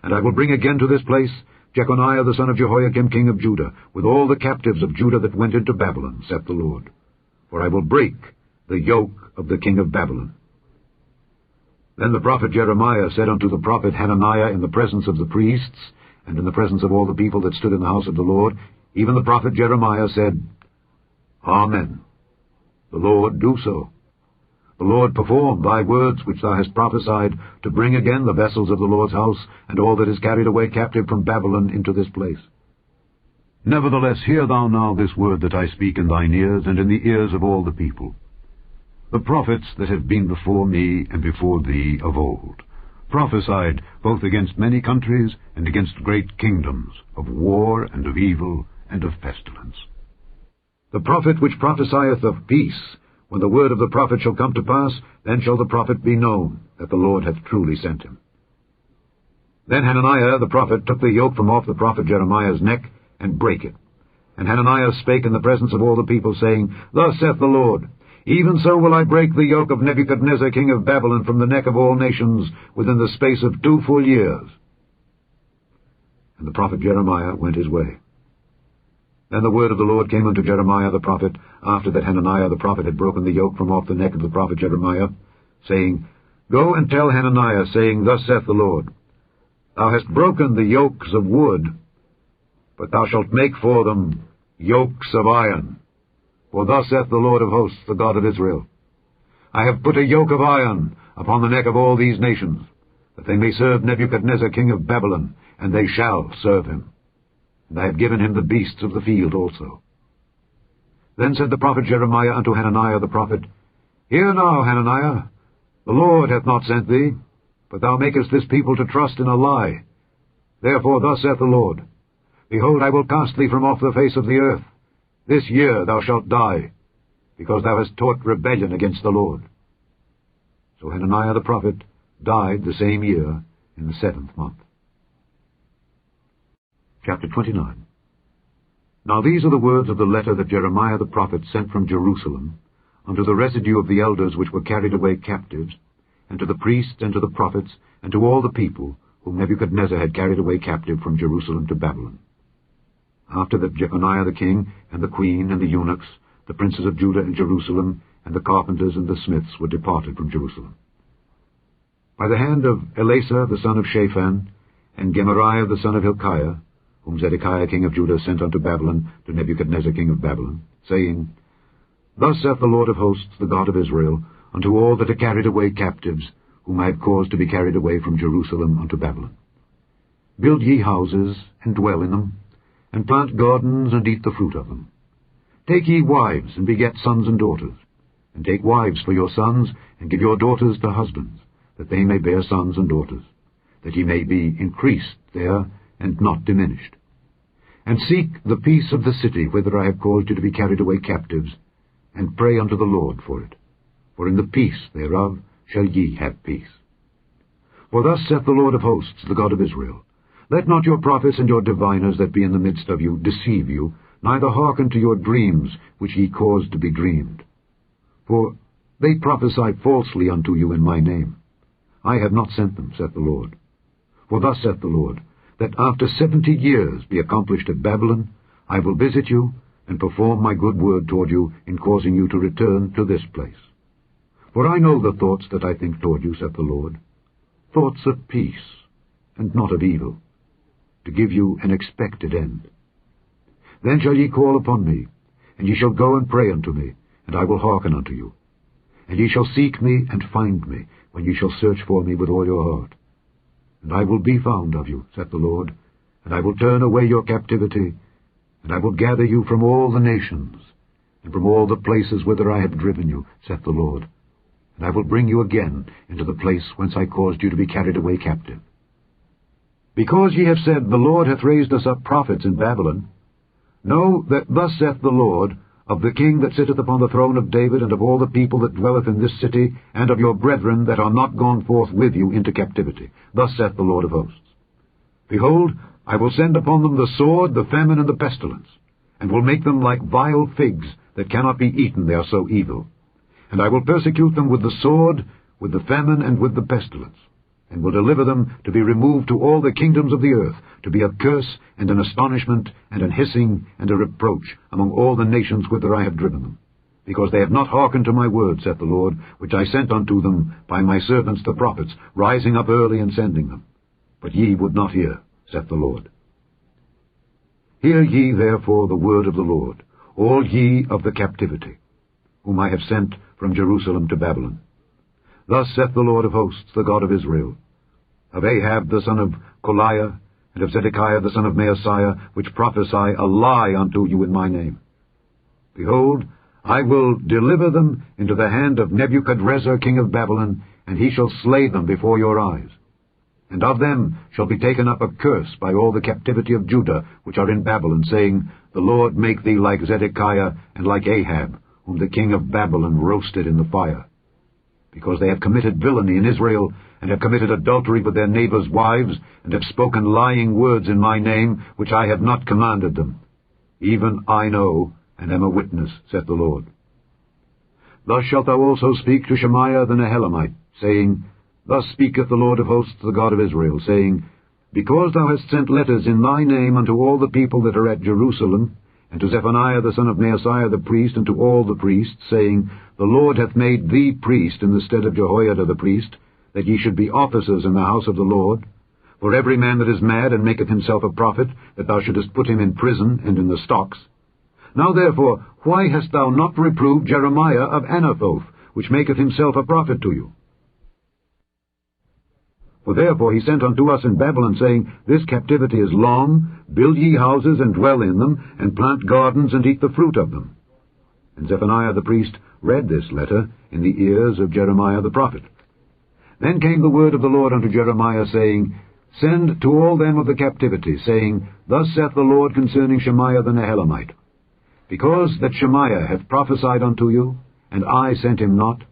And I will bring again to this place Jeconiah the son of Jehoiakim king of Judah, with all the captives of Judah that went into Babylon, saith the Lord. For I will break the yoke of the king of Babylon. Then the prophet Jeremiah said unto the prophet Hananiah in the presence of the priests, and in the presence of all the people that stood in the house of the Lord, even the prophet Jeremiah said, Amen. The Lord do so. The Lord perform thy words which thou hast prophesied, to bring again the vessels of the Lord's house, and all that is carried away captive from Babylon into this place. Nevertheless, hear thou now this word that I speak in thine ears, and in the ears of all the people. The prophets that have been before me and before thee of old prophesied both against many countries and against great kingdoms, of war and of evil and of pestilence. The prophet which prophesieth of peace, when the word of the prophet shall come to pass, then shall the prophet be known, that the Lord hath truly sent him. Then Hananiah the prophet took the yoke from off the prophet Jeremiah's neck, and brake it. And Hananiah spake in the presence of all the people, saying, Thus saith the Lord, Even so will I break the yoke of Nebuchadnezzar king of Babylon from the neck of all nations within the space of 2 full years. And the prophet Jeremiah went his way. Then the word of the Lord came unto Jeremiah the prophet, after that Hananiah the prophet had broken the yoke from off the neck of the prophet Jeremiah, saying, Go and tell Hananiah, saying, Thus saith the Lord, Thou hast broken the yokes of wood, but thou shalt make for them yokes of iron. For thus saith the Lord of hosts, the God of Israel, I have put a yoke of iron upon the neck of all these nations, that they may serve Nebuchadnezzar king of Babylon, and they shall serve him. And I have given him the beasts of the field also. Then said the prophet Jeremiah unto Hananiah the prophet, Hear now, Hananiah, the Lord hath not sent thee, but thou makest this people to trust in a lie. Therefore thus saith the Lord, Behold, I will cast thee from off the face of the earth. This year thou shalt die, because thou hast taught rebellion against the Lord. So Hananiah the prophet died the same year in the 7th month. Chapter 29. Now these are the words of the letter that Jeremiah the prophet sent from Jerusalem unto the residue of the elders which were carried away captives, and to the priests, and to the prophets, and to all the people whom Nebuchadnezzar had carried away captive from Jerusalem to Babylon. After that Jeconiah the king, and the queen, and the eunuchs, the princes of Judah and Jerusalem, and the carpenters and the smiths were departed from Jerusalem. By the hand of Elasah the son of Shaphan, and Gemariah the son of Hilkiah, whom Zedekiah king of Judah sent unto Babylon to Nebuchadnezzar king of Babylon, saying, Thus saith the Lord of hosts, the God of Israel, unto all that are carried away captives, whom I have caused to be carried away from Jerusalem unto Babylon. Build ye houses, and dwell in them, and plant gardens, and eat the fruit of them. Take ye wives, and beget sons and daughters, and take wives for your sons, and give your daughters to husbands, that they may bear sons and daughters, that ye may be increased there, and not diminished. And seek the peace of the city whither I have caused you to be carried away captives, and pray unto the Lord for it. For in the peace thereof shall ye have peace. For thus saith the Lord of hosts, the God of Israel, Let not your prophets and your diviners that be in the midst of you deceive you, neither hearken to your dreams which ye cause to be dreamed. For they prophesy falsely unto you in my name. I have not sent them, saith the Lord. For thus saith the Lord, that after 70 years be accomplished at Babylon, I will visit you, and perform my good word toward you in causing you to return to this place. For I know the thoughts that I think toward you, saith the Lord, thoughts of peace, and not of evil, to give you an expected end. Then shall ye call upon me, and ye shall go and pray unto me, and I will hearken unto you. And ye shall seek me and find me, when ye shall search for me with all your heart. And I will be found of you, saith the Lord, and I will turn away your captivity, and I will gather you from all the nations, and from all the places whither I have driven you, saith the Lord, and I will bring you again into the place whence I caused you to be carried away captive. Because ye have said, The Lord hath raised us up prophets in Babylon, know that thus saith the Lord, of the king that sitteth upon the throne of David, and of all the people that dwelleth in this city, and of your brethren that are not gone forth with you into captivity. Thus saith the Lord of hosts, Behold, I will send upon them the sword, the famine, and the pestilence, and will make them like vile figs that cannot be eaten, they are so evil. And I will persecute them with the sword, with the famine, and with the pestilence, and will deliver them to be removed to all the kingdoms of the earth, to be a curse, and an astonishment, and an hissing, and a reproach among all the nations whither I have driven them, because they have not hearkened to my word, saith the Lord, which I sent unto them by my servants the prophets, rising up early and sending them. But ye would not hear, saith the Lord. Hear ye therefore the word of the Lord, all ye of the captivity, whom I have sent from Jerusalem to Babylon. Thus saith the Lord of hosts, the God of Israel, of Ahab the son of Kolaiah, and of Zedekiah the son of Maaseiah, which prophesy a lie unto you in my name. Behold, I will deliver them into the hand of Nebuchadrezzar king of Babylon, and he shall slay them before your eyes. And of them shall be taken up a curse by all the captivity of Judah, which are in Babylon, saying, The Lord make thee like Zedekiah and like Ahab, whom the king of Babylon roasted in the fire. Because they have committed villainy in Israel, and have committed adultery with their neighbors' wives, and have spoken lying words in my name, which I have not commanded them. Even I know, and am a witness, saith the Lord. Thus shalt thou also speak to Shemaiah the Nehelamite, saying, Thus speaketh the Lord of hosts, the God of Israel, saying, Because thou hast sent letters in thy name unto all the people that are at Jerusalem, and to Zephaniah the son of Maaseiah the priest, and to all the priests, saying, The Lord hath made thee priest in the stead of Jehoiada the priest, that ye should be officers in the house of the Lord. For every man that is mad and maketh himself a prophet, that thou shouldest put him in prison and in the stocks. Now therefore, why hast thou not reproved Jeremiah of Anathoth, which maketh himself a prophet to you? For therefore he sent unto us in Babylon, saying, This captivity is long, build ye houses and dwell in them, and plant gardens and eat the fruit of them. And Zephaniah the priest read this letter in the ears of Jeremiah the prophet. Then came the word of the Lord unto Jeremiah, saying, Send to all them of the captivity, saying, Thus saith the Lord concerning Shemaiah the Nehelamite, Because that Shemaiah hath prophesied unto you, and I sent him not,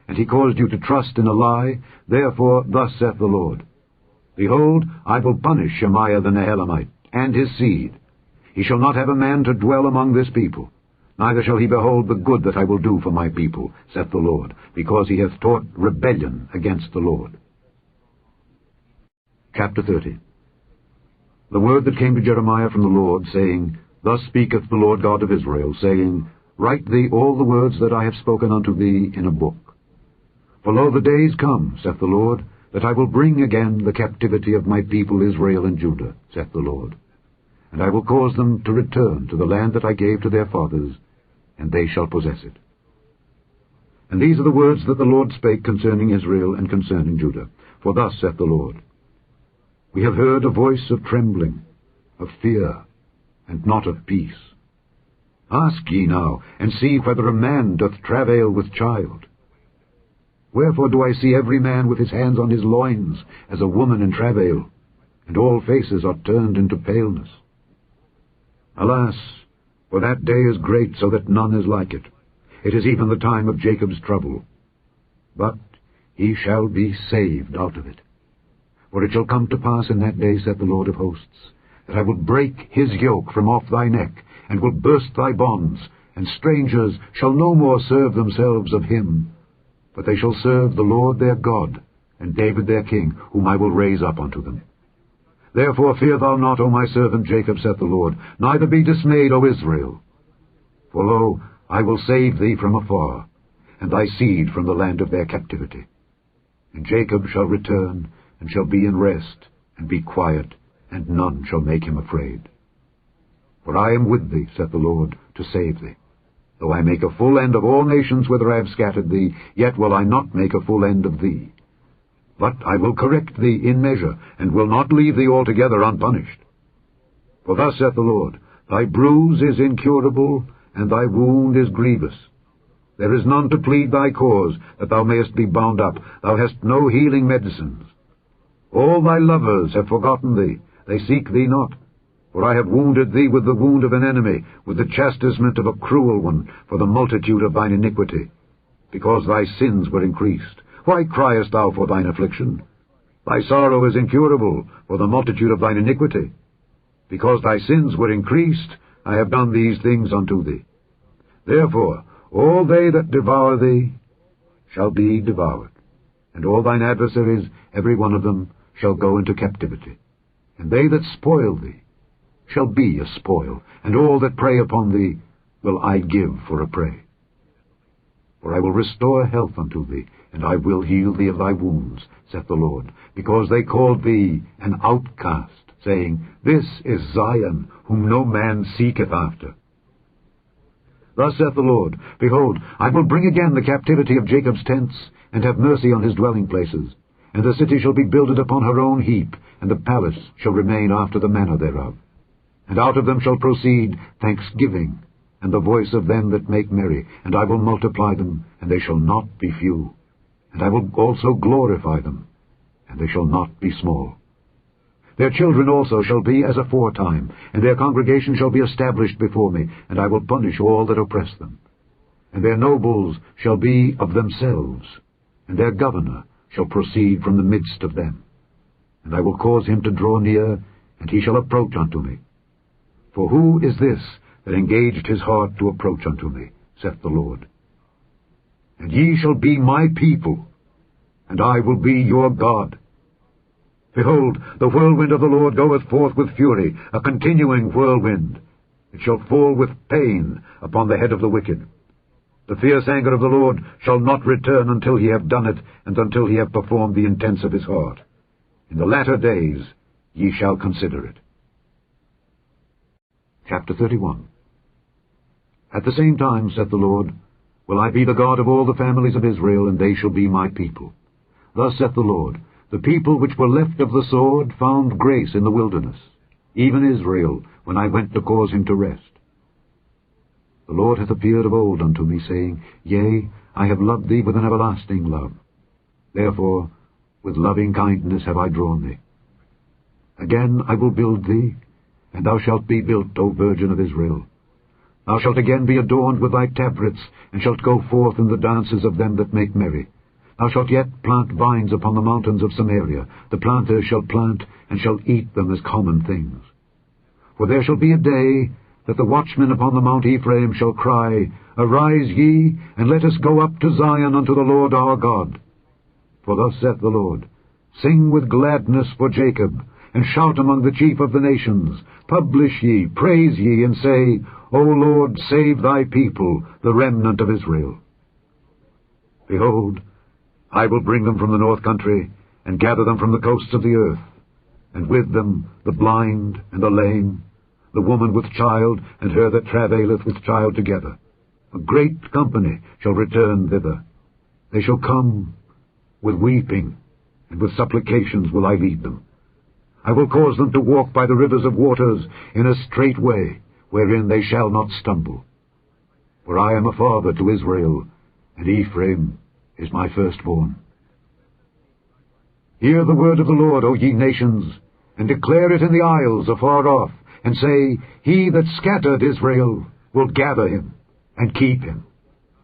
and he caused you to trust in a lie, therefore thus saith the Lord, Behold, I will punish Shemaiah the Nehelamite, and his seed. He shall not have a man to dwell among this people, neither shall he behold the good that I will do for my people, saith the Lord, because he hath taught rebellion against the Lord. Chapter 30. The word that came to Jeremiah from the Lord, saying, Thus speaketh the Lord God of Israel, saying, Write thee all the words that I have spoken unto thee in a book. For lo, the days come, saith the Lord, that I will bring again the captivity of my people Israel and Judah, saith the Lord. And I will cause them to return to the land that I gave to their fathers, and they shall possess it. And these are the words that the Lord spake concerning Israel and concerning Judah. For thus saith the Lord, We have heard a voice of trembling, of fear, and not of peace. Ask ye now, and see whether a man doth travail with child. Wherefore do I see every man with his hands on his loins, as a woman in travail, and all faces are turned into paleness? Alas, for that day is great, so that none is like it. It is even the time of Jacob's trouble. But he shall be saved out of it. For it shall come to pass in that day, saith the Lord of hosts, that I will break his yoke from off thy neck, and will burst thy bonds, and strangers shall no more serve themselves of him, but they shall serve the Lord their God, and David their king, whom I will raise up unto them. Therefore fear thou not, O my servant Jacob, saith the Lord, neither be dismayed, O Israel. For lo, I will save thee from afar, and thy seed from the land of their captivity. And Jacob shall return, and shall be in rest, and be quiet, and none shall make him afraid. For I am with thee, saith the Lord, to save thee. Though I make a full end of all nations whither I have scattered thee, yet will I not make a full end of thee. But I will correct thee in measure, and will not leave thee altogether unpunished. For thus saith the Lord, Thy bruise is incurable, and thy wound is grievous. There is none to plead thy cause, that thou mayest be bound up. Thou hast no healing medicines. All thy lovers have forgotten thee, they seek thee not. For I have wounded thee with the wound of an enemy, with the chastisement of a cruel one, for the multitude of thine iniquity. Because thy sins were increased, why criest thou for thine affliction? Thy sorrow is incurable, for the multitude of thine iniquity. Because thy sins were increased, I have done these things unto thee. Therefore all they that devour thee shall be devoured, and all thine adversaries, every one of them, shall go into captivity. And they that spoil thee shall be a spoil, and all that prey upon thee will I give for a prey. For I will restore health unto thee, and I will heal thee of thy wounds, saith the Lord, because they called thee an outcast, saying, This is Zion, whom no man seeketh after. Thus saith the Lord, Behold, I will bring again the captivity of Jacob's tents, and have mercy on his dwelling places. And the city shall be builded upon her own heap, and the palace shall remain after the manner thereof. And out of them shall proceed thanksgiving, and the voice of them that make merry, and I will multiply them, and they shall not be few. And I will also glorify them, and they shall not be small. Their children also shall be as aforetime, and their congregation shall be established before me, and I will punish all that oppress them. And their nobles shall be of themselves, and their governor shall proceed from the midst of them. And I will cause him to draw near, and he shall approach unto me. For who is this that engaged his heart to approach unto me, saith the Lord? And ye shall be my people, and I will be your God. Behold, the whirlwind of the Lord goeth forth with fury, a continuing whirlwind. It shall fall with pain upon the head of the wicked. The fierce anger of the Lord shall not return until he have done it, and until he have performed the intents of his heart. In the latter days ye shall consider it. Chapter 31. At the same time, saith the Lord, will I be the God of all the families of Israel, and they shall be my people. Thus saith the Lord, the people which were left of the sword found grace in the wilderness, even Israel, when I went to cause him to rest. The Lord hath appeared of old unto me, saying, Yea, I have loved thee with an everlasting love. Therefore, with loving kindness have I drawn thee. Again I will build thee, and thou shalt be built, O Virgin of Israel. Thou shalt again be adorned with thy tabrets, and shalt go forth in the dances of them that make merry. Thou shalt yet plant vines upon the mountains of Samaria. The planters shall plant, and shall eat them as common things. For there shall be a day that the watchmen upon the Mount Ephraim shall cry, Arise ye, and let us go up to Zion unto the Lord our God. For thus saith the Lord, Sing with gladness for Jacob, and shout among the chief of the nations. Publish ye, praise ye, and say, O Lord, save thy people, the remnant of Israel. Behold, I will bring them from the north country, and gather them from the coasts of the earth, and with them the blind and the lame, the woman with child, and her that travaileth with child together. A great company shall return thither. They shall come with weeping, and with supplications will I lead them. I will cause them to walk by the rivers of waters in a straight way, wherein they shall not stumble. For I am a father to Israel, and Ephraim is my firstborn. Hear the word of the Lord, O ye nations, and declare it in the isles afar off, and say, He that scattered Israel will gather him, and keep him,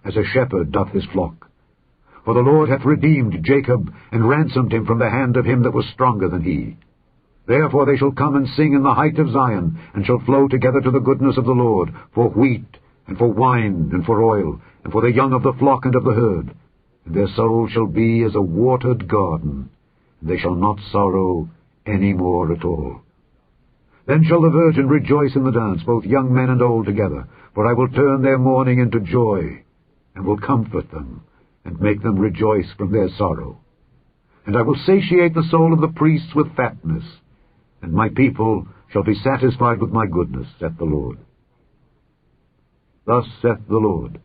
as a shepherd doth his flock. For the Lord hath redeemed Jacob, and ransomed him from the hand of him that was stronger than he. Therefore they shall come and sing in the height of Zion, and shall flow together to the goodness of the Lord, for wheat, and for wine, and for oil, and for the young of the flock and of the herd. And their soul shall be as a watered garden, and they shall not sorrow any more at all. Then shall the virgin rejoice in the dance, both young men and old together, for I will turn their mourning into joy, and will comfort them, and make them rejoice from their sorrow. And I will satiate the soul of the priests with fatness, and my people shall be satisfied with my goodness, saith the Lord. Thus saith the Lord,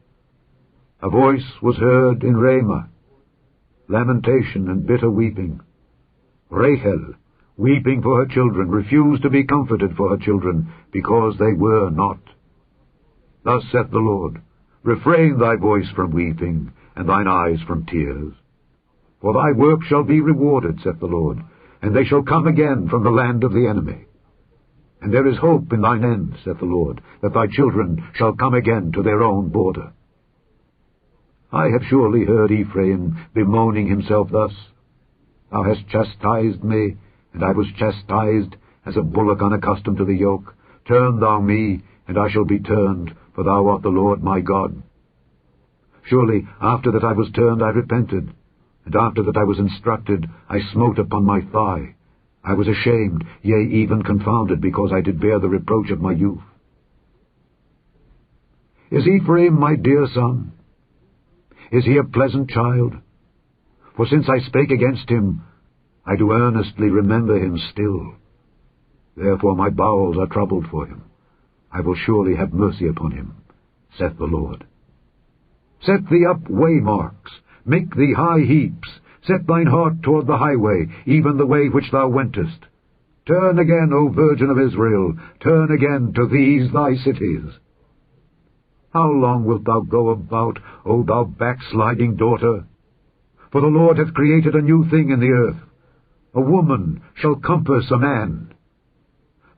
A voice was heard in Ramah, lamentation and bitter weeping. Rachel, weeping for her children, refused to be comforted for her children, because they were not. Thus saith the Lord, Refrain thy voice from weeping, and thine eyes from tears. For thy work shall be rewarded, saith the Lord, and they shall come again from the land of the enemy. And there is hope in thine end, saith the Lord, that thy children shall come again to their own border. I have surely heard Ephraim bemoaning himself thus, Thou hast chastised me, and I was chastised, as a bullock unaccustomed to the yoke. Turn thou me, and I shall be turned, for thou art the Lord my God. Surely, after that I was turned, I repented, and after that I was instructed, I smote upon my thigh. I was ashamed, yea, even confounded, because I did bear the reproach of my youth. Is Ephraim my dear son? Is he a pleasant child? For since I spake against him, I do earnestly remember him still. Therefore my bowels are troubled for him. I will surely have mercy upon him, saith the Lord. Set thee up waymarks, make thee high heaps, set thine heart toward the highway, even the way which thou wentest. Turn again, O Virgin of Israel, turn again to these thy cities. How long wilt thou go about, O thou backsliding daughter? For the Lord hath created a new thing in the earth. A woman shall compass a man.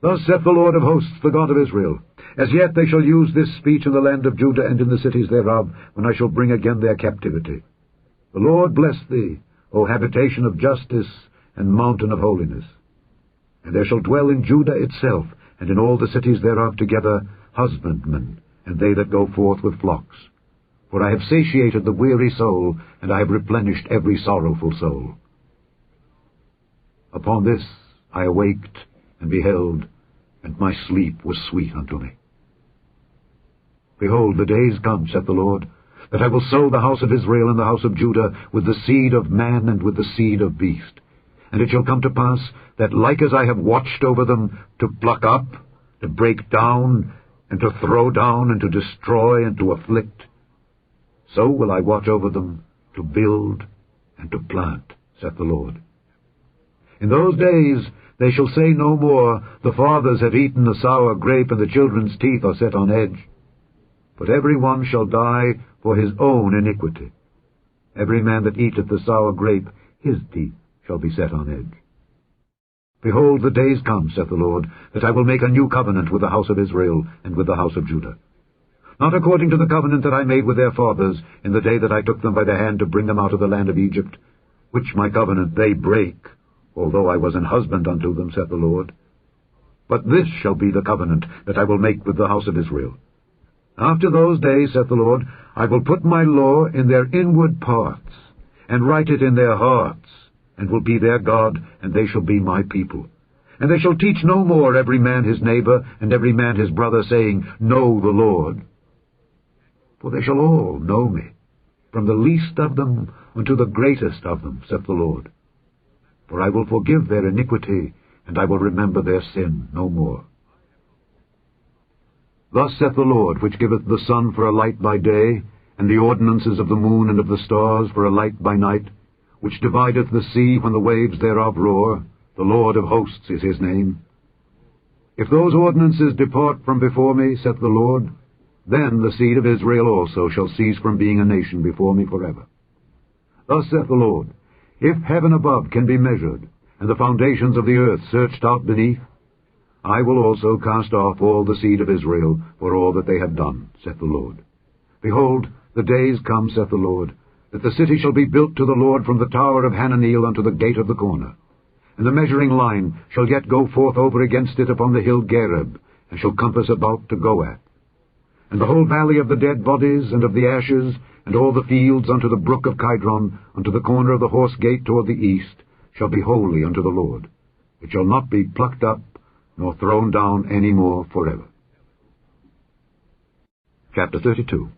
Thus saith the Lord of hosts, the God of Israel, As yet they shall use this speech in the land of Judah and in the cities thereof, when I shall bring again their captivity. The Lord bless thee, O habitation of justice and mountain of holiness. And there shall dwell in Judah itself, and in all the cities thereof together, husbandmen, and they that go forth with flocks. For I have satiated the weary soul, and I have replenished every sorrowful soul. Upon this I awaked, and beheld, and my sleep was sweet unto me. Behold, the days come, saith the Lord, that I will sow the house of Israel and the house of Judah with the seed of man and with the seed of beast. And it shall come to pass that like as I have watched over them to pluck up, to break down, and to throw down, and to destroy, and to afflict, so will I watch over them to build and to plant, saith the Lord. In those days they shall say no more, the fathers have eaten the sour grape, and the children's teeth are set on edge. But every one shall die for his own iniquity. Every man that eateth the sour grape, his teeth shall be set on edge. Behold, the days come, saith the Lord, that I will make a new covenant with the house of Israel and with the house of Judah. Not according to the covenant that I made with their fathers in the day that I took them by the hand to bring them out of the land of Egypt, which my covenant they break, although I was an husband unto them, saith the Lord. But this shall be the covenant that I will make with the house of Israel. After those days, saith the Lord, I will put my law in their inward parts, and write it in their hearts, and will be their God, and they shall be my people. And they shall teach no more every man his neighbor, and every man his brother, saying, Know the Lord. For they shall all know me, from the least of them unto the greatest of them, saith the Lord. For I will forgive their iniquity, and I will remember their sin no more. Thus saith the Lord, which giveth the sun for a light by day, and the ordinances of the moon and of the stars for a light by night, which divideth the sea when the waves thereof roar, the Lord of hosts is his name. If those ordinances depart from before me, saith the Lord, then the seed of Israel also shall cease from being a nation before me forever. Thus saith the Lord, if heaven above can be measured, and the foundations of the earth searched out beneath, I will also cast off all the seed of Israel for all that they have done, saith the Lord. Behold, the days come, saith the Lord, that the city shall be built to the Lord from the tower of Hananeel unto the gate of the corner. And the measuring line shall yet go forth over against it upon the hill Gareb, and shall compass about to Goath. And the whole valley of the dead bodies and of the ashes, and all the fields unto the brook of Kidron, unto the corner of the horse gate toward the east, shall be holy unto the Lord. It shall not be plucked up, nor thrown down any more forever. Chapter 32.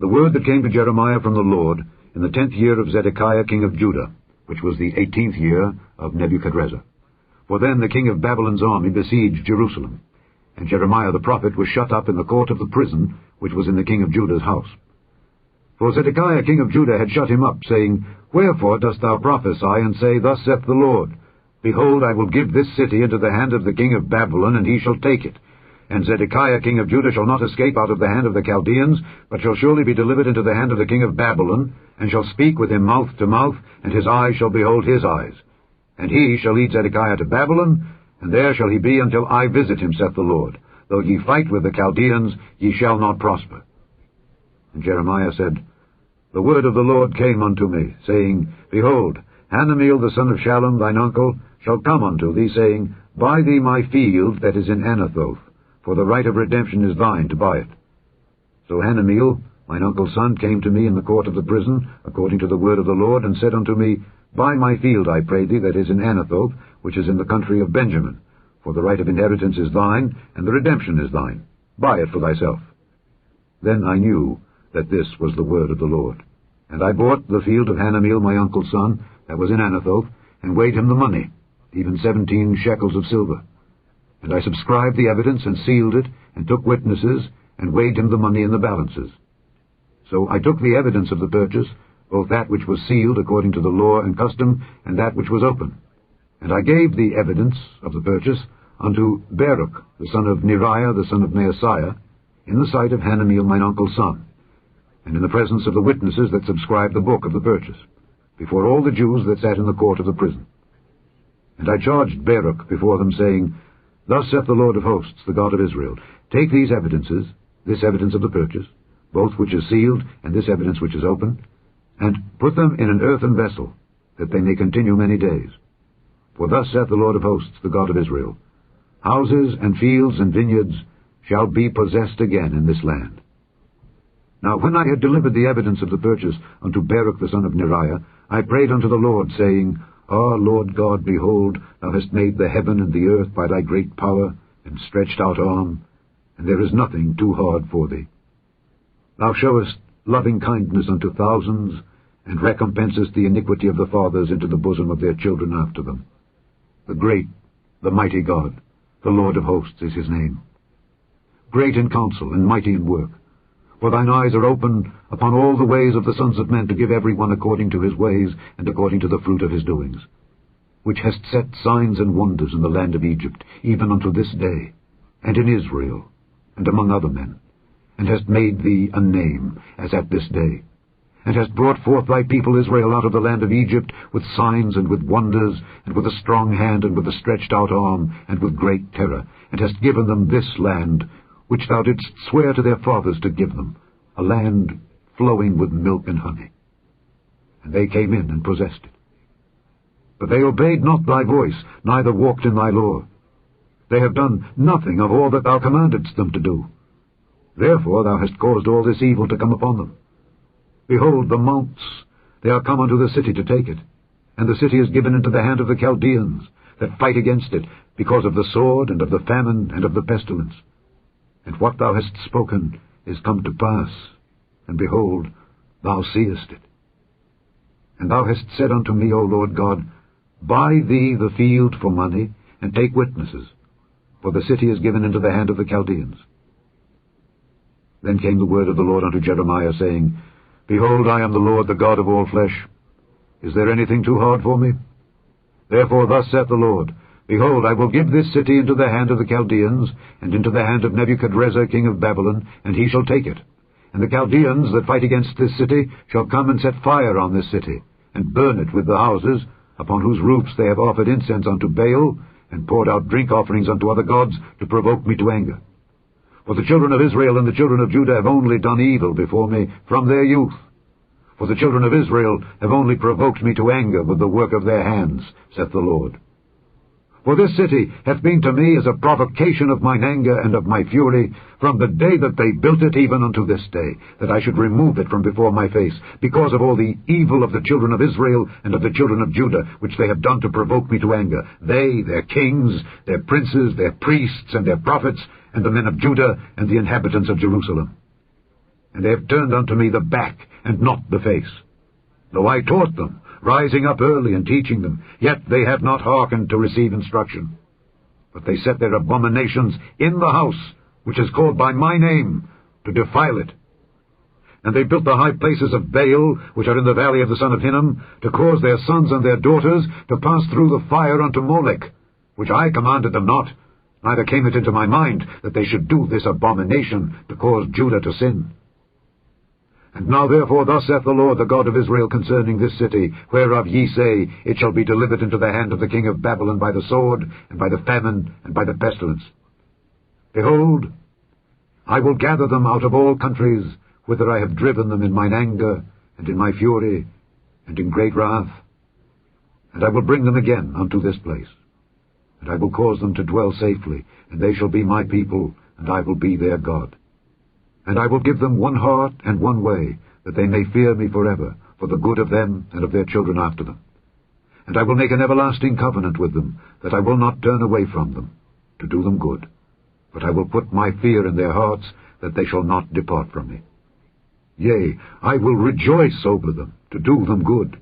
The word that came to Jeremiah from the Lord in the 10th year of Zedekiah king of Judah, which was the 18th year of Nebuchadrezzar. For then the king of Babylon's army besieged Jerusalem, and Jeremiah the prophet was shut up in the court of the prison, which was in the king of Judah's house. For Zedekiah king of Judah had shut him up, saying, Wherefore dost thou prophesy, and say, Thus saith the Lord, Behold, I will give this city into the hand of the king of Babylon, and he shall take it. And Zedekiah king of Judah shall not escape out of the hand of the Chaldeans, but shall surely be delivered into the hand of the king of Babylon, and shall speak with him mouth to mouth, and his eyes shall behold his eyes. And he shall lead Zedekiah to Babylon, and there shall he be until I visit him, saith the Lord. Though ye fight with the Chaldeans, ye shall not prosper. And Jeremiah said, The word of the Lord came unto me, saying, Behold, Hanameel the son of Shallum, thine uncle, shall come unto thee, saying, Buy thee my field that is in Anathoth, for the right of redemption is thine to buy it. So Hanameel, mine uncle's son, came to me in the court of the prison, according to the word of the Lord, and said unto me, Buy my field, I pray thee, that is in Anathoth, which is in the country of Benjamin, for the right of inheritance is thine, and the redemption is thine. Buy it for thyself. Then I knew that this was the word of the Lord. And I bought the field of Hanameel my uncle's son, that was in Anathoth, and weighed him the money, even 17 shekels of silver. And I subscribed the evidence, and sealed it, and took witnesses, and weighed him the money in the balances. So I took the evidence of the purchase, both that which was sealed according to the law and custom, and that which was open. And I gave the evidence of the purchase unto Baruch, the son of Neriah, the son of Maaseiah, in the sight of Hanameel mine uncle's son, and in the presence of the witnesses that subscribed the book of the purchase, before all the Jews that sat in the court of the prison. And I charged Baruch before them, saying, Thus saith the Lord of hosts, the God of Israel, Take these evidences, this evidence of the purchase, both which is sealed, and this evidence which is open, and put them in an earthen vessel, that they may continue many days. For thus saith the Lord of hosts, the God of Israel, Houses and fields and vineyards shall be possessed again in this land. Now when I had delivered the evidence of the purchase unto Baruch the son of Neriah, I prayed unto the Lord, saying, Ah, Lord God, behold, thou hast made the heaven and the earth by thy great power and stretched out arm. and there is nothing too hard for thee. Thou showest loving kindness unto thousands, and recompensest the iniquity of the fathers into the bosom of their children after them. The great, the mighty God, the Lord of hosts is his name. Great in counsel and mighty in work. For thine eyes are open upon all the ways of the sons of men, to give every one according to his ways and according to the fruit of his doings. Which hast set signs and wonders in the land of Egypt, even unto this day, and in Israel, and among other men, and hast made thee a name, as at this day, and hast brought forth thy people Israel out of the land of Egypt with signs and with wonders, and with a strong hand, and with a stretched out arm, and with great terror, and hast given them this land, which thou didst swear to their fathers to give them, a land flowing with milk and honey. And they came in and possessed it. But they obeyed not thy voice, neither walked in thy law. They have done nothing of all that thou commandedst them to do. Therefore thou hast caused all this evil to come upon them. Behold, the mounts, they are come unto the city to take it, and the city is given into the hand of the Chaldeans, that fight against it, because of the sword, and of the famine, and of the pestilence. And what thou hast spoken is come to pass, and behold, thou seest it. And thou hast said unto me, O Lord God, buy thee the field for money, and take witnesses, for the city is given into the hand of the Chaldeans. Then came the word of the Lord unto Jeremiah, saying, Behold, I am the Lord, the God of all flesh. Is there anything too hard for me? Therefore thus saith the Lord, Behold, I will give this city into the hand of the Chaldeans, and into the hand of Nebuchadrezzar king of Babylon, and he shall take it. And the Chaldeans that fight against this city shall come and set fire on this city, and burn it with the houses, upon whose roofs they have offered incense unto Baal, and poured out drink offerings unto other gods, to provoke me to anger. For the children of Israel and the children of Judah have only done evil before me from their youth. For the children of Israel have only provoked me to anger with the work of their hands, saith the Lord. For this city hath been to me as a provocation of mine anger and of my fury, from the day that they built it even unto this day, that I should remove it from before my face, because of all the evil of the children of Israel and of the children of Judah, which they have done to provoke me to anger, they, their kings, their princes, their priests, and their prophets, and the men of Judah, and the inhabitants of Jerusalem. And they have turned unto me the back, and not the face. Though I taught them, rising up early and teaching them, yet they have not hearkened to receive instruction. But they set their abominations in the house, which is called by my name, to defile it. And they built the high places of Baal, which are in the valley of the son of Hinnom, to cause their sons and their daughters to pass through the fire unto Molech, which I commanded them not, neither came it into my mind that they should do this abomination to cause Judah to sin. And now therefore thus saith the Lord, the God of Israel, concerning this city, whereof ye say, It shall be delivered into the hand of the king of Babylon by the sword, and by the famine, and by the pestilence. Behold, I will gather them out of all countries, whither I have driven them in mine anger, and in my fury, and in great wrath. And I will bring them again unto this place. And I will cause them to dwell safely, and they shall be my people, and I will be their God. And I will give them one heart and one way, that they may fear me forever, for the good of them and of their children after them. And I will make an everlasting covenant with them, that I will not turn away from them, to do them good. But I will put my fear in their hearts, that they shall not depart from me. Yea, I will rejoice over them, to do them good.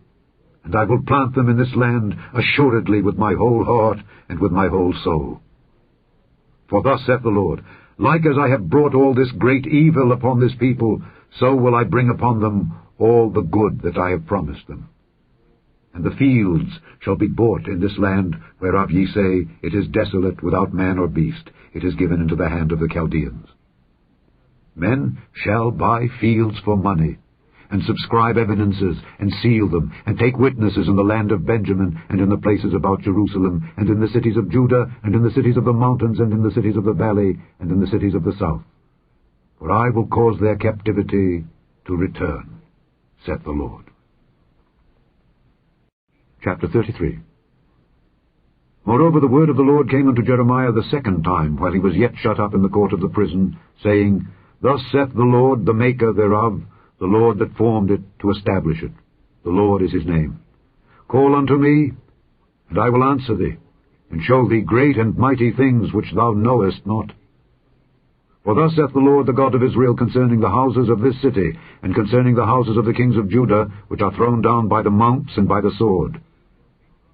And I will plant them in this land assuredly with my whole heart and with my whole soul. For thus saith the Lord, Like as I have brought all this great evil upon this people, so will I bring upon them all the good that I have promised them. And the fields shall be bought in this land, whereof ye say, It is desolate without man or beast, it is given into the hand of the Chaldeans. Men shall buy fields for money, and subscribe evidences, and seal them, and take witnesses in the land of Benjamin, and in the places about Jerusalem, and in the cities of Judah, and in the cities of the mountains, and in the cities of the valley, and in the cities of the south. For I will cause their captivity to return, saith the Lord. Chapter 33. Moreover, the word of the Lord came unto Jeremiah the second time, while he was yet shut up in the court of the prison, saying, Thus saith the Lord, the Maker thereof, the Lord that formed it, to establish it. The Lord is his name. Call unto me, and I will answer thee, and show thee great and mighty things which thou knowest not. For thus saith the Lord, the God of Israel, concerning the houses of this city, and concerning the houses of the kings of Judah, which are thrown down by the mounts and by the sword.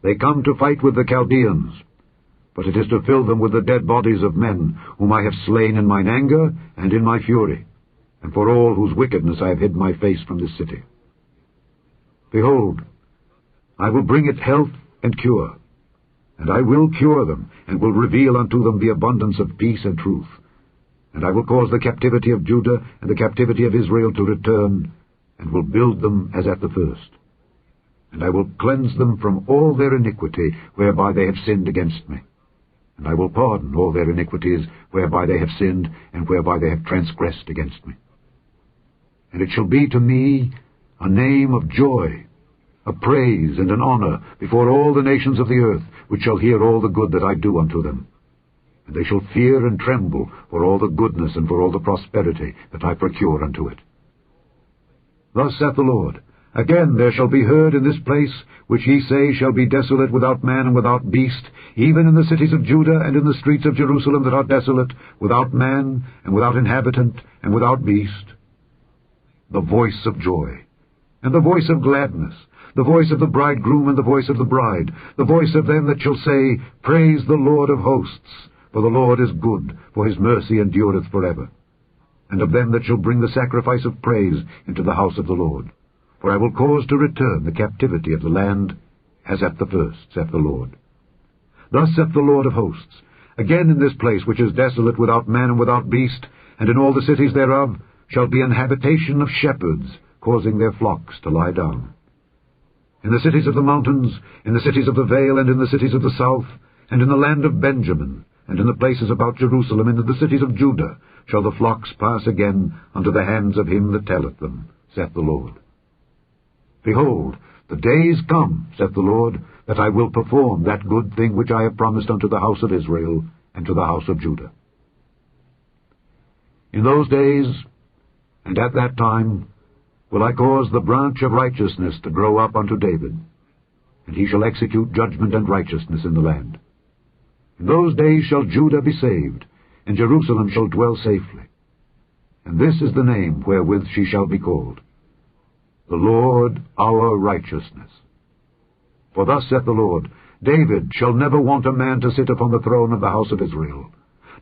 They come to fight with the Chaldeans, but it is to fill them with the dead bodies of men, whom I have slain in mine anger and in my fury, and for all whose wickedness I have hid my face from this city. Behold, I will bring it health and cure, and I will cure them, and will reveal unto them the abundance of peace and truth. And I will cause the captivity of Judah and the captivity of Israel to return, and will build them as at the first. And I will cleanse them from all their iniquity, whereby they have sinned against me. And I will pardon all their iniquities, whereby they have sinned, and whereby they have transgressed against me. And it shall be to me a name of joy, a praise and an honor before all the nations of the earth, which shall hear all the good that I do unto them. And they shall fear and tremble for all the goodness and for all the prosperity that I procure unto it. Thus saith the Lord, Again there shall be heard in this place, which ye say shall be desolate without man and without beast, even in the cities of Judah and in the streets of Jerusalem that are desolate, without man and without inhabitant and without beast, the voice of joy, and the voice of gladness, the voice of the bridegroom and the voice of the bride, the voice of them that shall say, Praise the Lord of hosts, for the Lord is good, for his mercy endureth forever. And of them that shall bring the sacrifice of praise into the house of the Lord. For I will cause to return the captivity of the land, as at the first, saith the Lord. Thus saith the Lord of hosts, Again in this place which is desolate without man and without beast, and in all the cities thereof, shall be an habitation of shepherds, causing their flocks to lie down. In the cities of the mountains, in the cities of the vale, and in the cities of the south, and in the land of Benjamin, and in the places about Jerusalem, and in the cities of Judah, shall the flocks pass again unto the hands of him that telleth them, saith the Lord. Behold, the days come, saith the Lord, that I will perform that good thing which I have promised unto the house of Israel and to the house of Judah. In those days, and at that time, will I cause the branch of righteousness to grow up unto David, and he shall execute judgment and righteousness in the land. In those days shall Judah be saved, and Jerusalem shall dwell safely. And this is the name wherewith she shall be called, the Lord our righteousness. For thus saith the Lord, David shall never want a man to sit upon the throne of the house of Israel.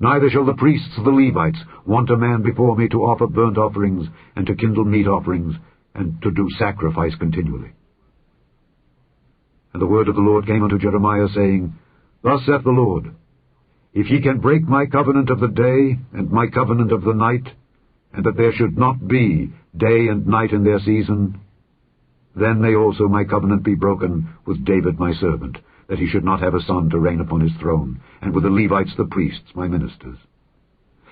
Neither shall the priests, the Levites, want a man before me to offer burnt offerings, and to kindle meat offerings, and to do sacrifice continually. And the word of the Lord came unto Jeremiah, saying, Thus saith the Lord, If ye can break my covenant of the day, and my covenant of the night, and that there should not be day and night in their season, then may also my covenant be broken with David my servant, that he should not have a son to reign upon his throne, and with the Levites the priests my ministers.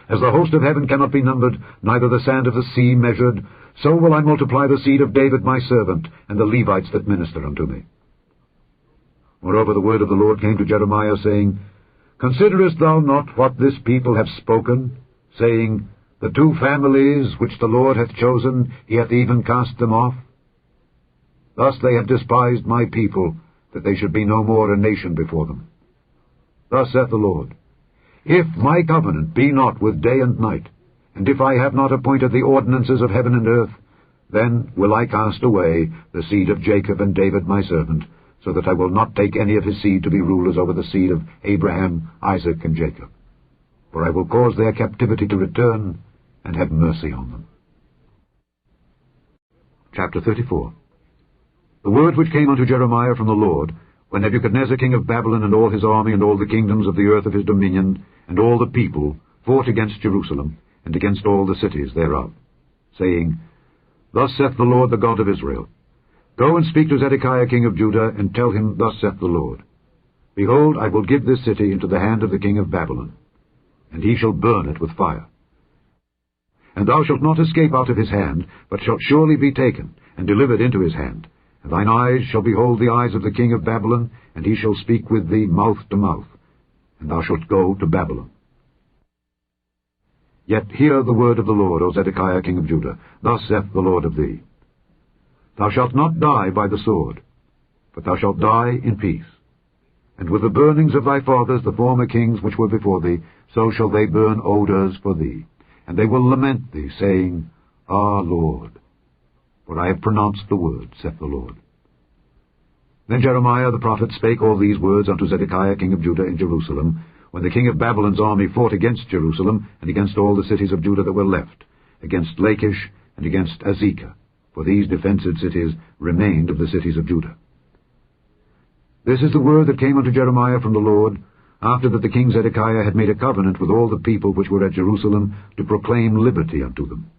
As the host of heaven cannot be numbered, neither the sand of the sea measured, so will I multiply the seed of David my servant, and the Levites that minister unto me. Moreover the word of the Lord came to Jeremiah, saying, Considerest thou not what this people have spoken, saying, The 2 families which the Lord hath chosen, he hath even cast them off? Thus they have despised my people, that they should be no more a nation before them. Thus saith the Lord, If my covenant be not with day and night, and if I have not appointed the ordinances of heaven and earth, then will I cast away the seed of Jacob and David my servant, so that I will not take any of his seed to be rulers over the seed of Abraham, Isaac, and Jacob. For I will cause their captivity to return, and have mercy on them. Chapter 34. The word which came unto Jeremiah from the Lord, when Nebuchadnezzar king of Babylon and all his army and all the kingdoms of the earth of his dominion, and all the people, fought against Jerusalem, and against all the cities thereof, saying, Thus saith the Lord, the God of Israel, Go and speak to Zedekiah king of Judah, and tell him, Thus saith the Lord, Behold, I will give this city into the hand of the king of Babylon, and he shall burn it with fire. And thou shalt not escape out of his hand, but shalt surely be taken, and delivered into his hand. And thine eyes shall behold the eyes of the king of Babylon, and he shall speak with thee mouth to mouth, and thou shalt go to Babylon. Yet hear the word of the Lord, O Zedekiah king of Judah. Thus saith the Lord of thee, Thou shalt not die by the sword, but thou shalt die in peace. And with the burnings of thy fathers, the former kings which were before thee, so shall they burn odours for thee. and they will lament thee, saying, Ah, Lord, for I have pronounced the word, saith the Lord. Then Jeremiah the prophet spake all these words unto Zedekiah king of Judah in Jerusalem, when the king of Babylon's army fought against Jerusalem, and against all the cities of Judah that were left, against Lachish, and against Azekah, for these defenced cities remained of the cities of Judah. This is the word that came unto Jeremiah from the Lord, after that the king Zedekiah had made a covenant with all the people which were at Jerusalem, to proclaim liberty unto them,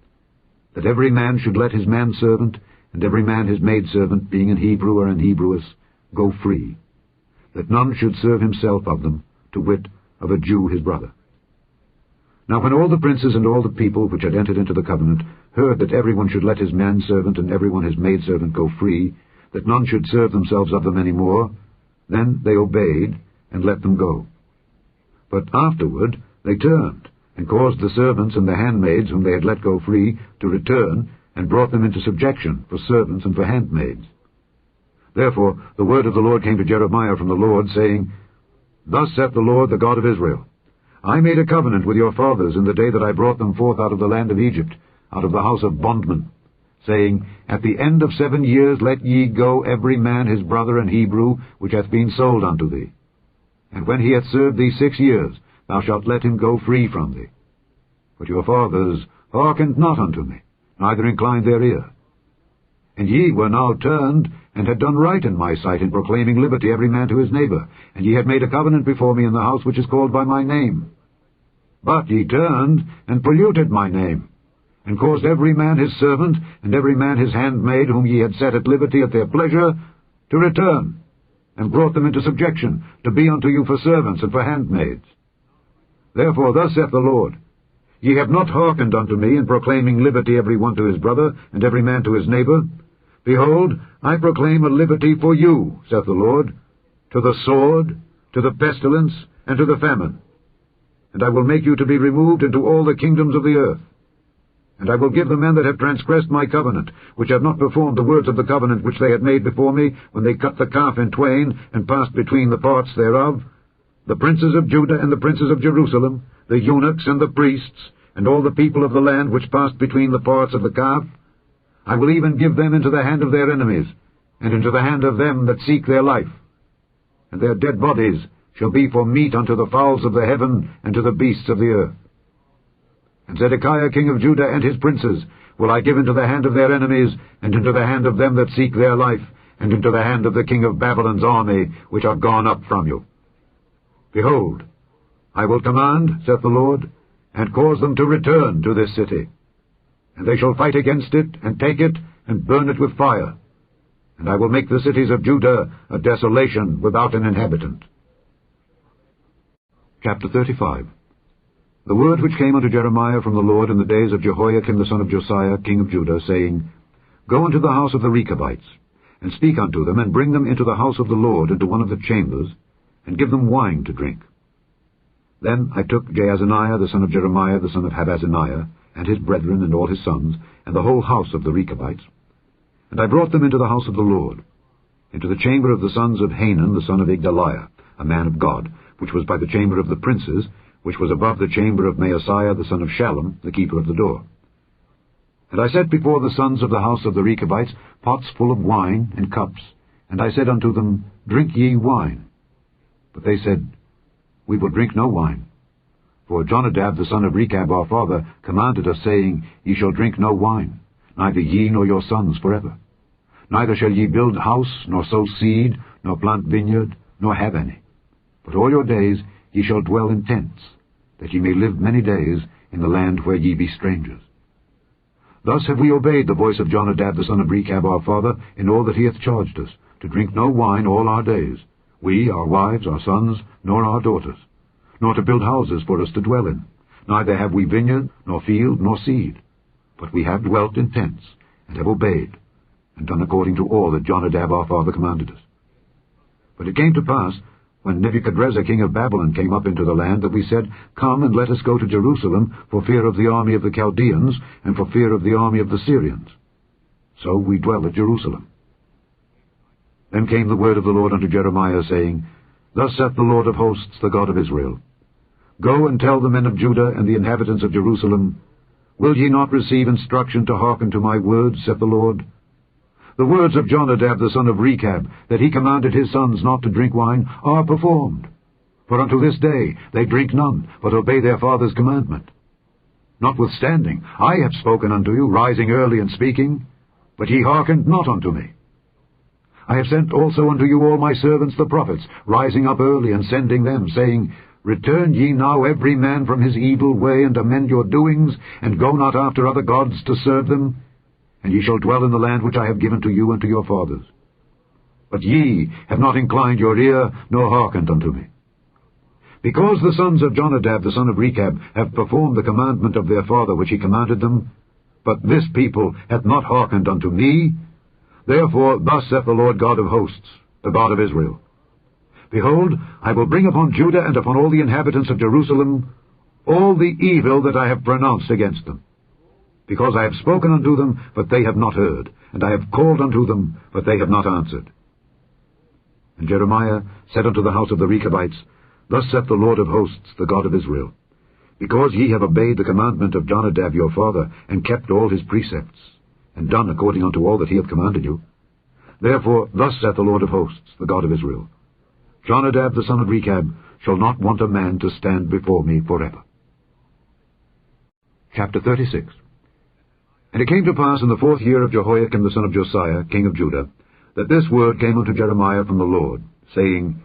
that every man should let his manservant, and every man his maidservant, being an Hebrew or an Hebrewess, go free, that none should serve himself of them, to wit, of a Jew his brother. Now when all the princes and all the people which had entered into the covenant heard that every one should let his manservant and every one his maidservant go free, that none should serve themselves of them any more, then they obeyed, and let them go. But afterward they turned, and caused the servants and the handmaids whom they had let go free to return, and brought them into subjection for servants and for handmaids. Therefore the word of the Lord came to Jeremiah from the Lord, saying, Thus saith the Lord, the God of Israel, I made a covenant with your fathers in the day that I brought them forth out of the land of Egypt, out of the house of bondmen, saying, At the end of 7 years let ye go every man his brother and Hebrew, which hath been sold unto thee. And when he hath served thee 6 years, thou shalt let him go free from thee. But your fathers hearkened not unto me, neither inclined their ear. And ye were now turned, and had done right in my sight in proclaiming liberty every man to his neighbor, and ye had made a covenant before me in the house which is called by my name. But ye turned, and polluted my name, and caused every man his servant, and every man his handmaid, whom ye had set at liberty at their pleasure, to return, and brought them into subjection, to be unto you for servants and for handmaids. Therefore thus saith the Lord, Ye have not hearkened unto me in proclaiming liberty every one to his brother, and every man to his neighbor. Behold, I proclaim a liberty for you, saith the Lord, to the sword, to the pestilence, and to the famine. And I will make you to be removed into all the kingdoms of the earth. And I will give the men that have transgressed my covenant, which have not performed the words of the covenant which they had made before me, when they cut the calf in twain, and passed between the parts thereof, the princes of Judah and the princes of Jerusalem, the eunuchs and the priests, and all the people of the land which passed between the parts of the calf. I will even give them into the hand of their enemies, and into the hand of them that seek their life. And their dead bodies shall be for meat unto the fowls of the heaven, and to the beasts of the earth. And Zedekiah king of Judah and his princes will I give into the hand of their enemies, and into the hand of them that seek their life, and into the hand of the king of Babylon's army, which are gone up from you. Behold, I will command, saith the Lord, and cause them to return to this city. And they shall fight against it, and take it, and burn it with fire. And I will make the cities of Judah a desolation without an inhabitant. Chapter 35. The word which came unto Jeremiah from the Lord in the days of Jehoiakim the son of Josiah, king of Judah, saying, Go into the house of the Rechabites, and speak unto them, and bring them into the house of the Lord, into one of the chambers, and give them wine to drink. Then I took Jaazaniah the son of Jeremiah the son of Habazaniah, and his brethren and all his sons, and the whole house of the Rechabites, and I brought them into the house of the Lord, into the chamber of the sons of Hanan the son of Igdaliah, a man of God, which was by the chamber of the princes, which was above the chamber of Maaseiah the son of Shallum, the keeper of the door. And I set before the sons of the house of the Rechabites pots full of wine and cups, and I said unto them, Drink ye wine. But they said, We will drink no wine. For Jonadab the son of Rechab our father commanded us, saying, Ye shall drink no wine, neither ye nor your sons forever. Neither shall ye build house, nor sow seed, nor plant vineyard, nor have any. But all your days ye shall dwell in tents, that ye may live many days in the land where ye be strangers. Thus have we obeyed the voice of Jonadab the son of Rechab our father, in all that he hath charged us, to drink no wine all our days, we, our wives, our sons, nor our daughters, nor to build houses for us to dwell in. Neither have we vineyard, nor field, nor seed, but we have dwelt in tents, and have obeyed, and done according to all that Jonadab our father commanded us. But it came to pass, when Nebuchadrezzar king of Babylon came up into the land, that we said, Come and let us go to Jerusalem, for fear of the army of the Chaldeans, and for fear of the army of the Syrians. So we dwell at Jerusalem. Then came the word of the Lord unto Jeremiah, saying, Thus saith the Lord of hosts, the God of Israel, Go and tell the men of Judah and the inhabitants of Jerusalem, Will ye not receive instruction to hearken to my words, saith the Lord? The words of Jonadab the son of Rechab, that he commanded his sons not to drink wine, are performed. For unto this day they drink none, but obey their father's commandment. Notwithstanding, I have spoken unto you, rising early and speaking, but ye hearkened not unto me. I have sent also unto you all my servants the prophets, rising up early and sending them, saying, Return ye now every man from his evil way, and amend your doings, and go not after other gods to serve them, and ye shall dwell in the land which I have given to you and to your fathers. But ye have not inclined your ear, nor hearkened unto me. Because the sons of Jonadab the son of Rechab have performed the commandment of their father which he commanded them, but this people hath not hearkened unto me, therefore thus saith the Lord God of hosts, the God of Israel, Behold, I will bring upon Judah and upon all the inhabitants of Jerusalem all the evil that I have pronounced against them, because I have spoken unto them, but they have not heard, and I have called unto them, but they have not answered. And Jeremiah said unto the house of the Rechabites, Thus saith the Lord of hosts, the God of Israel, Because ye have obeyed the commandment of Jonadab your father, and kept all his precepts, and done according unto all that he hath commanded you, therefore thus saith the Lord of hosts, the God of Israel, Jonadab the son of Rechab shall not want a man to stand before me forever. Chapter 36. And it came to pass in the 4th year of Jehoiakim the son of Josiah, king of Judah, that this word came unto Jeremiah from the Lord, saying,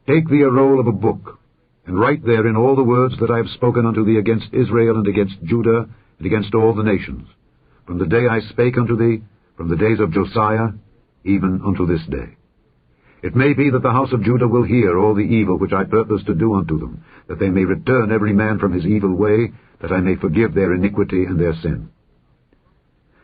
Take thee a roll of a book, and write therein all the words that I have spoken unto thee against Israel and against Judah and against all the nations, from the day I spake unto thee, from the days of Josiah, even unto this day. It may be that the house of Judah will hear all the evil which I purpose to do unto them, that they may return every man from his evil way, that I may forgive their iniquity and their sin.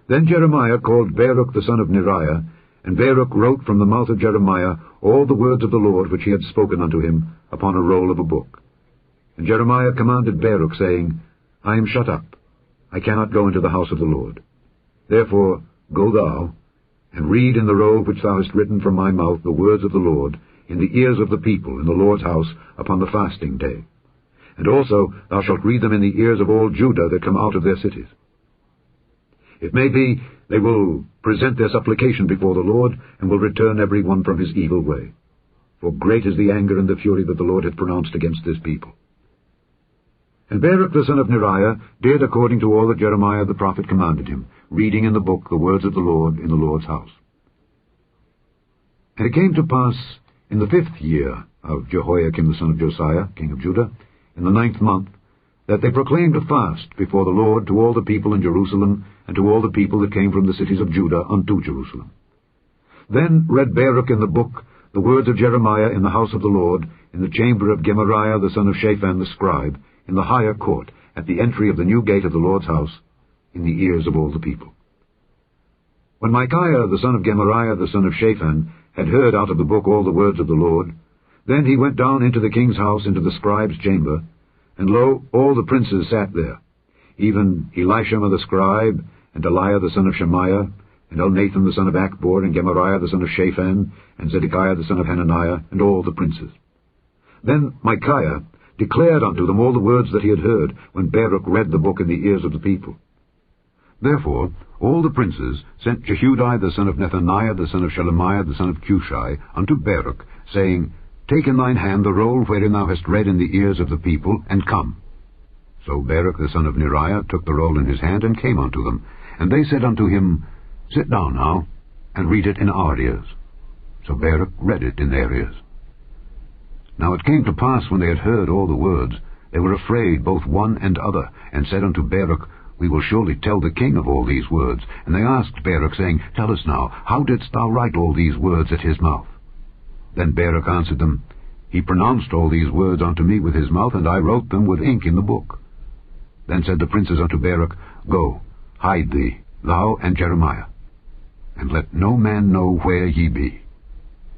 Then Jeremiah called Baruch the son of Neriah, and Baruch wrote from the mouth of Jeremiah all the words of the Lord which he had spoken unto him upon a roll of a book. And Jeremiah commanded Baruch, saying, I am shut up, I cannot go into the house of the Lord. Therefore go thou, and read in the roll which thou hast written from my mouth the words of the Lord in the ears of the people in the Lord's house upon the fasting day. And also thou shalt read them in the ears of all Judah that come out of their cities. It may be they will present their supplication before the Lord, and will return every one from his evil way. For great is the anger and the fury that the Lord hath pronounced against this people. And Baruch the son of Neriah did according to all that Jeremiah the prophet commanded him, reading in the book the words of the Lord in the Lord's house. And it came to pass in the 5th year of Jehoiakim the son of Josiah, king of Judah, in the 9th month, that they proclaimed a fast before the Lord to all the people in Jerusalem, and to all the people that came from the cities of Judah unto Jerusalem. Then read Baruch in the book the words of Jeremiah in the house of the Lord, in the chamber of Gemariah the son of Shaphan the scribe, in the higher court, at the entry of the new gate of the Lord's house, in the ears of all the people. When Micaiah the son of Gemariah the son of Shaphan had heard out of the book all the words of the Lord, then he went down into the king's house, into the scribe's chamber, and lo, all the princes sat there, even Elishama the scribe, and Eliah the son of Shemaiah, and Elnathan the son of Achbor, and Gemariah the son of Shaphan, and Zedekiah the son of Hananiah, and all the princes. Then Micaiah declared unto them all the words that he had heard, when Baruch read the book in the ears of the people. Therefore all the princes sent Jehudi the son of Nethaniah, the son of Shelemiah, the son of Cushi, unto Baruch, saying, Take in thine hand the roll wherein thou hast read in the ears of the people, and come. So Baruch the son of Neriah took the roll in his hand, and came unto them. And they said unto him, Sit down now, and read it in our ears. So Baruch read it in their ears. Now it came to pass, when they had heard all the words, they were afraid both one and other, and said unto Baruch, We will surely tell the king of all these words. And they asked Baruch, saying, Tell us now, how didst thou write all these words at his mouth? Then Baruch answered them, He pronounced all these words unto me with his mouth, and I wrote them with ink in the book. Then said the princes unto Baruch, Go, hide thee, thou and Jeremiah, and let no man know where ye be.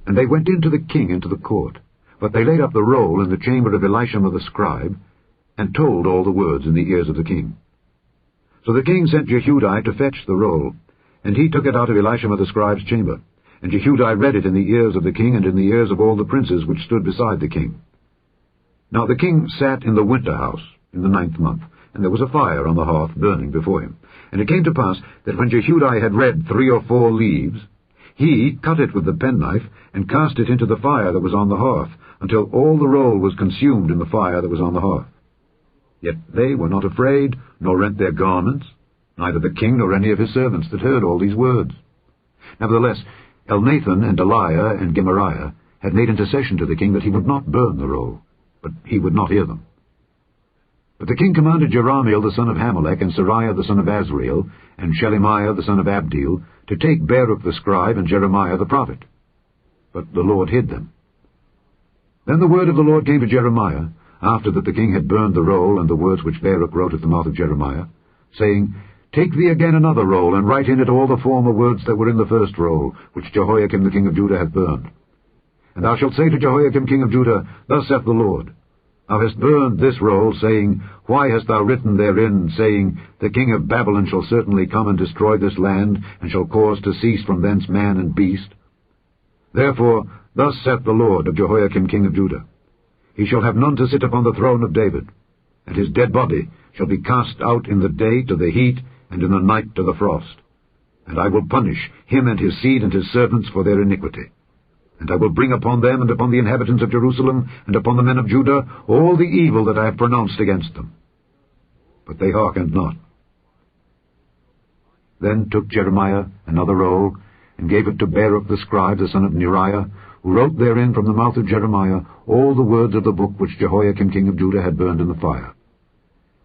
And they went in to the king into the court, but they laid up the roll in the chamber of Elishama the scribe, and told all the words in the ears of the king. So the king sent Jehudi to fetch the roll, and he took it out of Elishama the scribe's chamber. And Jehudi read it in the ears of the king, and in the ears of all the princes which stood beside the king. Now the king sat in the winter house in the 9th month, and there was a fire on the hearth burning before him. And it came to pass that when Jehudi had read 3 or 4 leaves, he cut it with the penknife, and cast it into the fire that was on the hearth, until all the roll was consumed in the fire that was on the hearth. Yet they were not afraid, nor rent their garments, neither the king nor any of his servants that heard all these words. Nevertheless, Elnathan and Delaiah and Gemariah had made intercession to the king that he would not burn the roll, but he would not hear them. But the king commanded Jerahmeel the son of Hamelech, and Seraiah the son of Azrael, and Shelemiah the son of Abdeel, to take Baruch the scribe and Jeremiah the prophet. But the Lord hid them. Then the word of the Lord came to Jeremiah, after that the king had burned the roll and the words which Baruch wrote at the mouth of Jeremiah, saying, Take thee again another roll, and write in it all the former words that were in the first roll, which Jehoiakim the king of Judah hath burned. And thou shalt say to Jehoiakim king of Judah, Thus saith the Lord, Thou hast burned this roll, saying, Why hast thou written therein, saying, The king of Babylon shall certainly come and destroy this land, and shall cause to cease from thence man and beast? Therefore, thus saith the Lord of Jehoiakim king of Judah, He shall have none to sit upon the throne of David, and his dead body shall be cast out in the day to the heat, and in the night to the frost. And I will punish him and his seed and his servants for their iniquity. And I will bring upon them and upon the inhabitants of Jerusalem and upon the men of Judah all the evil that I have pronounced against them. But they hearkened not. Then took Jeremiah another roll, and gave it to Baruch the scribe, the son of Neriah, who wrote therein from the mouth of Jeremiah all the words of the book which Jehoiakim king of Judah had burned in the fire.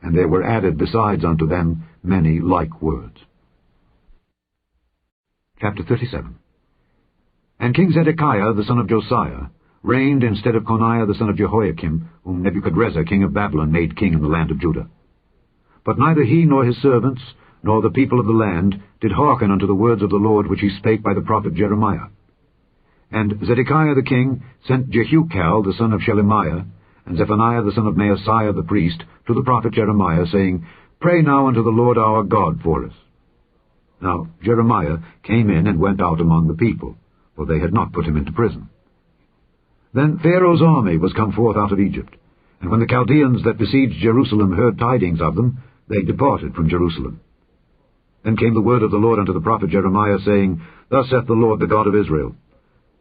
And there were added besides unto them many like words. Chapter 37. And King Zedekiah the son of Josiah reigned instead of Coniah the son of Jehoiakim, whom Nebuchadrezzar king of Babylon made king in the land of Judah. But neither he nor his servants, nor the people of the land, did hearken unto the words of the Lord which he spake by the prophet Jeremiah. And Zedekiah the king sent Jehukal the son of Shelemiah, and Zephaniah the son of Maaseiah the priest, to the prophet Jeremiah, saying, Pray now unto the Lord our God for us. Now Jeremiah came in and went out among the people, for they had not put him into prison. Then Pharaoh's army was come forth out of Egypt, and when the Chaldeans that besieged Jerusalem heard tidings of them, they departed from Jerusalem. Then came the word of the Lord unto the prophet Jeremiah, saying, Thus saith the Lord, the God of Israel,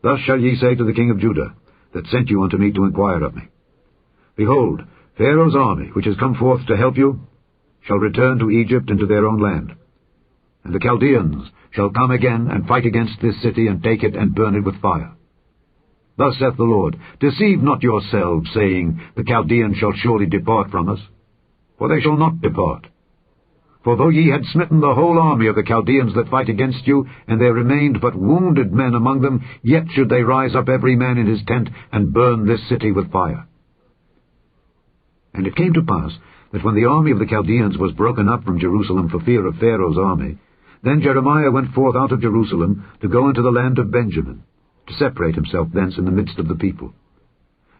Thus shall ye say to the king of Judah, that sent you unto me to inquire of me, Behold, Pharaoh's army, which has come forth to help you, shall return to Egypt and to their own land. And the Chaldeans shall come again and fight against this city, and take it, and burn it with fire. Thus saith the Lord, Deceive not yourselves, saying, The Chaldeans shall surely depart from us. For they shall not depart. For though ye had smitten the whole army of the Chaldeans that fight against you, and there remained but wounded men among them, yet should they rise up every man in his tent, and burn this city with fire. And it came to pass, that when the army of the Chaldeans was broken up from Jerusalem for fear of Pharaoh's army, then Jeremiah went forth out of Jerusalem to go into the land of Benjamin, to separate himself thence in the midst of the people.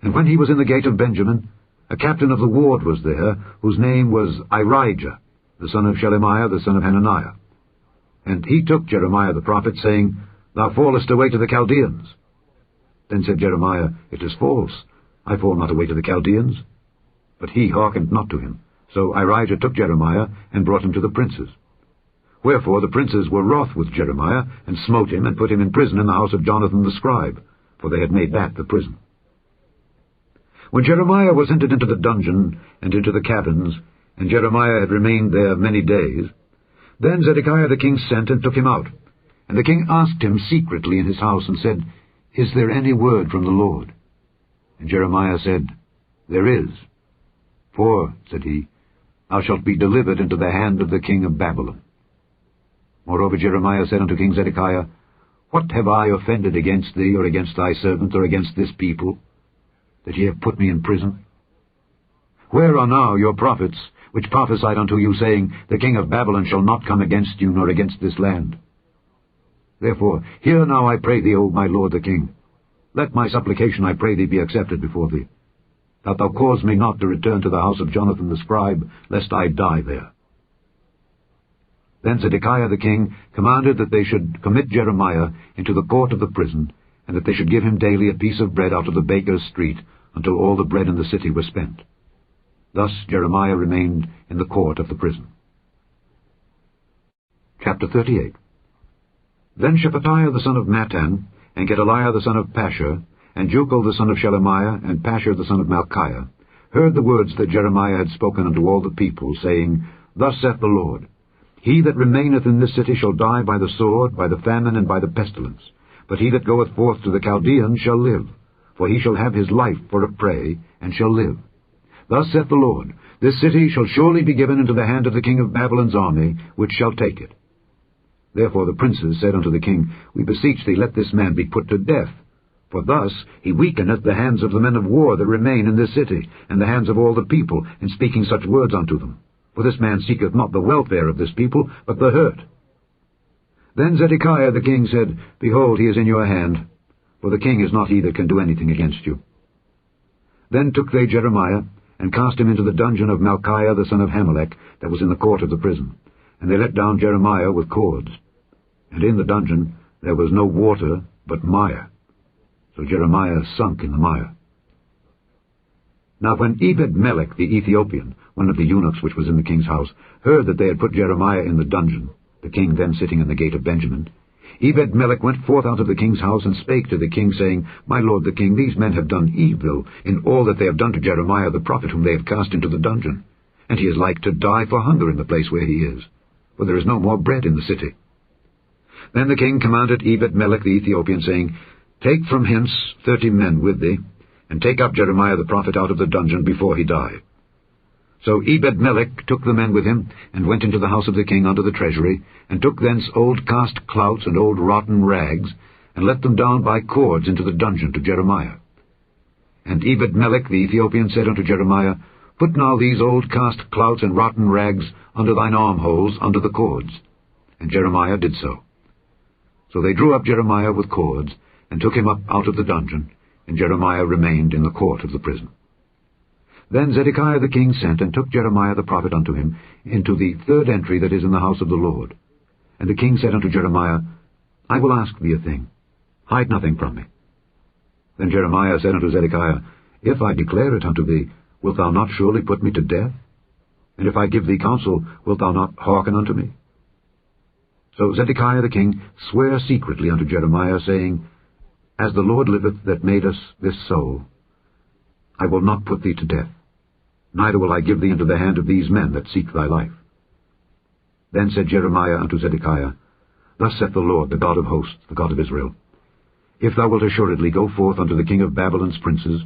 And when he was in the gate of Benjamin, a captain of the ward was there, whose name was Irijah, the son of Shelemiah, the son of Hananiah. And he took Jeremiah the prophet, saying, Thou fallest away to the Chaldeans. Then said Jeremiah, It is false, I fall not away to the Chaldeans. But he hearkened not to him. So Irijah took Jeremiah, and brought him to the princes. Wherefore the princes were wroth with Jeremiah, and smote him, and put him in prison in the house of Jonathan the scribe, for they had made that the prison. When Jeremiah was entered into the dungeon, and into the cabins, and Jeremiah had remained there many days, then Zedekiah the king sent and took him out. And the king asked him secretly in his house, and said, Is there any word from the Lord? And Jeremiah said, There is. For, said he, Thou shalt be delivered into the hand of the king of Babylon. Moreover Jeremiah said unto King Zedekiah, What have I offended against thee, or against thy servant, or against this people, that ye have put me in prison? Where are now your prophets, which prophesied unto you, saying, The king of Babylon shall not come against you, nor against this land? Therefore, hear now, I pray thee, O my lord the king. Let my supplication, I pray thee, be accepted before thee, that thou cause me not to return to the house of Jonathan the scribe, lest I die there. Then Zedekiah the king commanded that they should commit Jeremiah into the court of the prison, and that they should give him daily a piece of bread out of the baker's street, until all the bread in the city was spent. Thus Jeremiah remained in the court of the prison. Chapter 38. Then Shephatiah the son of Mattan, and Gedaliah the son of Pashur, and Jucal the son of Shelemiah, and Pashur the son of Malchiah, heard the words that Jeremiah had spoken unto all the people, saying, Thus saith the Lord, He that remaineth in this city shall die by the sword, by the famine, and by the pestilence. But he that goeth forth to the Chaldeans shall live, for he shall have his life for a prey, and shall live. Thus saith the Lord, This city shall surely be given into the hand of the king of Babylon's army, which shall take it. Therefore the princes said unto the king, We beseech thee, let this man be put to death. For thus he weakeneth the hands of the men of war that remain in this city, and the hands of all the people, in speaking such words unto them. For this man seeketh not the welfare of this people, but the hurt. Then Zedekiah the king said, Behold, he is in your hand, for the king is not he that can do anything against you. Then took they Jeremiah, and cast him into the dungeon of Malchiah the son of Hamelech, that was in the court of the prison. And they let down Jeremiah with cords. And in the dungeon there was no water, but mire. So Jeremiah sunk in the mire. Now when Ebed-melech the Ethiopian, one of the eunuchs which was in the king's house, heard that they had put Jeremiah in the dungeon, the king then sitting in the gate of Benjamin, Ebed-melech went forth out of the king's house, and spake to the king, saying, My lord the king, these men have done evil in all that they have done to Jeremiah the prophet, whom they have cast into the dungeon. And he is like to die for hunger in the place where he is, for there is no more bread in the city. Then the king commanded Ebed-melech the Ethiopian, saying, Take from hence 30 men with thee, and take up Jeremiah the prophet out of the dungeon before he die. So Ebed-melech took the men with him, and went into the house of the king unto the treasury, and took thence old cast clouts and old rotten rags, and let them down by cords into the dungeon to Jeremiah. And Ebed-melech the Ethiopian said unto Jeremiah, Put now these old cast clouts and rotten rags under thine armholes under the cords. And Jeremiah did so. So they drew up Jeremiah with cords, and took him up out of the dungeon, and Jeremiah remained in the court of the prison. Then Zedekiah the king sent, and took Jeremiah the prophet unto him, into the third entry that is in the house of the Lord. And the king said unto Jeremiah, I will ask thee a thing. Hide nothing from me. Then Jeremiah said unto Zedekiah, If I declare it unto thee, wilt thou not surely put me to death? And if I give thee counsel, wilt thou not hearken unto me? So Zedekiah the king sware secretly unto Jeremiah, saying, As the Lord liveth that made us this soul, I will not put thee to death, neither will I give thee into the hand of these men that seek thy life. Then said Jeremiah unto Zedekiah, Thus saith the Lord, the God of hosts, the God of Israel, If thou wilt assuredly go forth unto the king of Babylon's princes,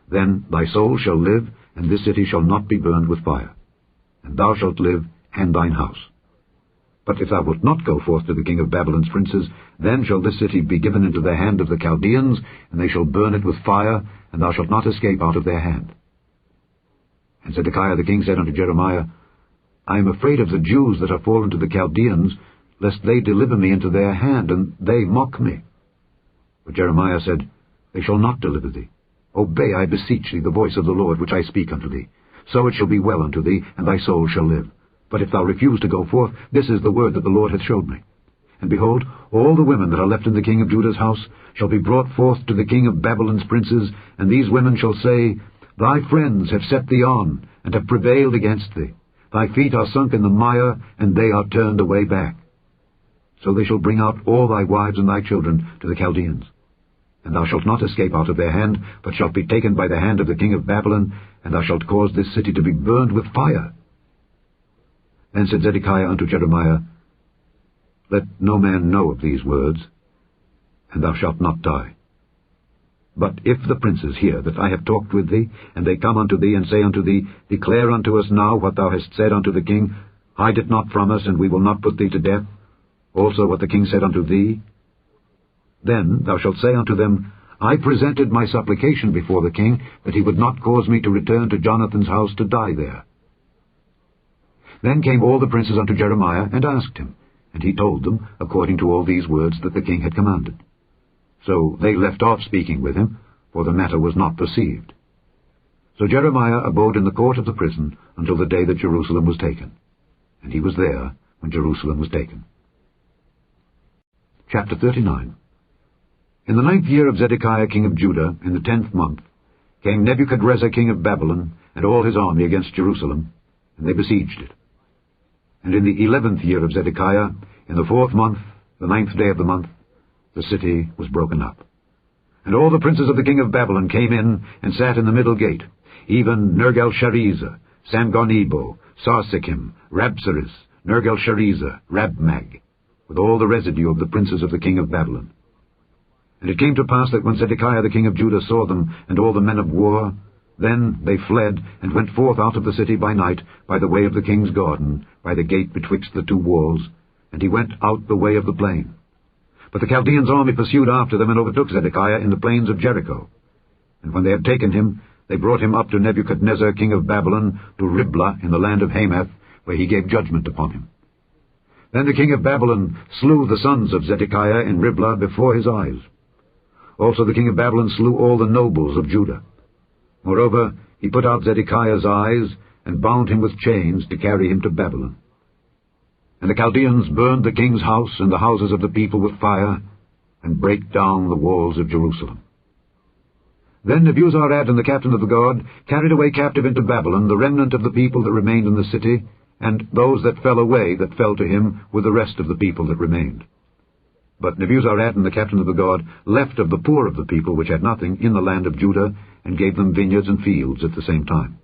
then thy soul shall live, and this city shall not be burned with fire, and thou shalt live, and thine house. But if thou wilt not go forth to the king of Babylon's princes, then shall this city be given into the hand of the Chaldeans, and they shall burn it with fire, and thou shalt not escape out of their hand. And Zedekiah the king said unto Jeremiah, I am afraid of the Jews that are fallen to the Chaldeans, lest they deliver me into their hand, and they mock me. But Jeremiah said, They shall not deliver thee. Obey, I beseech thee, the voice of the Lord which I speak unto thee. So it shall be well unto thee, and thy soul shall live. But if thou refuse to go forth, this is the word that the Lord hath showed me. And behold, all the women that are left in the king of Judah's house shall be brought forth to the king of Babylon's princes, and these women shall say, Thy friends have set thee on, and have prevailed against thee. Thy feet are sunk in the mire, and they are turned away back. So they shall bring out all thy wives and thy children to the Chaldeans. And thou shalt not escape out of their hand, but shalt be taken by the hand of the king of Babylon, and thou shalt cause this city to be burned with fire. Then said Zedekiah unto Jeremiah, Let no man know of these words, and thou shalt not die. But if the princes hear that I have talked with thee, and they come unto thee, and say unto thee, Declare unto us now what thou hast said unto the king, hide it not from us, and we will not put thee to death, also what the king said unto thee, then thou shalt say unto them, I presented my supplication before the king, that he would not cause me to return to Jonathan's house to die there. Then came all the princes unto Jeremiah, and asked him, and he told them, according to all these words that the king had commanded. So they left off speaking with him, for the matter was not perceived. So Jeremiah abode in the court of the prison until the day that Jerusalem was taken. And he was there when Jerusalem was taken. Chapter 39. In the 9th year of Zedekiah king of Judah, in the 10th month, came Nebuchadrezzar king of Babylon, and all his army against Jerusalem, and they besieged it. And in the 11th year of Zedekiah, in the 4th month, the 9th day of the month, the city was broken up. And all the princes of the king of Babylon came in and sat in the middle gate, even Nergal-Sharezer, Samgar-Nebo, Sarsekim, Rabsaris, Nergal-Sharezer, Rabmag, with all the residue of the princes of the king of Babylon. And it came to pass that when Zedekiah the king of Judah saw them, and all the men of war, then they fled, and went forth out of the city by night, by the way of the king's garden, by the gate betwixt the two walls, and he went out the way of the plain. But the Chaldeans' army pursued after them, and overtook Zedekiah in the plains of Jericho. And when they had taken him, they brought him up to Nebuchadnezzar king of Babylon, to Riblah in the land of Hamath, where he gave judgment upon him. Then the king of Babylon slew the sons of Zedekiah in Riblah before his eyes. Also the king of Babylon slew all the nobles of Judah. Moreover, he put out Zedekiah's eyes, and bound him with chains to carry him to Babylon. And the Chaldeans burned the king's house and the houses of the people with fire, and brake down the walls of Jerusalem. Then Nebuzaradan the captain of the guard carried away captive into Babylon the remnant of the people that remained in the city, and those that fell away that fell to him with the rest of the people that remained. But Nebuzaradan the captain of the guard left of the poor of the people which had nothing in the land of Judah, and gave them vineyards and fields at the same time.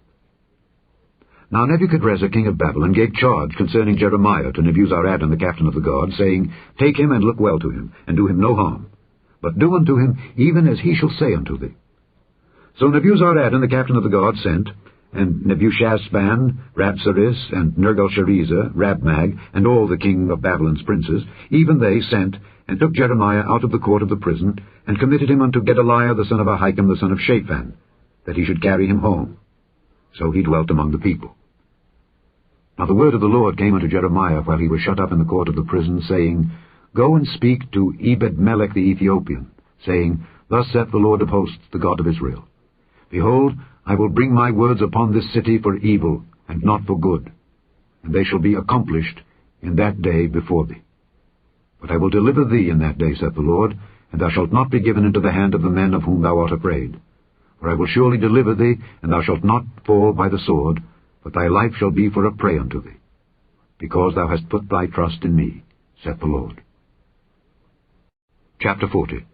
Now Nebuchadrezzar king of Babylon gave charge concerning Jeremiah to Nebuzaradan the captain of the guard, saying, Take him and look well to him, and do him no harm, but do unto him even as he shall say unto thee. So Nebuzaradan the captain of the guard sent, and Nebuchadnezzar, Rabsaris, and Nergal-Sharezer, Rabmag, and all the king of Babylon's princes, even they sent, and took Jeremiah out of the court of the prison, and committed him unto Gedaliah the son of Ahikam the son of Shaphan, that he should carry him home. So he dwelt among the people. Now the word of the Lord came unto Jeremiah while he was shut up in the court of the prison, saying, Go and speak to Ebed-melech the Ethiopian, saying, Thus saith the Lord of hosts, the God of Israel, Behold, I will bring my words upon this city for evil, and not for good, and they shall be accomplished in that day before thee. But I will deliver thee in that day, saith the Lord, and thou shalt not be given into the hand of the men of whom thou art afraid. For I will surely deliver thee, and thou shalt not fall by the sword, but thy life shall be for a prey unto thee, because thou hast put thy trust in me, saith the Lord. Chapter 40.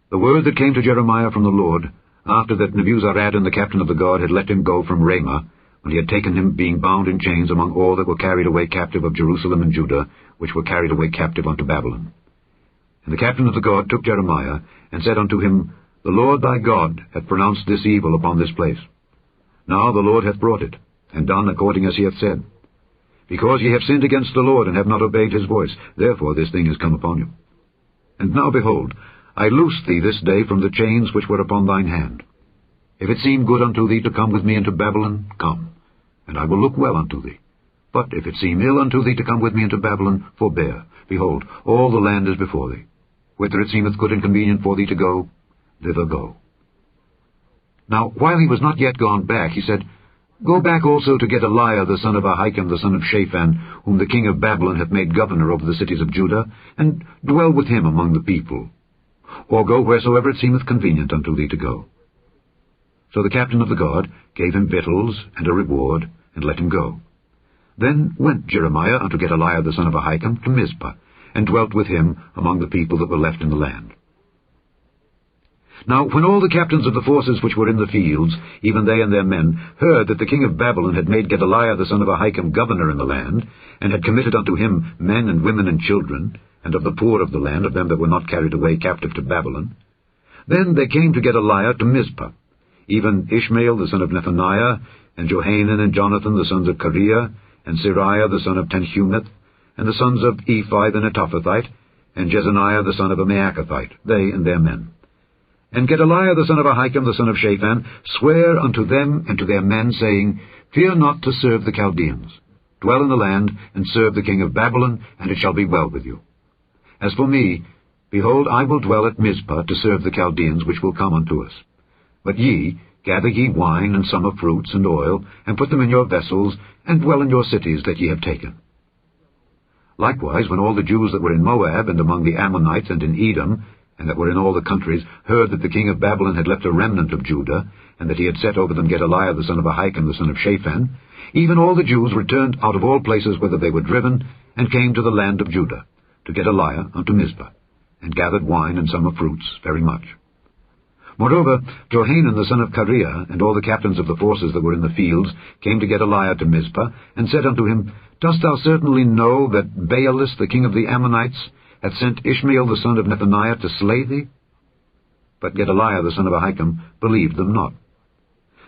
The word that came to Jeremiah from the Lord, after that Nebuzaradan the captain of the guard had let him go from Ramah, when he had taken him being bound in chains among all that were carried away captive of Jerusalem and Judah, which were carried away captive unto Babylon. And the captain of the guard took Jeremiah, and said unto him, The Lord thy God hath pronounced this evil upon this place. Now the Lord hath brought it, and done according as he hath said. Because ye have sinned against the Lord, and have not obeyed his voice, therefore this thing is come upon you. And now, behold, I loose thee this day from the chains which were upon thine hand. If it seem good unto thee to come with me into Babylon, come, and I will look well unto thee. But if it seem ill unto thee to come with me into Babylon, forbear. Behold, all the land is before thee. Whither it seemeth good and convenient for thee to go, thither go. Now, while he was not yet gone back, he said, Go back also to Gedaliah the son of Ahikam the son of Shaphan, whom the king of Babylon hath made governor over the cities of Judah, and dwell with him among the people. Or go wheresoever it seemeth convenient unto thee to go. So the captain of the guard gave him victuals and a reward, and let him go. Then went Jeremiah unto Gedaliah the son of Ahikam to Mizpah, and dwelt with him among the people that were left in the land. Now when all the captains of the forces which were in the fields, even they and their men, heard that the king of Babylon had made Gedaliah the son of Ahikam governor in the land, and had committed unto him men and women and children, and of the poor of the land, of them that were not carried away captive to Babylon, then they came to Gedaliah to Mizpah, even Ishmael the son of Nethaniah, and Johanan and Jonathan the sons of Kareah, and Sariah the son of Tanhumeth, and the sons of Ephi the Netophathite, and Jezaniah the son of a Maacathite, they and their men. And Gedaliah the son of Ahikam the son of Shaphan sware unto them and to their men, saying, Fear not to serve the Chaldeans. Dwell in the land, and serve the king of Babylon, and it shall be well with you. As for me, behold, I will dwell at Mizpah to serve the Chaldeans which will come unto us. But ye, gather ye wine and summer fruits and oil, and put them in your vessels, and dwell in your cities that ye have taken. Likewise, when all the Jews that were in Moab, and among the Ammonites, and in Edom, and that were in all the countries, heard that the king of Babylon had left a remnant of Judah, and that he had set over them Gedaliah the son of Ahikam the son of Shaphan, even all the Jews returned out of all places whither they were driven, and came to the land of Judah, to Gedaliah unto Mizpah, and gathered wine and summer fruits very much. Moreover, Johanan the son of Kareah, and all the captains of the forces that were in the fields, came to Gedaliah to Mizpah, and said unto him, Dost thou certainly know that Baalis the king of the Ammonites hath sent Ishmael the son of Nethaniah to slay thee? But Gedaliah the son of Ahikam believed them not.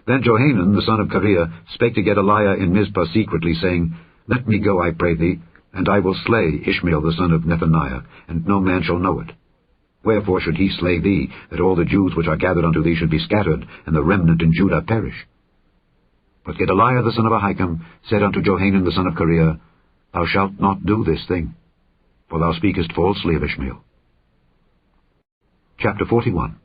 Then Johanan the son of Kareah spake to Gedaliah in Mizpah secretly, saying, Let me go, I pray thee, and I will slay Ishmael the son of Nethaniah, and no man shall know it. Wherefore should he slay thee, that all the Jews which are gathered unto thee should be scattered, and the remnant in Judah perish? But Gedaliah the son of Ahikam said unto Johanan the son of Kareah, Thou shalt not do this thing, for thou speakest falsely of Ishmael. Chapter 41.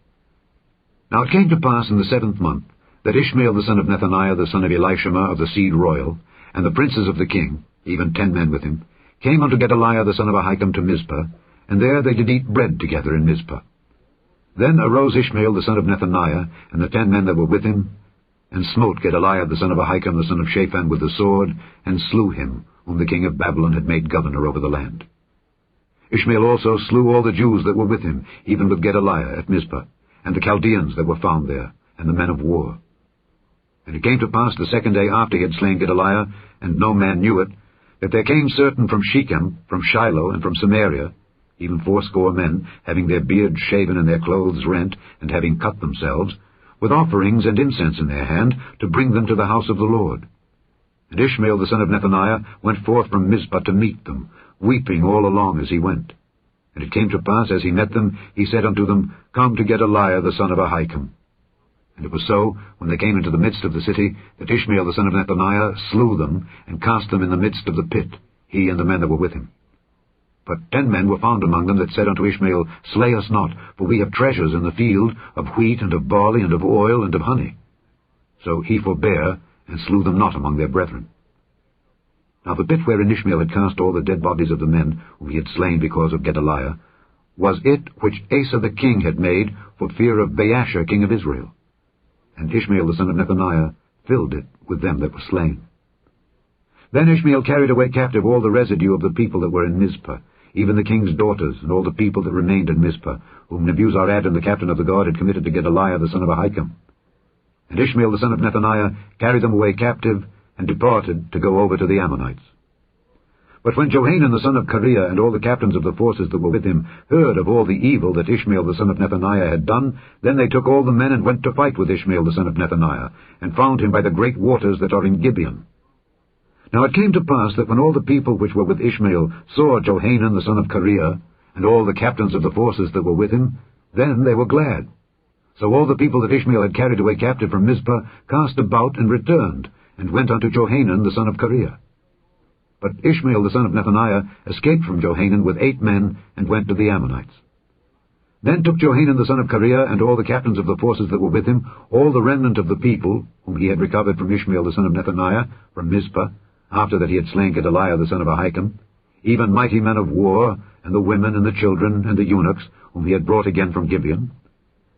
Now it came to pass in the 7th month, that Ishmael the son of Nethaniah the son of Elishama of the seed royal, and the princes of the king, even 10 men with him, came unto Gedaliah the son of Ahikam to Mizpah, and there they did eat bread together in Mizpah. Then arose Ishmael the son of Nethaniah, and the 10 men that were with him, and smote Gedaliah the son of Ahikam the son of Shaphan with the sword, and slew him, whom the king of Babylon had made governor over the land. Ishmael also slew all the Jews that were with him, even with Gedaliah at Mizpah, and the Chaldeans that were found there, and the men of war. And it came to pass the 2nd day after he had slain Gedaliah, and no man knew it, that there came certain from Shechem, from Shiloh, and from Samaria, even 80 men, having their beards shaven and their clothes rent, and having cut themselves, with offerings and incense in their hand, to bring them to the house of the Lord. And Ishmael the son of Nethaniah went forth from Mizpah to meet them, weeping all along as he went. And it came to pass, as he met them, he said unto them, Come to Gedaliah the son of Ahikam. And it was so, when they came into the midst of the city, that Ishmael the son of Nethaniah slew them, and cast them in the midst of the pit, he and the men that were with him. But 10 men were found among them that said unto Ishmael, Slay us not, for we have treasures in the field, of wheat, and of barley, and of oil, and of honey. So he forbare, and slew them not among their brethren. Now the pit wherein Ishmael had cast all the dead bodies of the men whom he had slain because of Gedaliah, was it which Asa the king had made for fear of Baasha king of Israel. And Ishmael the son of Nethaniah filled it with them that were slain. Then Ishmael carried away captive all the residue of the people that were in Mizpah, even the king's daughters, and all the people that remained in Mizpah, whom Nebuzaradan the captain of the guard had committed to Gedaliah the son of Ahikam. And Ishmael the son of Nethaniah carried them away captive, and departed to go over to the Ammonites. But when Johanan the son of Kareah and all the captains of the forces that were with him heard of all the evil that Ishmael the son of Nethaniah had done, then they took all the men and went to fight with Ishmael the son of Nethaniah, and found him by the great waters that are in Gibeon. Now it came to pass that when all the people which were with Ishmael saw Johanan the son of Kareah, and all the captains of the forces that were with him, then they were glad. So all the people that Ishmael had carried away captive from Mizpah cast about and returned, and went unto Johanan the son of Kareah. But Ishmael the son of Nethaniah escaped from Johanan with 8 men, and went to the Ammonites. Then took Johanan the son of Kareah, and all the captains of the forces that were with him, all the remnant of the people, whom he had recovered from Ishmael the son of Nethaniah, from Mizpah, after that he had slain Gedaliah the son of Ahikam, even mighty men of war, and the women, and the children, and the eunuchs, whom he had brought again from Gibeon.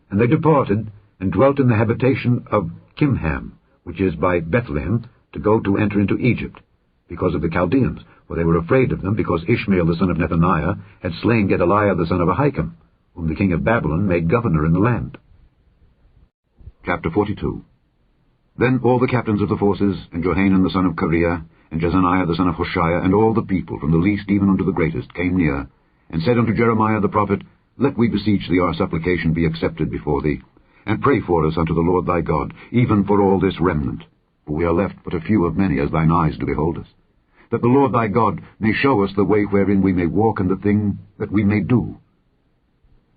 And they departed, and dwelt in the habitation of Kimham, which is by Bethlehem, to go to enter into Egypt, because of the Chaldeans, for they were afraid of them, because Ishmael the son of Nethaniah had slain Gedaliah the son of Ahikam, whom the king of Babylon made governor in the land. Chapter 42. Then all the captains of the forces, and Johanan the son of Kareah, and Jezaniah the son of Hoshea, and all the people, from the least even unto the greatest, came near, and said unto Jeremiah the prophet, Let we beseech thee our supplication be accepted before thee, and pray for us unto the Lord thy God, even for all this remnant. For we are left but a few of many, as thine eyes do behold us, that the Lord thy God may show us the way wherein we may walk, and the thing that we may do.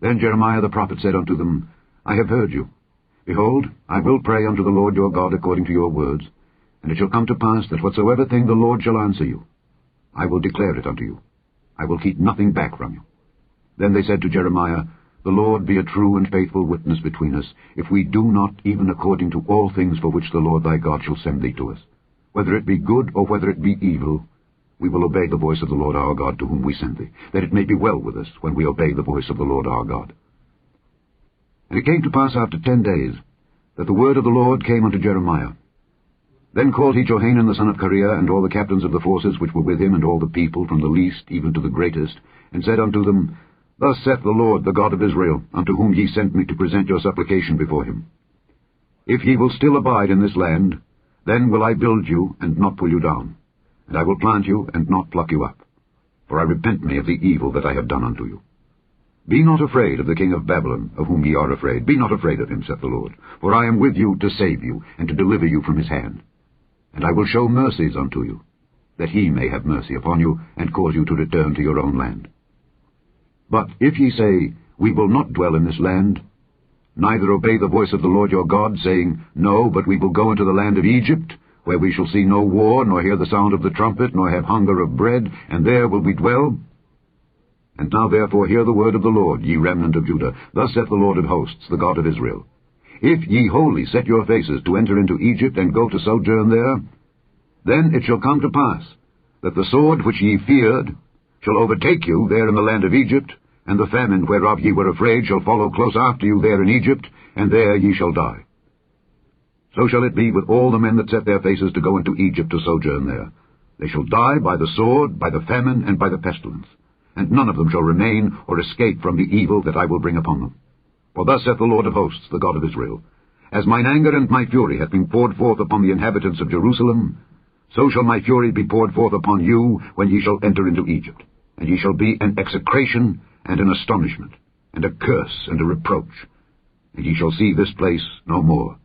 Then Jeremiah the prophet said unto them, I have heard you. Behold, I will pray unto the Lord your God according to your words, and it shall come to pass that whatsoever thing the Lord shall answer you, I will declare it unto you. I will keep nothing back from you. Then they said to Jeremiah, The Lord be a true and faithful witness between us, if we do not even according to all things for which the Lord thy God shall send thee to us. Whether it be good or whether it be evil, we will obey the voice of the Lord our God to whom we send thee, that it may be well with us when we obey the voice of the Lord our God. And it came to pass after 10 days, that the word of the Lord came unto Jeremiah. Then called he Johanan the son of Kareah, and all the captains of the forces which were with him, and all the people, from the least even to the greatest, and said unto them, Thus saith the Lord, the God of Israel, unto whom ye sent me to present your supplication before him. If ye will still abide in this land, then will I build you, and not pull you down, and I will plant you, and not pluck you up. For I repent me of the evil that I have done unto you. Be not afraid of the king of Babylon, of whom ye are afraid. Be not afraid of him, saith the Lord. For I am with you to save you, and to deliver you from his hand. And I will show mercies unto you, that he may have mercy upon you, and cause you to return to your own land. But if ye say, We will not dwell in this land, neither obey the voice of the Lord your God, saying, No, but we will go into the land of Egypt, where we shall see no war, nor hear the sound of the trumpet, nor have hunger of bread, and there will we dwell. And now therefore hear the word of the Lord, ye remnant of Judah. Thus saith the Lord of hosts, the God of Israel. If ye wholly set your faces to enter into Egypt, and go to sojourn there, then it shall come to pass, that the sword which ye feared shall overtake you there in the land of Egypt, and the famine whereof ye were afraid shall follow close after you there in Egypt, and there ye shall die. So shall it be with all the men that set their faces to go into Egypt to sojourn there. They shall die by the sword, by the famine, and by the pestilence. And none of them shall remain or escape from the evil that I will bring upon them. For thus saith the Lord of hosts, the God of Israel, As mine anger and my fury hath been poured forth upon the inhabitants of Jerusalem, so shall my fury be poured forth upon you when ye shall enter into Egypt. And ye shall be an execration and an astonishment, and a curse and a reproach, and ye shall see this place no more.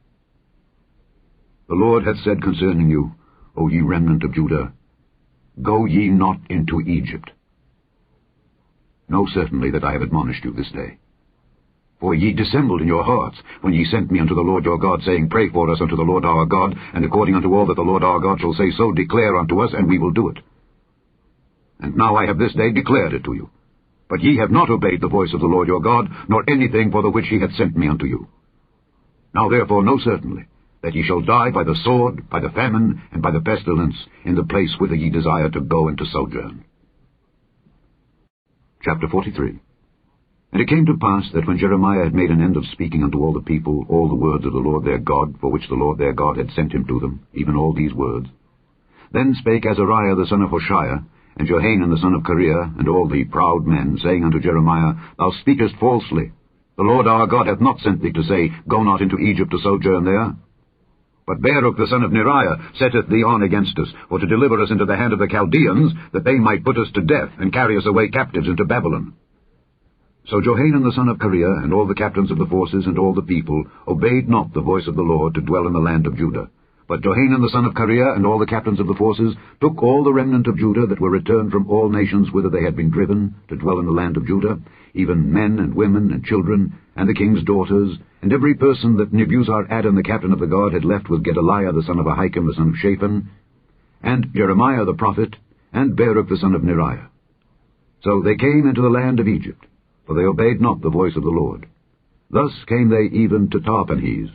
The Lord hath said concerning you, O ye remnant of Judah, Go ye not into Egypt. Know certainly that I have admonished you this day. For ye dissembled in your hearts, when ye sent me unto the Lord your God, saying, Pray for us unto the Lord our God, and according unto all that the Lord our God shall say, so declare unto us, and we will do it. And now I have this day declared it to you. But ye have not obeyed the voice of the Lord your God, nor anything for the which he hath sent me unto you. Now therefore know certainly, that ye shall die by the sword, by the famine, and by the pestilence, in the place whither ye desire to go and to sojourn. Chapter 43. And it came to pass that when Jeremiah had made an end of speaking unto all the people all the words of the Lord their God, for which the Lord their God had sent him to them, even all these words, then spake Azariah the son of Hoshea, and Johanan the son of Kareah, and all the proud men, saying unto Jeremiah, Thou speakest falsely. The Lord our God hath not sent thee to say, Go not into Egypt to sojourn there. But Baruch the son of Neriah setteth thee on against us, for to deliver us into the hand of the Chaldeans, that they might put us to death, and carry us away captives into Babylon. So Johanan the son of Kareah, and all the captains of the forces, and all the people, obeyed not the voice of the Lord to dwell in the land of Judah. But Johanan the son of Kareah, and all the captains of the forces, took all the remnant of Judah that were returned from all nations whither they had been driven, to dwell in the land of Judah, even men and women and children, and the king's daughters, and every person that Nebuzaradan the captain of the guard had left with Gedaliah the son of Ahikam the son of Shaphan, and Jeremiah the prophet, and Baruch the son of Neriah. So they came into the land of Egypt, for they obeyed not the voice of the Lord. Thus came they even to Tahpanhes.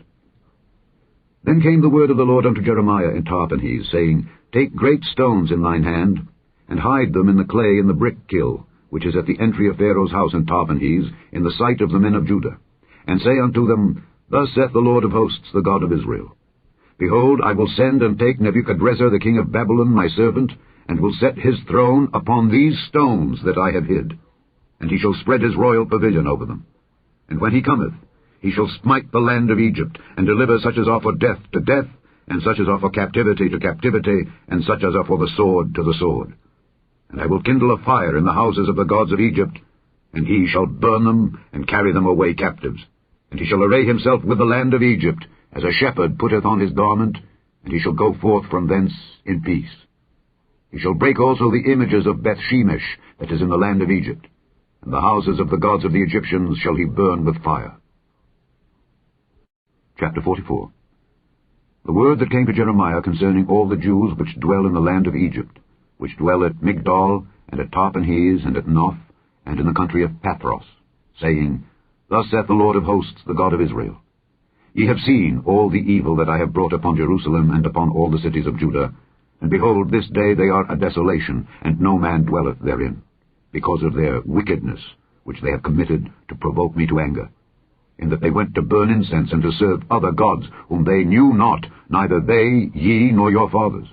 Then came the word of the Lord unto Jeremiah in Tahpanhes, saying, Take great stones in thine hand, and hide them in the clay in the brick kiln, which is at the entry of Pharaoh's house in Tahpanhes, in the sight of the men of Judah, and say unto them, Thus saith the Lord of hosts, the God of Israel, Behold, I will send and take Nebuchadrezzar the king of Babylon, my servant, and will set his throne upon these stones that I have hid, and he shall spread his royal pavilion over them. And when he cometh, he shall smite the land of Egypt, and deliver such as are for death to death, and such as are for captivity to captivity, and such as are for the sword to the sword. And I will kindle a fire in the houses of the gods of Egypt, and he shall burn them, and carry them away captives. And he shall array himself with the land of Egypt, as a shepherd putteth on his garment, and he shall go forth from thence in peace. He shall break also the images of Bethshemesh, that is in the land of Egypt, and the houses of the gods of the Egyptians shall he burn with fire. Chapter 44. The word that came to Jeremiah concerning all the Jews which dwell in the land of Egypt, which dwell at Migdol, and at Tahpanhes, and at Noph, and in the country of Pathros, saying, Thus saith the Lord of hosts, the God of Israel, Ye have seen all the evil that I have brought upon Jerusalem, and upon all the cities of Judah, and behold, this day they are a desolation, and no man dwelleth therein, because of their wickedness, which they have committed to provoke me to anger. in that they went to burn incense and to serve other gods, whom they knew not, neither they, ye, nor your fathers.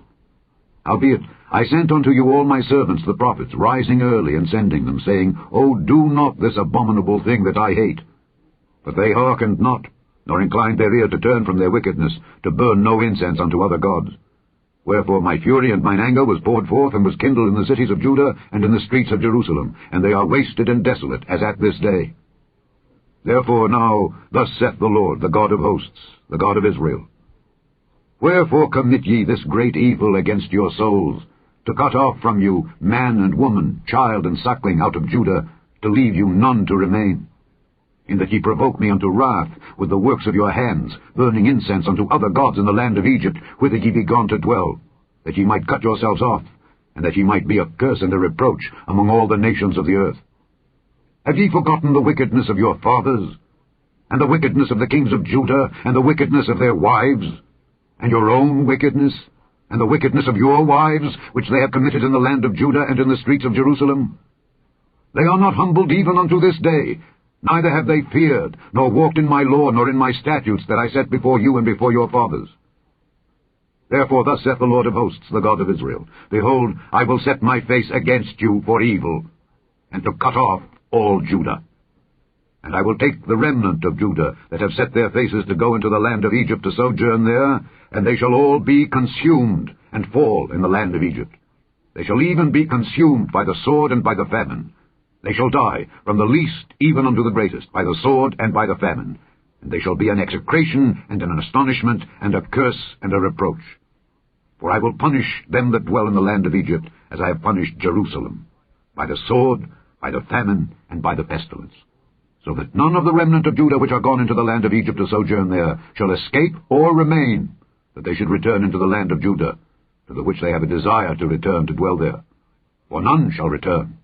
Howbeit, I sent unto you all my servants the prophets, rising early and sending them, saying, O do not this abominable thing that I hate. But they hearkened not, nor inclined their ear to turn from their wickedness, to burn no incense unto other gods. Wherefore my fury and mine anger was poured forth, and was kindled in the cities of Judah and in the streets of Jerusalem, and they are wasted and desolate, as at this day. Therefore now, thus saith the Lord, the God of hosts, the God of Israel, Wherefore commit ye this great evil against your souls, to cut off from you man and woman, child and suckling out of Judah, to leave you none to remain? In that ye provoke me unto wrath with the works of your hands, burning incense unto other gods in the land of Egypt, whither ye be gone to dwell, that ye might cut yourselves off, and that ye might be a curse and a reproach among all the nations of the earth. Have ye forgotten the wickedness of your fathers, and the wickedness of the kings of Judah, and the wickedness of their wives, and your own wickedness, and the wickedness of your wives, which they have committed in the land of Judah and in the streets of Jerusalem? They are not humbled even unto this day, neither have they feared, nor walked in my law, nor in my statutes that I set before you and before your fathers. Therefore thus saith the Lord of hosts, the God of Israel, Behold, I will set my face against you for evil, and to cut off all Judah. And I will take the remnant of Judah, that have set their faces to go into the land of Egypt to sojourn there, and they shall all be consumed, and fall in the land of Egypt. They shall even be consumed by the sword and by the famine. They shall die, from the least even unto the greatest, by the sword and by the famine. And they shall be an execration, and an astonishment, and a curse, and a reproach. For I will punish them that dwell in the land of Egypt, as I have punished Jerusalem, by the sword, by the famine, and by the pestilence. So that none of the remnant of Judah which are gone into the land of Egypt to sojourn there shall escape or remain, that they should return into the land of Judah, to the which they have a desire to return to dwell there. For none shall return,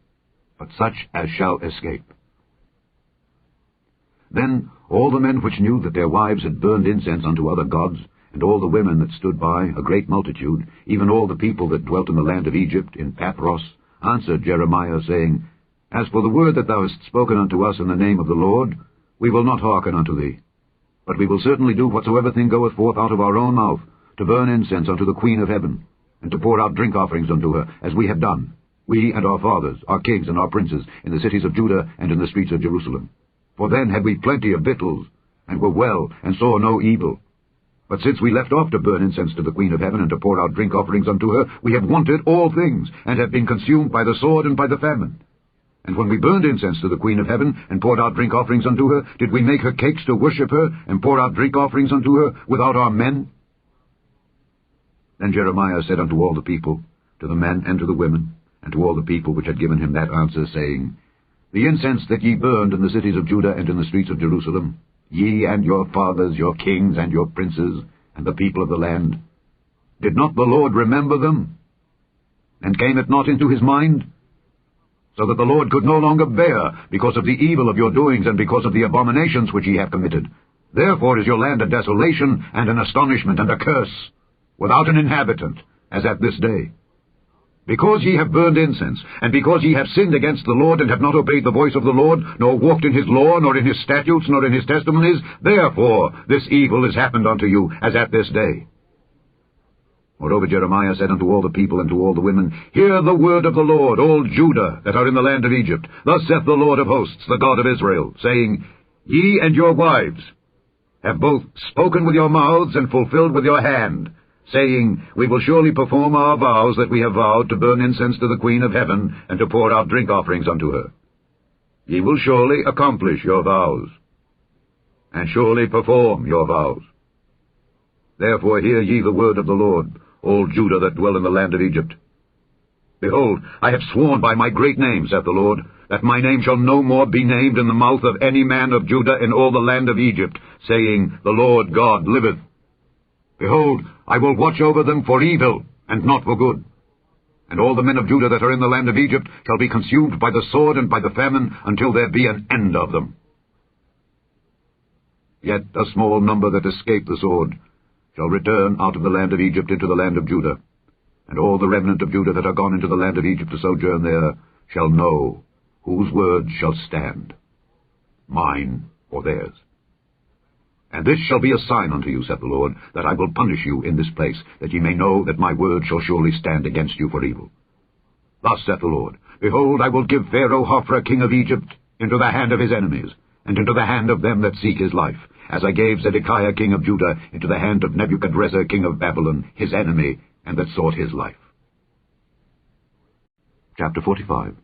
but such as shall escape. Then all the men which knew that their wives had burned incense unto other gods, and all the women that stood by, a great multitude, even all the people that dwelt in the land of Egypt, in Pathros, answered Jeremiah, saying, As for the word that thou hast spoken unto us in the name of the Lord, we will not hearken unto thee. But we will certainly do whatsoever thing goeth forth out of our own mouth, to burn incense unto the Queen of heaven, and to pour out drink offerings unto her, as we have done, we and our fathers, our kings and our princes, in the cities of Judah and in the streets of Jerusalem. For then had we plenty of victuals, and were well, and saw no evil. But since we left off to burn incense to the Queen of heaven, and to pour out drink offerings unto her, we have wanted all things, and have been consumed by the sword and by the famine. And when we burned incense to the Queen of heaven, and poured out drink offerings unto her, did we make her cakes to worship her, and pour out drink offerings unto her, without our men? Then Jeremiah said unto all the people, to the men and to the women, and to all the people which had given him that answer, saying, The incense that ye burned in the cities of Judah and in the streets of Jerusalem, ye and your fathers, your kings and your princes, and the people of the land, did not the Lord remember them? And came it not into his mind? So that the Lord could no longer bear, because of the evil of your doings, and because of the abominations which ye have committed. Therefore is your land a desolation, and an astonishment, and a curse, without an inhabitant, as at this day. Because ye have burned incense, and because ye have sinned against the Lord, and have not obeyed the voice of the Lord, nor walked in his law, nor in his statutes, nor in his testimonies, therefore this evil is happened unto you, as at this day. Moreover Jeremiah said unto all the people and to all the women, Hear the word of the Lord, all Judah that are in the land of Egypt. Thus saith the Lord of hosts, the God of Israel, saying, Ye and your wives have both spoken with your mouths and fulfilled with your hand, saying, We will surely perform our vows that we have vowed, to burn incense to the Queen of heaven, and to pour out drink offerings unto her. Ye will surely accomplish your vows, and surely perform your vows. Therefore hear ye the word of the Lord, all Judah that dwell in the land of Egypt. Behold, I have sworn by my great name, saith the Lord, that my name shall no more be named in the mouth of any man of Judah in all the land of Egypt, saying, The Lord God liveth. Behold, I will watch over them for evil, and not for good. And all the men of Judah that are in the land of Egypt shall be consumed by the sword and by the famine, until there be an end of them. Yet a small number that escape the sword shall return out of the land of Egypt into the land of Judah. And all the remnant of Judah that are gone into the land of Egypt to sojourn there shall know whose word shall stand, mine or theirs. And this shall be a sign unto you, saith the Lord, that I will punish you in this place, that ye may know that my word shall surely stand against you for evil. Thus saith the Lord, Behold, I will give Pharaoh Hophra king of Egypt into the hand of his enemies, and into the hand of them that seek his life, as I gave Zedekiah king of Judah into the hand of Nebuchadrezzar king of Babylon, his enemy, and that sought his life. Chapter 45.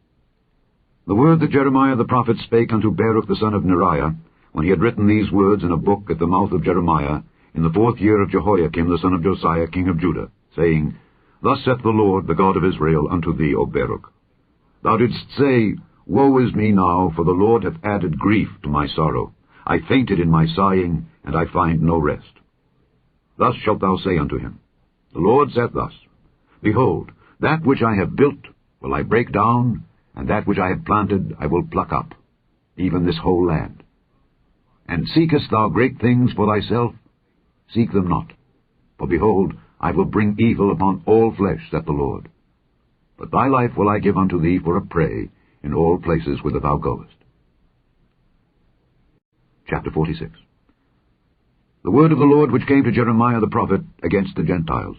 The word that Jeremiah the prophet spake unto Baruch the son of Neriah, when he had written these words in a book at the mouth of Jeremiah, in the 4th year of Jehoiakim the son of Josiah king of Judah, saying, Thus saith the Lord, the God of Israel, unto thee, O Baruch. Thou didst say, Woe is me now, for the Lord hath added grief to my sorrow. I fainted in my sighing, and I find no rest. Thus shalt thou say unto him, The Lord saith thus, Behold, that which I have built will I break down, and that which I have planted I will pluck up, even this whole land. And seekest thou great things for thyself? Seek them not. For behold, I will bring evil upon all flesh, saith the Lord. But thy life will I give unto thee for a prey in all places whither thou goest. Chapter 46. The word of the Lord which came to Jeremiah the prophet against the Gentiles.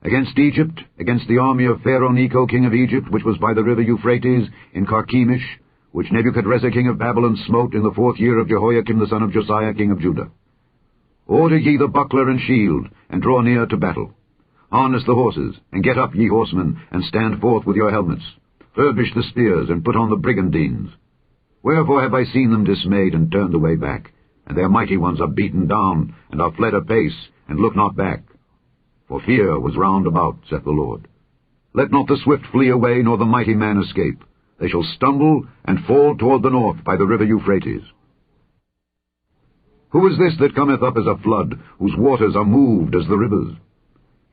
Against Egypt, against the army of Pharaoh Necho king of Egypt, which was by the river Euphrates, in Carchemish, which Nebuchadrezzar king of Babylon smote in the 4th year of Jehoiakim the son of Josiah king of Judah. Order ye the buckler and shield, and draw near to battle. Harness the horses, and get up, ye horsemen, and stand forth with your helmets. Furbish the spears, and put on the brigandines. Wherefore have I seen them dismayed, and turned away back? And their mighty ones are beaten down, and are fled apace, and look not back. For fear was round about, saith the Lord. Let not the swift flee away, nor the mighty man escape. They shall stumble, and fall toward the north by the river Euphrates. Who is this that cometh up as a flood, whose waters are moved as the rivers?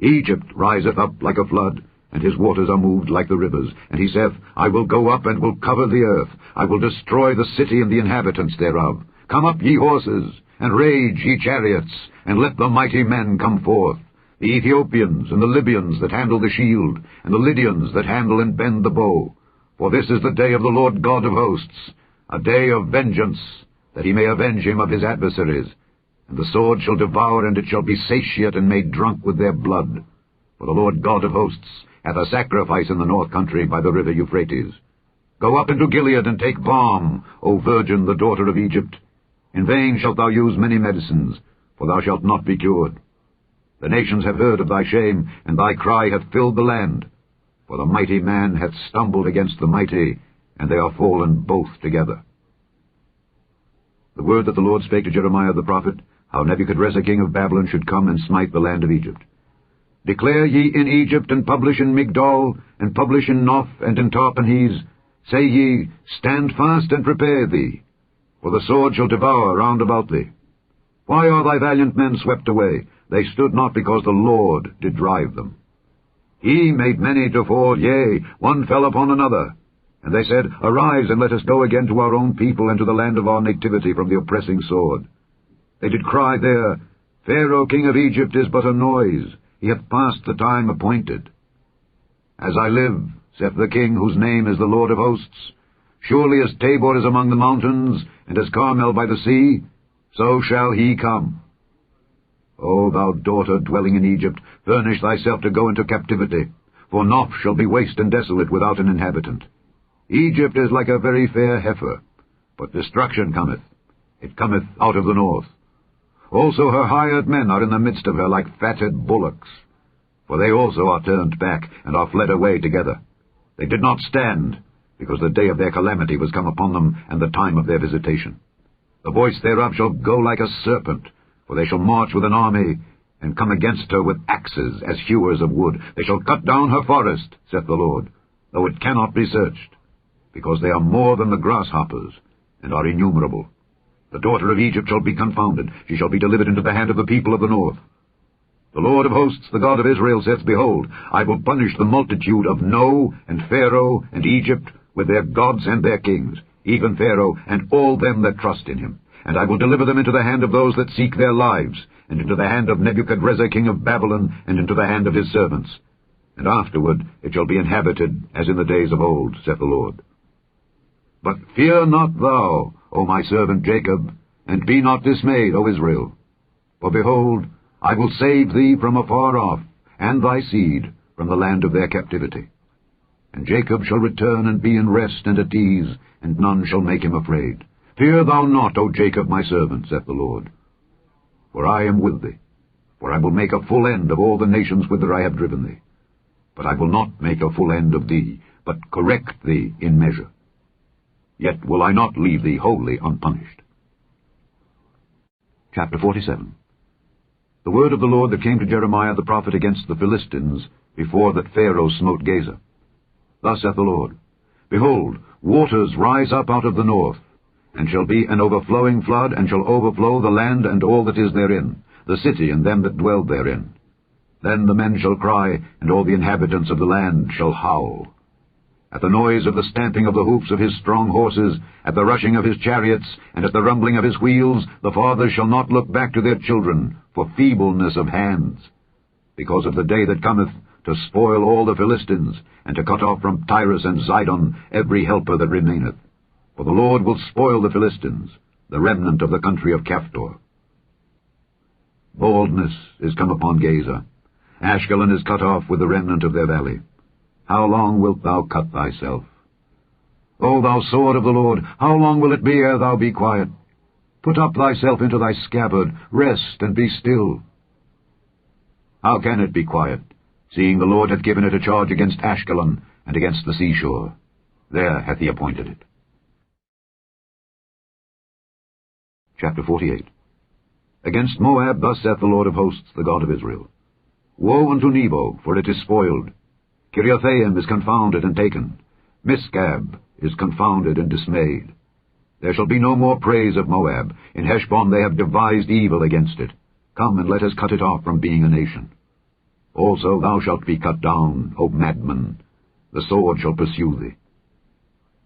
Egypt riseth up like a flood, and his waters are moved like the rivers. And he saith, I will go up and will cover the earth. I will destroy the city and the inhabitants thereof. Come up, ye horses, and rage, ye chariots, and let the mighty men come forth. The Ethiopians and the Libyans that handle the shield, and the Lydians that handle and bend the bow. For this is the day of the Lord God of hosts, a day of vengeance, that he may avenge him of his adversaries. And the sword shall devour, and it shall be satiate and made drunk with their blood. For the Lord God of hosts hath a sacrifice in the north country by the river Euphrates. Go up into Gilead and take balm, O virgin, the daughter of Egypt. In vain shalt thou use many medicines, for thou shalt not be cured. The nations have heard of thy shame, and thy cry hath filled the land. For the mighty man hath stumbled against the mighty, and they are fallen both together. The word that the Lord spake to Jeremiah the prophet, how Nebuchadrezzar king of Babylon should come and smite the land of Egypt. Declare ye in Egypt, and publish in Migdol, and publish in Noph, and in Tarpanhes. Say ye, Stand fast and prepare thee, for the sword shall devour round about thee. Why are thy valiant men swept away? They stood not because the Lord did drive them. He made many to fall, yea, one fell upon another. And they said, Arise, and let us go again to our own people, and to the land of our nativity from the oppressing sword. They did cry there, Pharaoh king of Egypt is but a noise, he hath passed the time appointed. As I live, saith the king, whose name is the Lord of hosts, surely as Tabor is among the mountains, and as Carmel by the sea, so shall he come. O thou daughter dwelling in Egypt, furnish thyself to go into captivity, for Noph shall be waste and desolate without an inhabitant. Egypt is like a very fair heifer, but destruction cometh. It cometh out of the north. Also her hired men are in the midst of her like fatted bullocks, for they also are turned back, and are fled away together. They did not stand, because the day of their calamity was come upon them, and the time of their visitation. The voice thereof shall go like a serpent, for they shall march with an army, and come against her with axes as hewers of wood. They shall cut down her forest, saith the Lord, though it cannot be searched, because they are more than the grasshoppers, and are innumerable. The daughter of Egypt shall be confounded. She shall be delivered into the hand of the people of the north. The Lord of hosts, the God of Israel, saith, Behold, I will punish the multitude of No, and Pharaoh, and Egypt, with their gods and their kings, even Pharaoh, and all them that trust in him. And I will deliver them into the hand of those that seek their lives, and into the hand of Nebuchadrezzar king of Babylon, and into the hand of his servants. And afterward it shall be inhabited as in the days of old, saith the Lord. But fear not thou, O my servant Jacob, and be not dismayed, O Israel. For behold, I will save thee from afar off, and thy seed from the land of their captivity. And Jacob shall return and be in rest and at ease, and none shall make him afraid. Fear thou not, O Jacob my servant, saith the Lord. For I am with thee, for I will make a full end of all the nations whither I have driven thee. But I will not make a full end of thee, but correct thee in measure. Yet will I not leave thee wholly unpunished. Chapter 47. The word of the Lord that came to Jeremiah the prophet against the Philistines, before that Pharaoh smote Gaza. Thus saith the Lord, Behold, waters rise up out of the north, and shall be an overflowing flood, and shall overflow the land and all that is therein, the city and them that dwell therein. Then the men shall cry, and all the inhabitants of the land shall howl. At the noise of the stamping of the hoofs of his strong horses, at the rushing of his chariots, and at the rumbling of his wheels, the fathers shall not look back to their children, for feebleness of hands. Because of the day that cometh, to spoil all the Philistines, and to cut off from Tyrus and Zidon every helper that remaineth. For the Lord will spoil the Philistines, the remnant of the country of Caphtor. Baldness is come upon Gaza. Ashkelon is cut off with the remnant of their valley. How long wilt thou cut thyself? O thou sword of the Lord, how long will it be ere thou be quiet? Put up thyself into thy scabbard, rest and be still. How can it be quiet, seeing the Lord hath given it a charge against Ashkelon and against the seashore? There hath he appointed it. Chapter 48. Against Moab thus saith the Lord of hosts, the God of Israel. Woe unto Nebo, for it is spoiled. Kiriathaim is confounded and taken. Misgab is confounded and dismayed. There shall be no more praise of Moab. In Heshbon they have devised evil against it. Come and let us cut it off from being a nation. Also thou shalt be cut down, O madman. The sword shall pursue thee.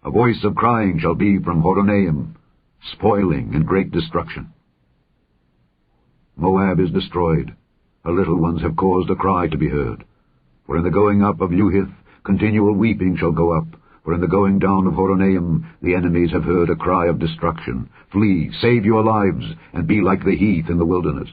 A voice of crying shall be from Horonaim, spoiling and great destruction. Moab is destroyed. Her little ones have caused a cry to be heard. For in the going up of Luhith, continual weeping shall go up. For in the going down of Horonaim, the enemies have heard a cry of destruction. Flee, save your lives, and be like the heath in the wilderness.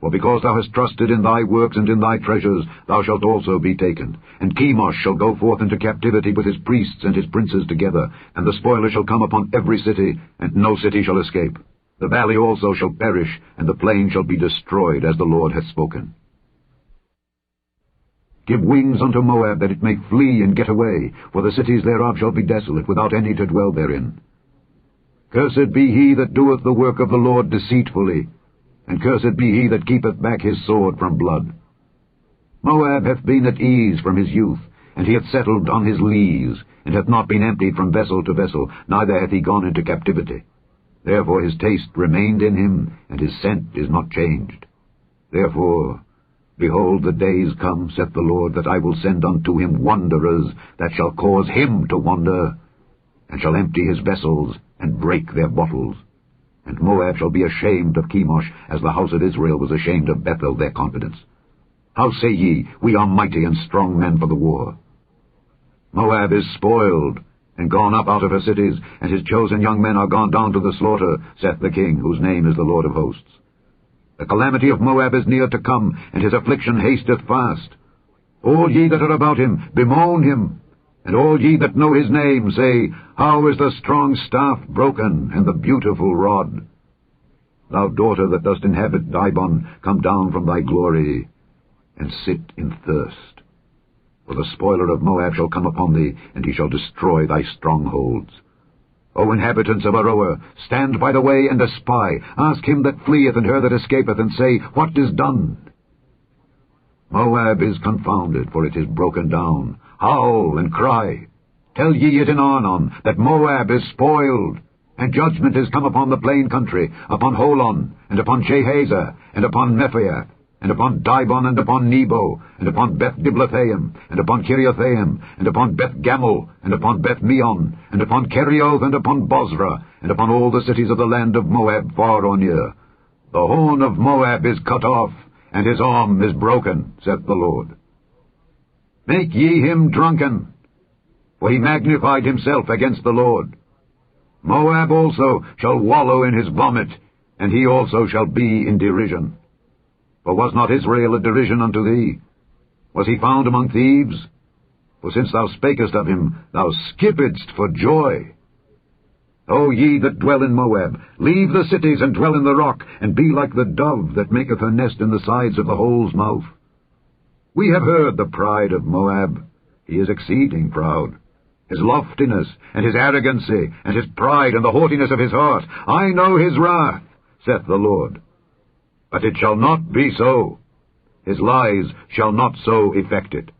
For because thou hast trusted in thy works and in thy treasures, thou shalt also be taken. And Chemosh shall go forth into captivity with his priests and his princes together, and the spoiler shall come upon every city, and no city shall escape. The valley also shall perish, and the plain shall be destroyed, as the Lord hath spoken. Give wings unto Moab, that it may flee and get away, for the cities thereof shall be desolate, without any to dwell therein. Cursed be he that doeth the work of the Lord deceitfully, and cursed be he that keepeth back his sword from blood. Moab hath been at ease from his youth, and he hath settled on his lees, and hath not been emptied from vessel to vessel, neither hath he gone into captivity. Therefore his taste remained in him, and his scent is not changed. Therefore, behold, the days come, saith the Lord, that I will send unto him wanderers, that shall cause him to wander, and shall empty his vessels, and break their bottles. And Moab shall be ashamed of Chemosh, as the house of Israel was ashamed of Bethel, their confidence. How say ye, we are mighty and strong men for the war? Moab is spoiled, and gone up out of her cities, and his chosen young men are gone down to the slaughter, saith the King, whose name is the Lord of hosts. The calamity of Moab is near to come, and his affliction hasteth fast. All ye that are about him, bemoan him, and all ye that know his name, say, How is the strong staff broken, and the beautiful rod? Thou daughter that dost inhabit Dibon, come down from thy glory, and sit in thirst. For the spoiler of Moab shall come upon thee, and he shall destroy thy strongholds. O inhabitants of Aroer, stand by the way and espy. Ask him that fleeth and her that escapeth, and say, What is done? Moab is confounded, for it is broken down. Howl and cry. Tell ye it in Arnon, that Moab is spoiled, and judgment is come upon the plain country, upon Holon, and upon Jehazer, and upon Mephaiah, and upon Dibon, and upon Nebo, and upon Beth-Diblathaim, and upon Kiriathaim, and upon Beth-Gamul, and upon Beth-Meon, and upon Kerioth, and upon Bozrah, and upon all the cities of the land of Moab far or near. The horn of Moab is cut off, and his arm is broken, saith the Lord. Make ye him drunken, for he magnified himself against the Lord. Moab also shall wallow in his vomit, and he also shall be in derision. For was not Israel a derision unto thee? Was he found among thieves? For since thou spakest of him, thou skippedst for joy. O ye that dwell in Moab, leave the cities and dwell in the rock, and be like the dove that maketh her nest in the sides of the hole's mouth. We have heard the pride of Moab. He is exceeding proud. His loftiness, and his arrogancy, and his pride, and the haughtiness of his heart. I know his wrath, saith the Lord. But it shall not be so. His lies shall not so effect it.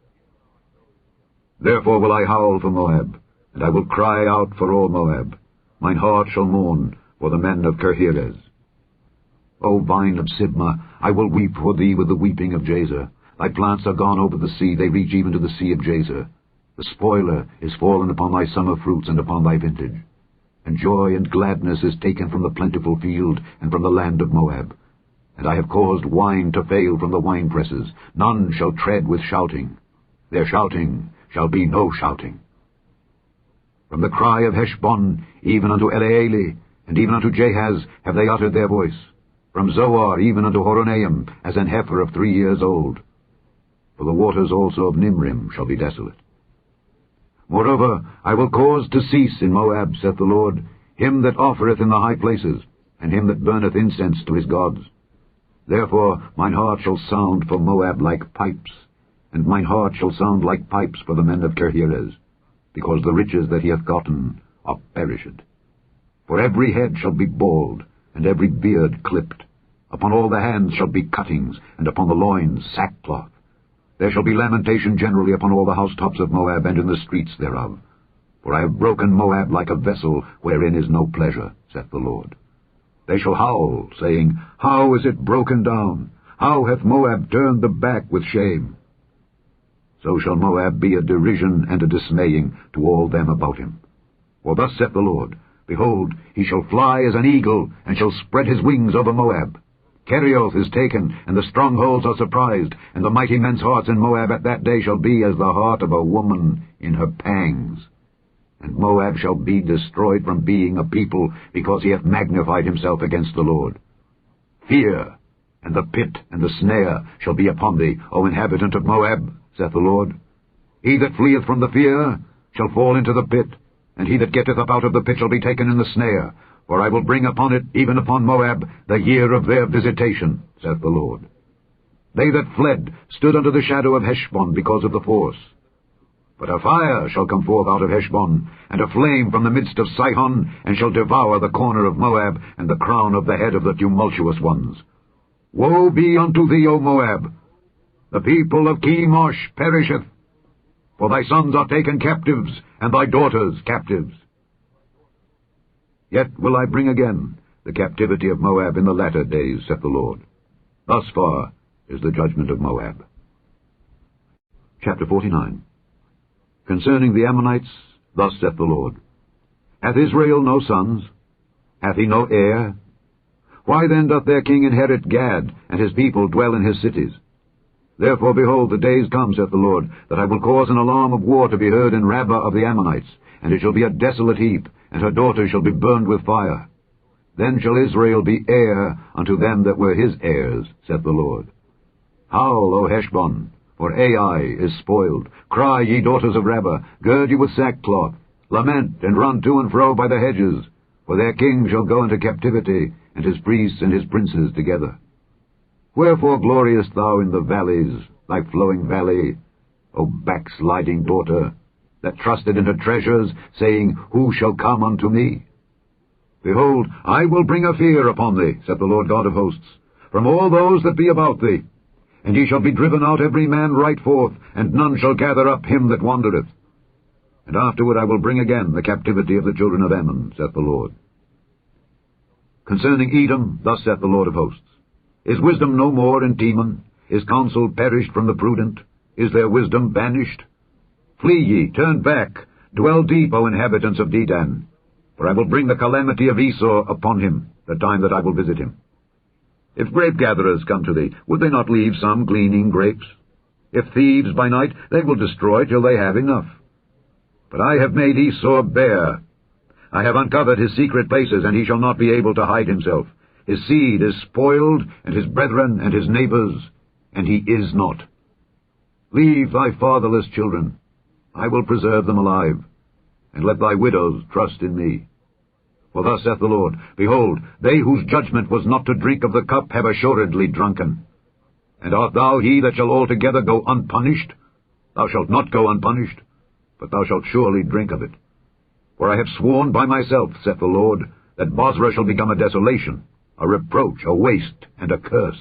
Therefore will I howl for Moab, and I will cry out for all Moab. Mine heart shall mourn for the men of Kirheres. O vine of Sibmah, I will weep for thee with the weeping of Jazer. Thy plants are gone over the sea, they reach even to the sea of Jazer. The spoiler is fallen upon thy summer fruits and upon thy vintage. And joy and gladness is taken from the plentiful field and from the land of Moab. And I have caused wine to fail from the winepresses. None shall tread with shouting. Their shouting shall be no shouting. From the cry of Heshbon, even unto Elealeh, and even unto Jahaz, have they uttered their voice. From Zoar, even unto Horonaim, as an heifer of 3 years old. For the waters also of Nimrim shall be desolate. Moreover, I will cause to cease in Moab, saith the Lord, him that offereth in the high places, and him that burneth incense to his gods. Therefore mine heart shall sound for Moab like pipes, and mine heart shall sound like pipes for the men of Kirheres, because the riches that he hath gotten are perished. For every head shall be bald, and every beard clipped. Upon all the hands shall be cuttings, and upon the loins sackcloth. There shall be lamentation generally upon all the housetops of Moab, and in the streets thereof. For I have broken Moab like a vessel, wherein is no pleasure, saith the Lord. They shall howl, saying, How is it broken down? How hath Moab turned the back with shame? So shall Moab be a derision and a dismaying to all them about him. For thus saith the Lord, Behold, he shall fly as an eagle, and shall spread his wings over Moab. Kerioth is taken, and the strongholds are surprised, and the mighty men's hearts in Moab at that day shall be as the heart of a woman in her pangs. And Moab shall be destroyed from being a people, because he hath magnified himself against the Lord. Fear, and the pit, and the snare shall be upon thee, O inhabitant of Moab, saith the Lord. He that fleeth from the fear shall fall into the pit, and he that getteth up out of the pit shall be taken in the snare. For I will bring upon it, even upon Moab, the year of their visitation, saith the Lord. They that fled stood under the shadow of Heshbon because of the force. But a fire shall come forth out of Heshbon, and a flame from the midst of Sihon, and shall devour the corner of Moab, and the crown of the head of the tumultuous ones. Woe be unto thee, O Moab! The people of Chemosh perisheth, for thy sons are taken captives, and thy daughters captives. Yet will I bring again the captivity of Moab in the latter days, saith the Lord. Thus far is the judgment of Moab. Chapter 49. Concerning the Ammonites, thus saith the Lord, Hath Israel no sons? Hath he no heir? Why then doth their king inherit Gad, and his people dwell in his cities? Therefore, behold, the days come, saith the Lord, that I will cause an alarm of war to be heard in Rabbah of the Ammonites, and it shall be a desolate heap, and her daughters shall be burned with fire. Then shall Israel be heir unto them that were his heirs, saith the Lord. Howl, O Heshbon, for Ai is spoiled. Cry, ye daughters of Rabbah, gird you with sackcloth. Lament, and run to and fro by the hedges, for their king shall go into captivity, and his priests and his princes together. Wherefore gloriest thou in the valleys, thy flowing valley, O backsliding daughter, that trusted in her treasures, saying, Who shall come unto me? Behold, I will bring a fear upon thee, saith the Lord God of hosts, from all those that be about thee. And ye shall be driven out every man right forth, and none shall gather up him that wandereth. And afterward I will bring again the captivity of the children of Ammon, saith the Lord. Concerning Edom, thus saith the Lord of hosts, Is wisdom no more in Teman? Is counsel perished from the prudent? Is their wisdom banished? Flee ye, turn back, dwell deep, O inhabitants of Dedan, for I will bring the calamity of Esau upon him, the time that I will visit him. If grape-gatherers come to thee, would they not leave some gleaning grapes? If thieves by night, they will destroy till they have enough. But I have made Esau bare. I have uncovered his secret places, and he shall not be able to hide himself. His seed is spoiled, and his brethren and his neighbors, and he is not. Leave thy fatherless children. I will preserve them alive, and let thy widows trust in me. For thus saith the Lord, Behold, they whose judgment was not to drink of the cup have assuredly drunken. And art thou he that shall altogether go unpunished? Thou shalt not go unpunished, but thou shalt surely drink of it. For I have sworn by myself, saith the Lord, that Bozrah shall become a desolation, a reproach, a waste, and a curse,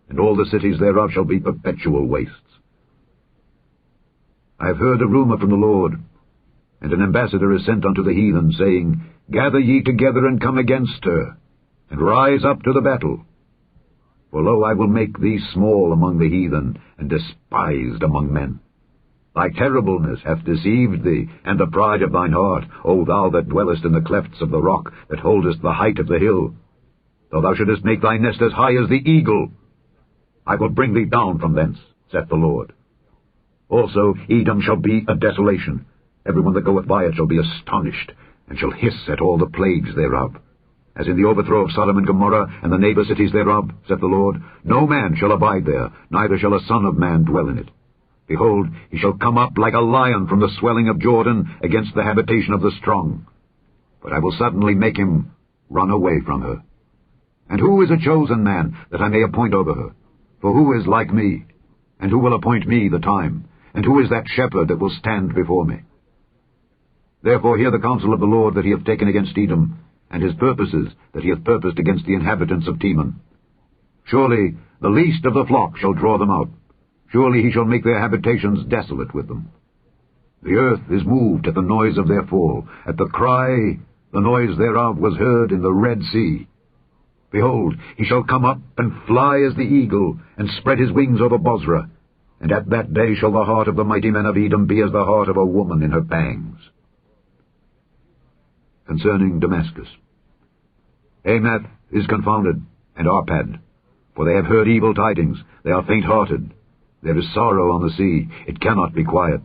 and all the cities thereof shall be perpetual wastes. I have heard a rumour from the Lord, and an ambassador is sent unto the heathen, saying, Gather ye together and come against her, and rise up to the battle. For lo, I will make thee small among the heathen, and despised among men. Thy terribleness hath deceived thee, and the pride of thine heart, O thou that dwellest in the clefts of the rock, that holdest the height of the hill. Though thou shouldest make thy nest as high as the eagle, I will bring thee down from thence, saith the Lord. Also Edom shall be a desolation. Every one that goeth by it shall be astonished, and shall hiss at all the plagues thereof. As in the overthrow of Sodom and Gomorrah, and the neighbor cities thereof, saith the Lord, no man shall abide there, neither shall a son of man dwell in it. Behold, he shall come up like a lion from the swelling of Jordan against the habitation of the strong. But I will suddenly make him run away from her. And who is a chosen man, that I may appoint over her? For who is like me? And who will appoint me the time? And who is that shepherd that will stand before me? Therefore hear the counsel of the Lord that he hath taken against Edom, and his purposes that he hath purposed against the inhabitants of Teman. Surely the least of the flock shall draw them out. Surely he shall make their habitations desolate with them. The earth is moved at the noise of their fall. At the cry, the noise thereof was heard in the Red Sea. Behold, he shall come up and fly as the eagle, and spread his wings over Bozrah. And at that day shall the heart of the mighty men of Edom be as the heart of a woman in her pangs. Concerning Damascus. Hamath is confounded, and Arpad, for they have heard evil tidings, they are faint-hearted. There is sorrow on the sea, it cannot be quiet.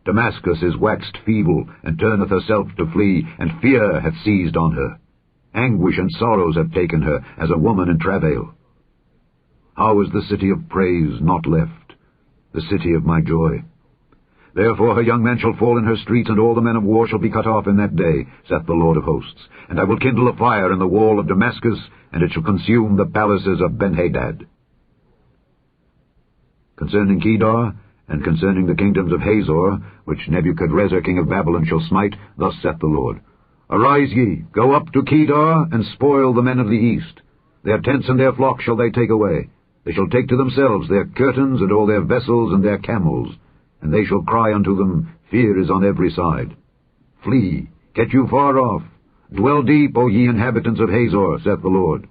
Damascus is waxed feeble, and turneth herself to flee, and fear hath seized on her. Anguish and sorrows have taken her, as a woman in travail. How is the city of praise not left, the city of my joy? Therefore her young men shall fall in her streets, and all the men of war shall be cut off in that day, saith the Lord of hosts. And I will kindle a fire in the wall of Damascus, and it shall consume the palaces of Benhadad. Concerning Kedar, and concerning the kingdoms of Hazor, which Nebuchadrezzar king of Babylon shall smite, thus saith the Lord, Arise ye, go up to Kedar, and spoil the men of the east. Their tents and their flocks shall they take away. They shall take to themselves their curtains, and all their vessels, and their camels. And they shall cry unto them, Fear is on every side. Flee, get you far off. Dwell deep, O ye inhabitants of Hazor, saith the Lord.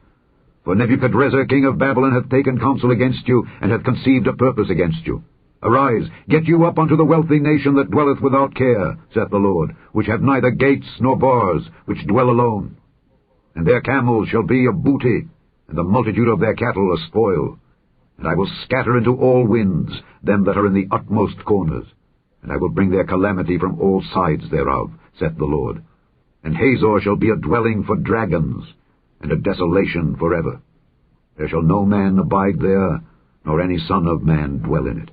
For Nebuchadrezzar king of Babylon hath taken counsel against you, and hath conceived a purpose against you. Arise, get you up unto the wealthy nation that dwelleth without care, saith the Lord, which have neither gates nor bars, which dwell alone. And their camels shall be a booty, and the multitude of their cattle a spoil. And I will scatter into all winds them that are in the utmost corners, and I will bring their calamity from all sides thereof, saith the Lord. And Hazor shall be a dwelling for dragons, and a desolation forever. There shall no man abide there, nor any son of man dwell in it.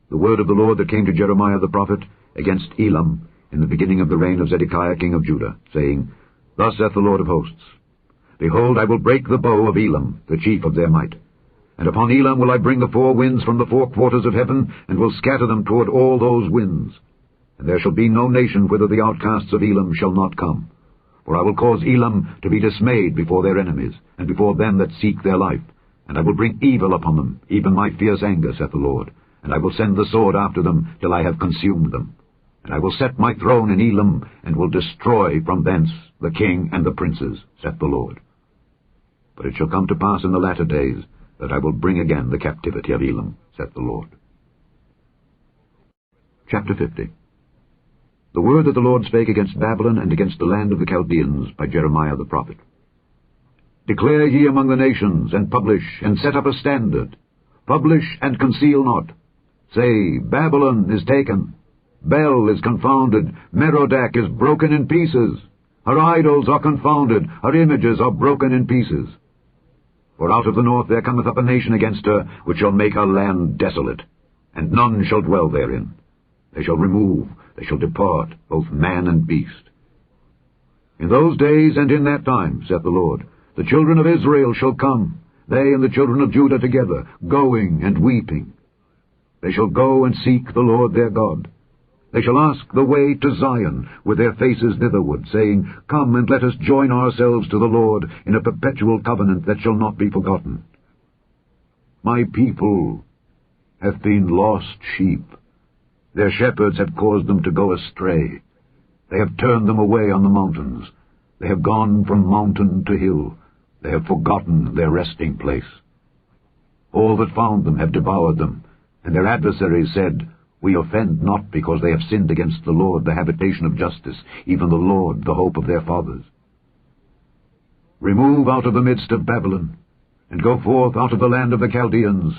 The word of the Lord that came to Jeremiah the prophet against Elam in the beginning of the reign of Zedekiah king of Judah, saying, Thus saith the Lord of hosts, Behold, I will break the bow of Elam, the chief of their might. And upon Elam will I bring the four winds from the four quarters of heaven, and will scatter them toward all those winds. And there shall be no nation whither the outcasts of Elam shall not come. For I will cause Elam to be dismayed before their enemies, and before them that seek their life. And I will bring evil upon them, even my fierce anger, saith the Lord. And I will send the sword after them, till I have consumed them. And I will set my throne in Elam, and will destroy from thence the king and the princes, saith the Lord. But it shall come to pass in the latter days, that I will bring again the captivity of Elam, saith the Lord. Chapter 50. The word that the Lord spake against Babylon and against the land of the Chaldeans by Jeremiah the prophet. Declare ye among the nations, and publish, and set up a standard. Publish, and conceal not. Say, Babylon is taken. Bel is confounded, Merodach is broken in pieces. Her idols are confounded, her images are broken in pieces. For out of the north there cometh up a nation against her, which shall make her land desolate, and none shall dwell therein. They shall remove, they shall depart, both man and beast. In those days and in that time, saith the Lord, the children of Israel shall come, they and the children of Judah together, going and weeping. They shall go and seek the Lord their God. They shall ask the way to Zion, with their faces thitherward, saying, Come and let us join ourselves to the Lord in a perpetual covenant that shall not be forgotten. My people have been lost sheep. Their shepherds have caused them to go astray. They have turned them away on the mountains. They have gone from mountain to hill. They have forgotten their resting place. All that found them have devoured them, and their adversaries said, We offend not because they have sinned against the Lord, the habitation of justice, even the Lord, the hope of their fathers. Remove out of the midst of Babylon, and go forth out of the land of the Chaldeans,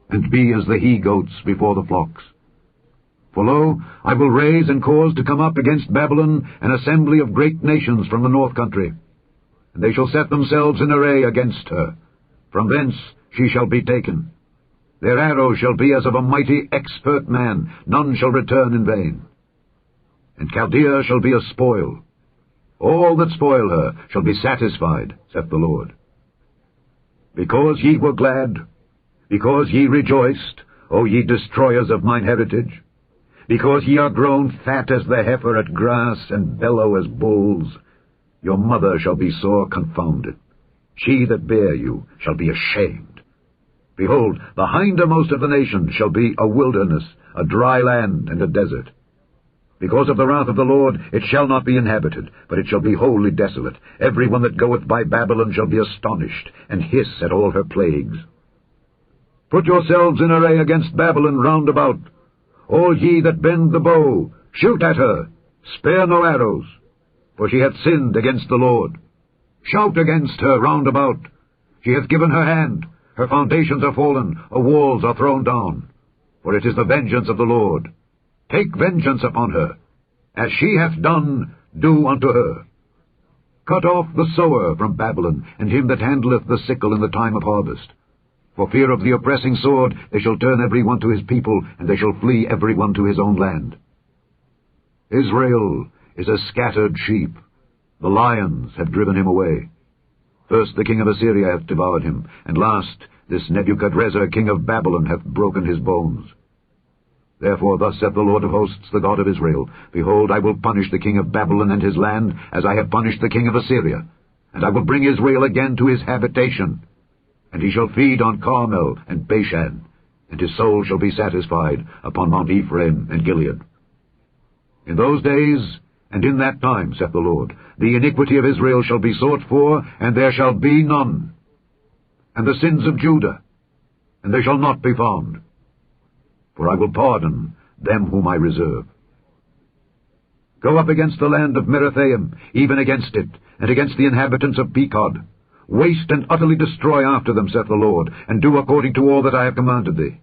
and be as the he-goats before the flocks. For lo, I will raise and cause to come up against Babylon an assembly of great nations from the north country, and they shall set themselves in array against her. From thence she shall be taken. Their arrow shall be as of a mighty expert man, none shall return in vain. And Chaldea shall be a spoil. All that spoil her shall be satisfied, saith the Lord. Because ye were glad, because ye rejoiced, O ye destroyers of mine heritage, because ye are grown fat as the heifer at grass, and bellow as bulls, your mother shall be sore confounded. She that bare you shall be ashamed. Behold, the hindermost of the nations shall be a wilderness, a dry land, and a desert. Because of the wrath of the Lord it shall not be inhabited, but it shall be wholly desolate. Every one that goeth by Babylon shall be astonished, and hiss at all her plagues. Put yourselves in array against Babylon round about. All ye that bend the bow, shoot at her, spare no arrows, for she hath sinned against the Lord. Shout against her round about. She hath given her hand, her foundations are fallen, her walls are thrown down. For it is the vengeance of the Lord. Take vengeance upon her. As she hath done, do unto her. Cut off the sower from Babylon, and him that handleth the sickle in the time of harvest. For fear of the oppressing sword, they shall turn every one to his people, and they shall flee every one to his own land. Israel is a scattered sheep. The lions have driven him away. First the king of Assyria hath devoured him, and last this Nebuchadrezzar king of Babylon hath broken his bones. Therefore thus saith the Lord of hosts, the God of Israel, Behold, I will punish the king of Babylon and his land, as I have punished the king of Assyria, and I will bring Israel again to his habitation. And he shall feed on Carmel and Bashan, and his soul shall be satisfied upon Mount Ephraim and Gilead. In those days and in that time, saith the Lord, the iniquity of Israel shall be sought for, and there shall be none, and the sins of Judah, and they shall not be found. For I will pardon them whom I reserve. Go up against the land of Merathaim, even against it, and against the inhabitants of Pekod. Waste and utterly destroy after them, saith the Lord, and do according to all that I have commanded thee.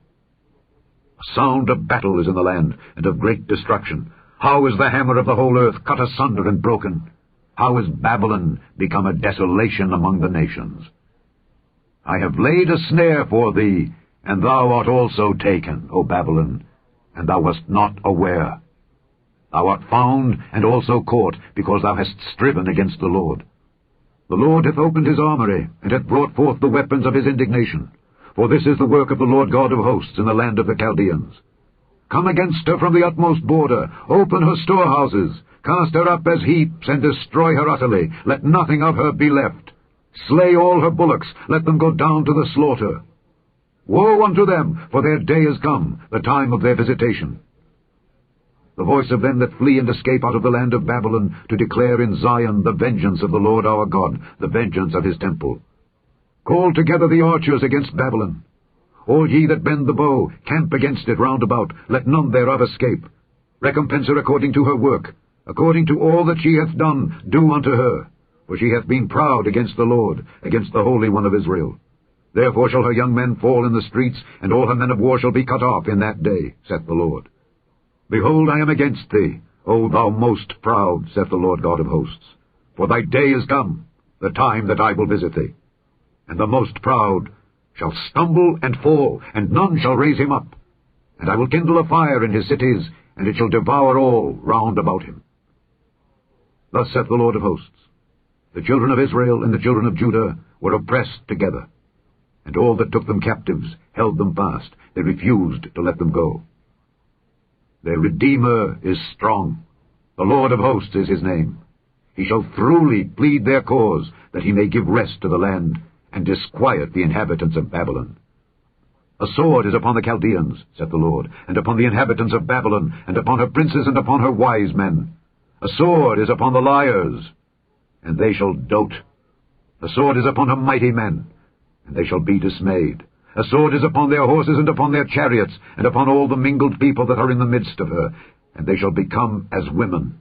A sound of battle is in the land, and of great destruction. How is the hammer of the whole earth cut asunder and broken? How is Babylon become a desolation among the nations? I have laid a snare for thee, and thou art also taken, O Babylon, and thou wast not aware. Thou art found and also caught, because thou hast striven against the Lord. The Lord hath opened his armory, and hath brought forth the weapons of his indignation. For this is the work of the Lord God of hosts in the land of the Chaldeans. Come against her from the utmost border, open her storehouses, cast her up as heaps, and destroy her utterly. Let nothing of her be left. Slay all her bullocks, let them go down to the slaughter. Woe unto them, for their day is come, the time of their visitation. The voice of them that flee and escape out of the land of Babylon, to declare in Zion the vengeance of the Lord our God, the vengeance of his temple. Call together the archers against Babylon. All ye that bend the bow, camp against it round about, let none thereof escape. Recompense her according to her work, according to all that she hath done, do unto her. For she hath been proud against the Lord, against the Holy One of Israel. Therefore shall her young men fall in the streets, and all her men of war shall be cut off in that day, saith the Lord. Behold, I am against thee, O thou most proud, saith the Lord God of hosts. For thy day is come, the time that I will visit thee. And the most proud shall stumble and fall, and none shall raise him up. And I will kindle a fire in his cities, and it shall devour all round about him. Thus saith the Lord of hosts, the children of Israel and the children of Judah were oppressed together, and all that took them captives held them fast. They refused to let them go. Their Redeemer is strong. The Lord of hosts is his name. He shall throughly plead their cause, that he may give rest to the land, and disquiet the inhabitants of Babylon. A sword is upon the Chaldeans, saith the Lord, and upon the inhabitants of Babylon, and upon her princes, and upon her wise men. A sword is upon the liars, and they shall dote. A sword is upon her mighty men, and they shall be dismayed. A sword is upon their horses, and upon their chariots, and upon all the mingled people that are in the midst of her, and they shall become as women.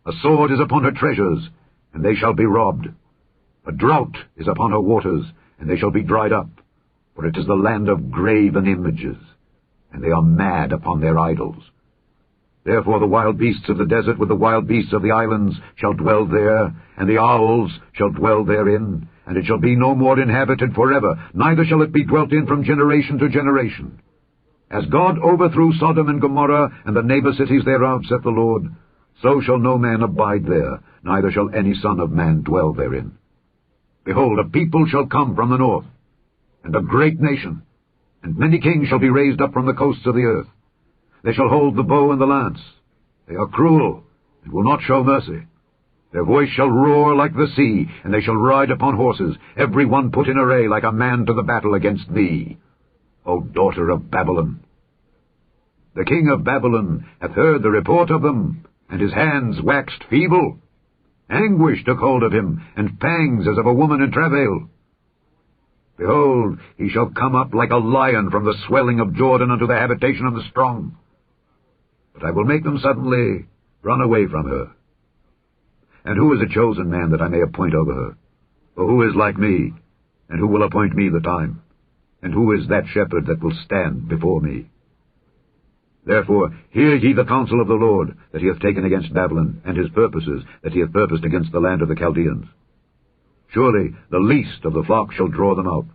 A sword is upon her treasures, and they shall be robbed. A drought is upon her waters, and they shall be dried up. For it is the land of graven images, and they are mad upon their idols. Therefore the wild beasts of the desert with the wild beasts of the islands shall dwell there, and the owls shall dwell therein, and it shall be no more inhabited forever, neither shall it be dwelt in from generation to generation. As God overthrew Sodom and Gomorrah, and the neighbor cities thereof, saith the Lord, so shall no man abide there, neither shall any son of man dwell therein. Behold, a people shall come from the north, and a great nation, and many kings shall be raised up from the coasts of the earth. They shall hold the bow and the lance. They are cruel, and will not show mercy. Their voice shall roar like the sea, and they shall ride upon horses, every one put in array like a man to the battle against thee, O daughter of Babylon. The king of Babylon hath heard the report of them, and his hands waxed feeble. Anguish took hold of him, and pangs as of a woman in travail. Behold, he shall come up like a lion from the swelling of Jordan unto the habitation of the strong. But I will make them suddenly run away from her. And who is a chosen man that I may appoint over her? For who is like me, and who will appoint me the time? And who is that shepherd that will stand before me? Therefore hear ye the counsel of the Lord, that he hath taken against Babylon, and his purposes, that he hath purposed against the land of the Chaldeans. Surely the least of the flock shall draw them out.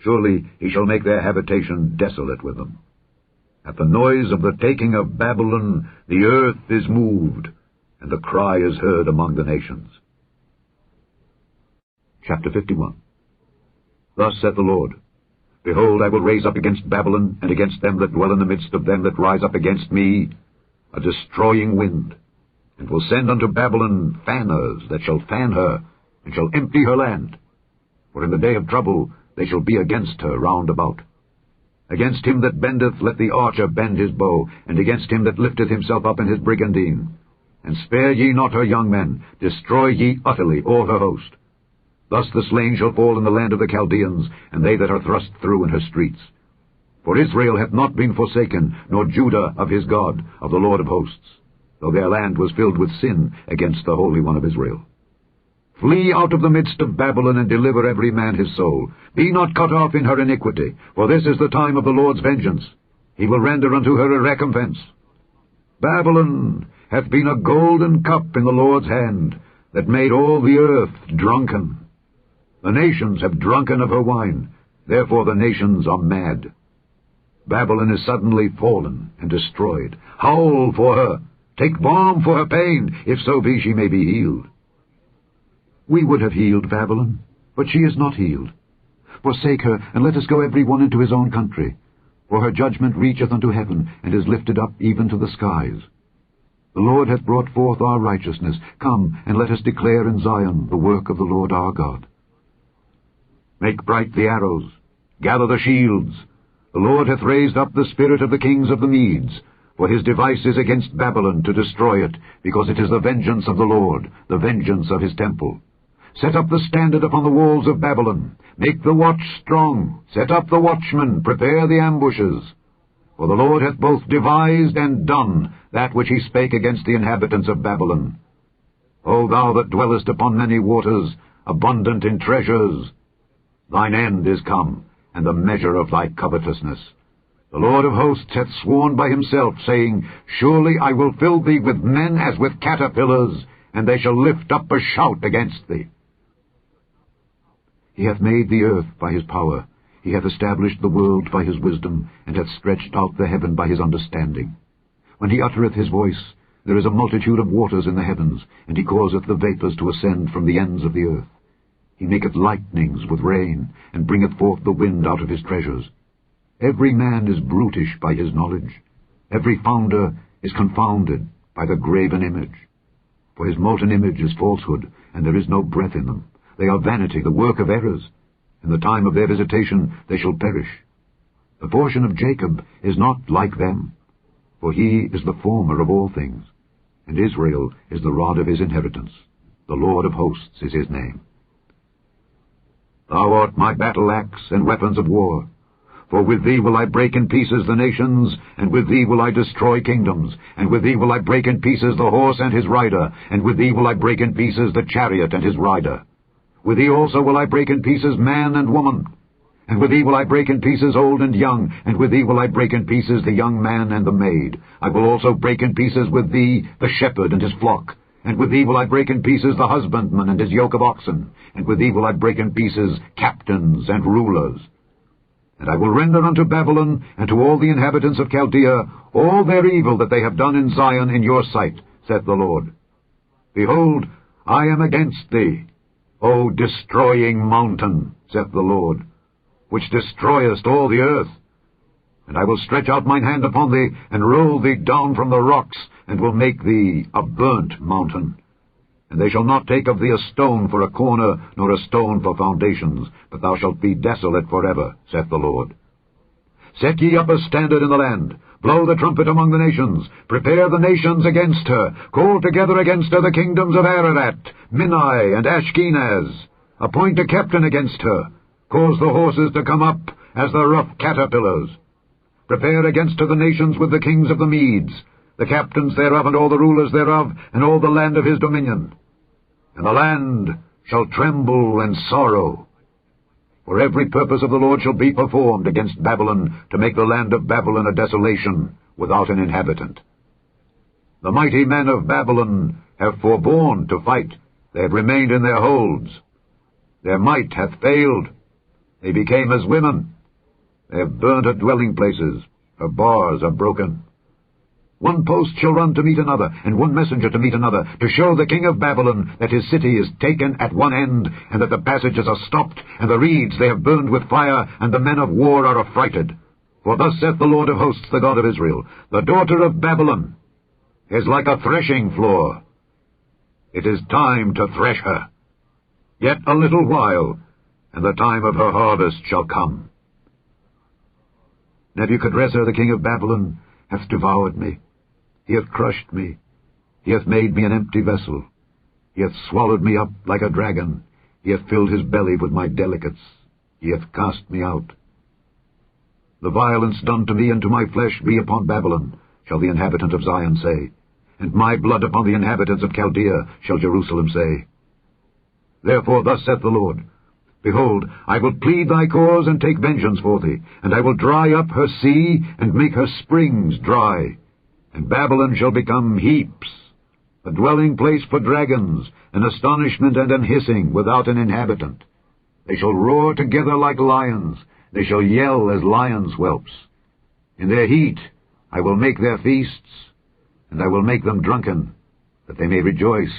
Surely he shall make their habitation desolate with them. At the noise of the taking of Babylon, the earth is moved, and the cry is heard among the nations. Chapter 51. Thus saith the Lord, Behold, I will raise up against Babylon, and against them that dwell in the midst of them that rise up against me, a destroying wind, and will send unto Babylon fanners that shall fan her, and shall empty her land. For in the day of trouble they shall be against her round about. Against him that bendeth let the archer bend his bow, and against him that lifteth himself up in his brigandine. And spare ye not her young men, destroy ye utterly all her host. Thus the slain shall fall in the land of the Chaldeans, and they that are thrust through in her streets. For Israel hath not been forsaken, nor Judah of his God, of the Lord of hosts, though their land was filled with sin against the Holy One of Israel. Flee out of the midst of Babylon, and deliver every man his soul. Be not cut off in her iniquity, for this is the time of the Lord's vengeance. He will render unto her a recompense. Babylon hath been a golden cup in the Lord's hand, that made all the earth drunken. The nations have drunken of her wine, therefore the nations are mad. Babylon is suddenly fallen and destroyed. Howl for her, take balm for her pain, if so be she may be healed. We would have healed Babylon, but she is not healed. Forsake her, and let us go every one into his own country. For her judgment reacheth unto heaven, and is lifted up even to the skies. The Lord hath brought forth our righteousness. Come, and let us declare in Zion the work of the Lord our God. Make bright the arrows, gather the shields. The Lord hath raised up the spirit of the kings of the Medes, for his device is against Babylon to destroy it, because it is the vengeance of the Lord, the vengeance of his temple. Set up the standard upon the walls of Babylon. Make the watch strong. Set up the watchmen. Prepare the ambushes. For the Lord hath both devised and done that which he spake against the inhabitants of Babylon. O thou that dwellest upon many waters, abundant in treasures, thine end is come, and the measure of thy covetousness. The Lord of hosts hath sworn by himself, saying, Surely I will fill thee with men as with caterpillars, and they shall lift up a shout against thee. He hath made the earth by his power. He hath established the world by his wisdom, and hath stretched out the heaven by his understanding. When he uttereth his voice, there is a multitude of waters in the heavens, and he causeth the vapours to ascend from the ends of the earth. He maketh lightnings with rain, and bringeth forth the wind out of his treasures. Every man is brutish by his knowledge. Every founder is confounded by the graven image. For his molten image is falsehood, and there is no breath in them. They are vanity, the work of errors. In the time of their visitation they shall perish. The portion of Jacob is not like them, for he is the former of all things, and Israel is the rod of his inheritance. The Lord of hosts is his name. Thou art my battle-axe and weapons of war. For with thee will I break in pieces the nations, and with thee will I destroy kingdoms, and with thee will I break in pieces the horse and his rider, and with thee will I break in pieces the chariot and his rider. With thee also will I break in pieces man and woman, and with thee will I break in pieces old and young, and with thee will I break in pieces the young man and the maid. I will also break in pieces with thee the shepherd and his flock, and with thee will I break in pieces the husbandman and his yoke of oxen, and with thee will I break in pieces captains and rulers. And I will render unto Babylon and to all the inhabitants of Chaldea all their evil that they have done in Zion in your sight, saith the Lord. Behold, I am against thee, O destroying mountain, saith the Lord, which destroyest all the earth. And I will stretch out mine hand upon thee, and roll thee down from the rocks, and will make thee a burnt mountain. And they shall not take of thee a stone for a corner, nor a stone for foundations, but thou shalt be desolate forever, saith the Lord. Set ye up a standard in the land, blow the trumpet among the nations, prepare the nations against her, call together against her the kingdoms of Ararat, Minai, and Ashkenaz. Appoint a captain against her, cause the horses to come up as the rough caterpillars. Prepare against her the nations with the kings of the Medes, the captains thereof and all the rulers thereof, and all the land of his dominion. And the land shall tremble and sorrow. For every purpose of the Lord shall be performed against Babylon, to make the land of Babylon a desolation, without an inhabitant. The mighty men of Babylon have forborne to fight. They have remained in their holds. Their might hath failed. They became as women. They have burnt her dwelling places. Her bars are broken. One post shall run to meet another, and one messenger to meet another, to show the king of Babylon that his city is taken at one end, and that the passages are stopped, and the reeds they have burned with fire, and the men of war are affrighted. For thus saith the Lord of hosts, the God of Israel, the daughter of Babylon is like a threshing floor. It is time to thresh her. Yet a little while, and the time of her harvest shall come. Nebuchadrezzar the king of Babylon hath devoured me. He hath crushed me. He hath made me an empty vessel. He hath swallowed me up like a dragon. He hath filled his belly with my delicates. He hath cast me out. The violence done to me and to my flesh be upon Babylon, shall the inhabitant of Zion say, and my blood upon the inhabitants of Chaldea, shall Jerusalem say. Therefore thus saith the Lord, Behold, I will plead thy cause and take vengeance for thee, and I will dry up her sea, and make her springs dry. And Babylon shall become heaps, a dwelling place for dragons, an astonishment and an hissing without an inhabitant. They shall roar together like lions, they shall yell as lions' whelps. In their heat I will make their feasts, and I will make them drunken, that they may rejoice,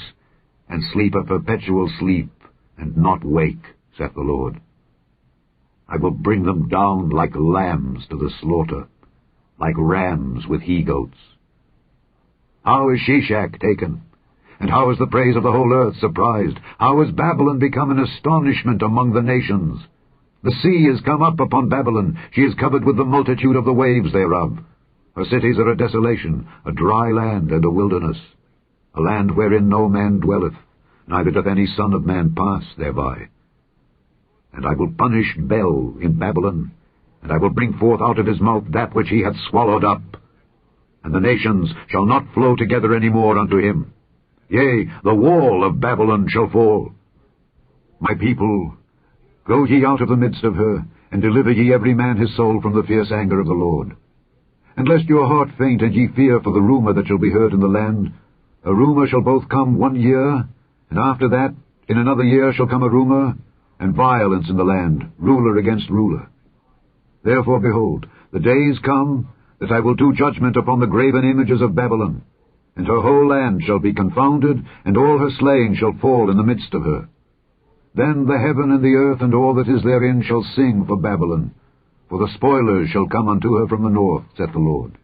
and sleep a perpetual sleep, and not wake, saith the Lord. I will bring them down like lambs to the slaughter, like rams with he-goats. How is Sheshach taken? And how is the praise of the whole earth surprised? How is Babylon become an astonishment among the nations? The sea is come up upon Babylon. She is covered with the multitude of the waves thereof. Her cities are a desolation, a dry land and a wilderness, a land wherein no man dwelleth, neither doth any son of man pass thereby. And I will punish Bel in Babylon, and I will bring forth out of his mouth that which he hath swallowed up. And the nations shall not flow together any more unto him. Yea, the wall of Babylon shall fall. My people, go ye out of the midst of her, and deliver ye every man his soul from the fierce anger of the Lord. And lest your heart faint, and ye fear for the rumour that shall be heard in the land, a rumour shall both come 1 year, and after that in another year shall come a rumour, and violence in the land, ruler against ruler. Therefore, behold, the days come that I will do judgment upon the graven images of Babylon, and her whole land shall be confounded, and all her slain shall fall in the midst of her. Then the heaven and the earth and all that is therein shall sing for Babylon, for the spoilers shall come unto her from the north, saith the Lord.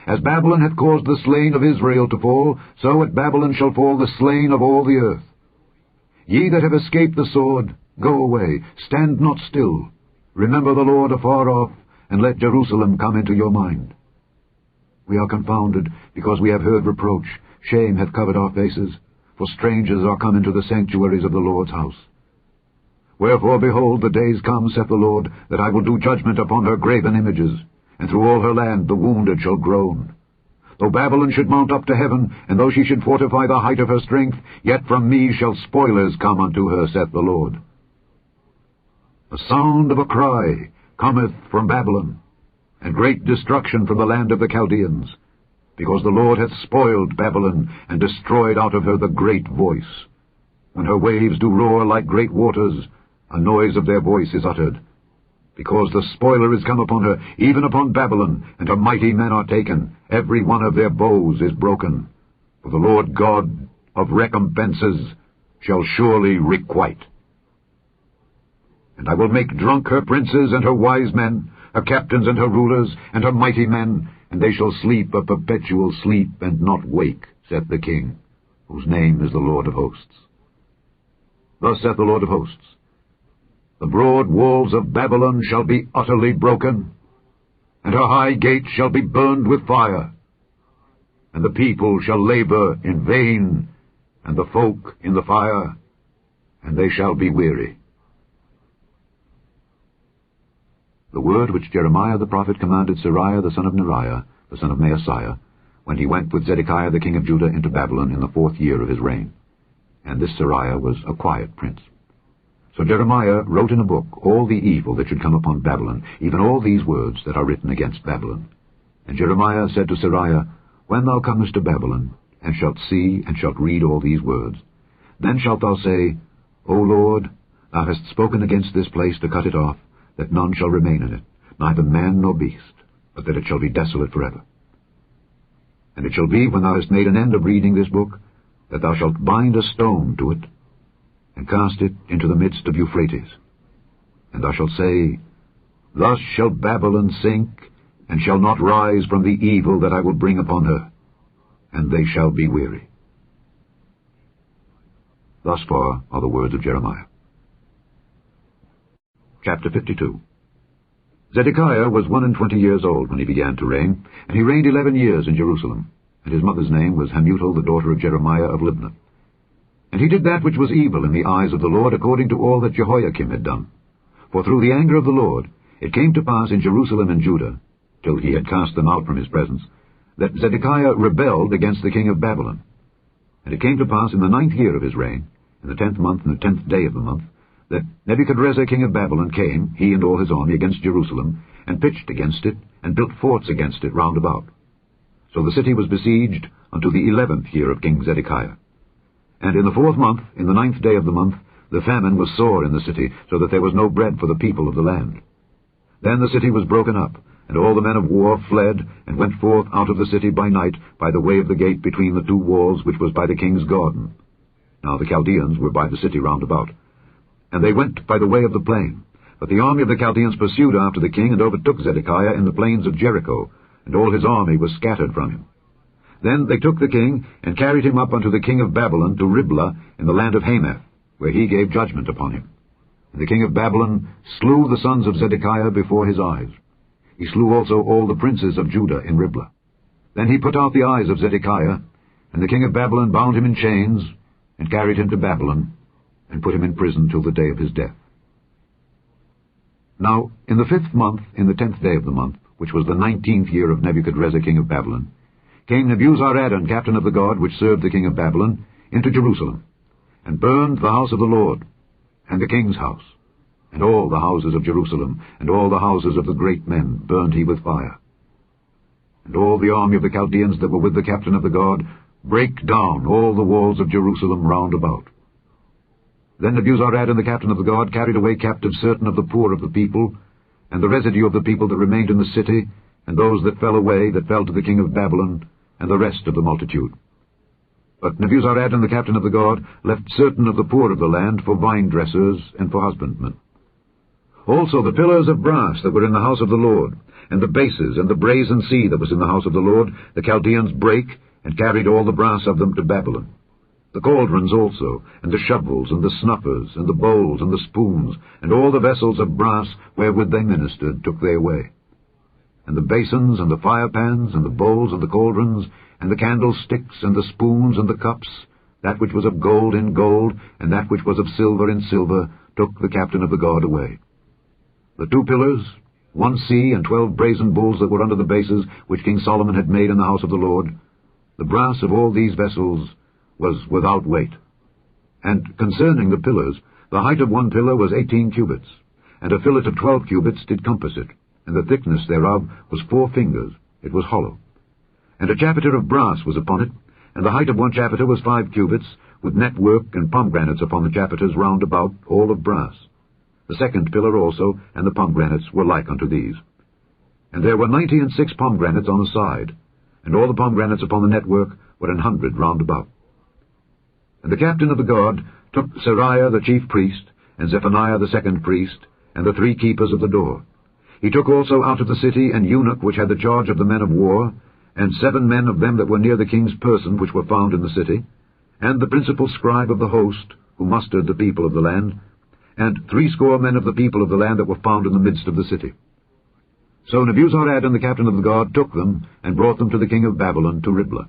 As Babylon hath caused the slain of Israel to fall, so at Babylon shall fall the slain of all the earth. Ye that have escaped the sword, go away, stand not still. Remember the Lord afar off, and let Jerusalem come into your mind. We are confounded, because we have heard reproach. Shame hath covered our faces, for strangers are come into the sanctuaries of the Lord's house. Wherefore, behold, the days come, saith the Lord, that I will do judgment upon her graven images, and through all her land the wounded shall groan. Though Babylon should mount up to heaven, and though she should fortify the height of her strength, yet from me shall spoilers come unto her, saith the Lord. The sound of a cry cometh from Babylon, and great destruction from the land of the Chaldeans, because the Lord hath spoiled Babylon, and destroyed out of her the great voice. When her waves do roar like great waters, a noise of their voice is uttered. Because the spoiler is come upon her, even upon Babylon, and her mighty men are taken, every one of their bows is broken. For the Lord God of recompenses shall surely requite. And I will make drunk her princes and her wise men, her captains and her rulers, and her mighty men, and they shall sleep a perpetual sleep, and not wake, saith the King, whose name is the Lord of hosts. Thus saith the Lord of hosts, the broad walls of Babylon shall be utterly broken, and her high gates shall be burned with fire, and the people shall labor in vain, and the folk in the fire, and they shall be weary. The word which Jeremiah the prophet commanded Seraiah the son of Neriah, the son of Maaseiah, when he went with Zedekiah the king of Judah into Babylon in the 4th year of his reign. And this Seraiah was a quiet prince. So Jeremiah wrote in a book all the evil that should come upon Babylon, even all these words that are written against Babylon. And Jeremiah said to Seraiah, When thou comest to Babylon, and shalt see and shalt read all these words, then shalt thou say, O Lord, thou hast spoken against this place to cut it off, that none shall remain in it, neither man nor beast, but that it shall be desolate forever. And it shall be, when thou hast made an end of reading this book, that thou shalt bind a stone to it, and cast it into the midst of Euphrates. And thou shalt say, Thus shall Babylon sink, and shall not rise from the evil that I will bring upon her, and they shall be weary. Thus far are the words of Jeremiah. Chapter 52. Zedekiah was 21 years old when he began to reign, and he reigned 11 years in Jerusalem, and his mother's name was Hamutal, the daughter of Jeremiah of Libnah. And he did that which was evil in the eyes of the Lord, according to all that Jehoiakim had done. For through the anger of the Lord it came to pass in Jerusalem and Judah, till he had cast them out from his presence, that Zedekiah rebelled against the king of Babylon. And it came to pass in the 9th year of his reign, in the 10th month and the 10th day of the month, that Nebuchadrezzar king of Babylon came, he and all his army, against Jerusalem, and pitched against it, and built forts against it round about. So the city was besieged unto the 11th year of King Zedekiah. And in the 4th month, in the 9th day of the month, the famine was sore in the city, so that there was no bread for the people of the land. Then the city was broken up, and all the men of war fled, and went forth out of the city by night, by the way of the gate between the 2 walls, which was by the king's garden. Now the Chaldeans were by the city round about. And they went by the way of the plain. But the army of the Chaldeans pursued after the king, and overtook Zedekiah in the plains of Jericho, and all his army was scattered from him. Then they took the king, and carried him up unto the king of Babylon to Riblah in the land of Hamath, where he gave judgment upon him. And the king of Babylon slew the sons of Zedekiah before his eyes. He slew also all the princes of Judah in Riblah. Then he put out the eyes of Zedekiah, and the king of Babylon bound him in chains, and carried him to Babylon, and put him in prison till the day of his death. Now, in the 5th month, in the 10th day of the month, which was the 19th year of Nebuchadrezzar king of Babylon, came Nebuzaradan, captain of the guard which served the king of Babylon, into Jerusalem, and burned the house of the Lord, and the king's house, and all the houses of Jerusalem, and all the houses of the great men burned he with fire. and all the army of the Chaldeans that were with the captain of the guard, brake down all the walls of Jerusalem round about. Then Nebuzaradan and the captain of the guard carried away captive certain of the poor of the people, and the residue of the people that remained in the city, and those that fell away, that fell to the king of Babylon, and the rest of the multitude. But Nebuzaradan, the captain of the guard, left certain of the poor of the land for vine dressers and for husbandmen. Also the pillars of brass that were in the house of the Lord, and the bases, and the brazen sea that was in the house of the Lord, the Chaldeans brake, and carried all the brass of them to Babylon. The cauldrons also, and the shovels, and the snuffers, and the bowls, and the spoons, and all the vessels of brass wherewith they ministered, took they away. And the basins, and the firepans, and the bowls, and the cauldrons, and the candlesticks, and the spoons, and the cups, that which was of gold in gold, and that which was of silver in silver, took the captain of the guard away. The 2 pillars, 1 sea, and 12 brazen bulls that were under the bases, which King Solomon had made in the house of the Lord, the brass of all these vessels was without weight. And concerning the pillars, the height of 1 pillar was 18 cubits, and a fillet of 12 cubits did compass it, and the thickness thereof was 4 fingers, it was hollow. And a chapiter of brass was upon it, and the height of 1 chapiter was 5 cubits, with network and pomegranates upon the chapiters round about, all of brass. The 2nd pillar also, and the pomegranates were like unto these. And there were 96 pomegranates on the side, and all the pomegranates upon the network were 100 round about. And the captain of the guard took Seraiah the chief priest, and Zephaniah the 2nd priest, and the 3 keepers of the door. He took also out of the city an eunuch which had the charge of the men of war, and 7 men of them that were near the king's person which were found in the city, and the principal scribe of the host, who mustered the people of the land, and 80 men of the people of the land that were found in the midst of the city. So Nebuzaradan the captain of the guard took them, and brought them to the king of Babylon to Riblah.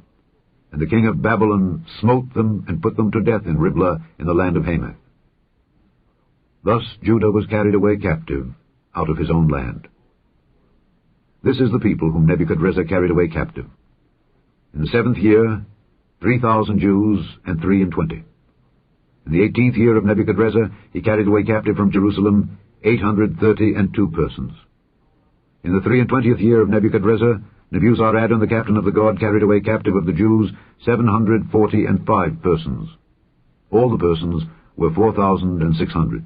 And the king of Babylon smote them, and put them to death in Riblah in the land of Hamath. Thus Judah was carried away captive out of his own land. This is the people whom Nebuchadrezzar carried away captive. In the 7th year, 3,000 Jews and 23. In the 18th year of Nebuchadrezzar, he carried away captive from Jerusalem 832 persons. In the 23rd year of Nebuchadrezzar, Nebuzaradan, the captain of the guard, carried away captive of the Jews 745 persons. All the persons were 4,600.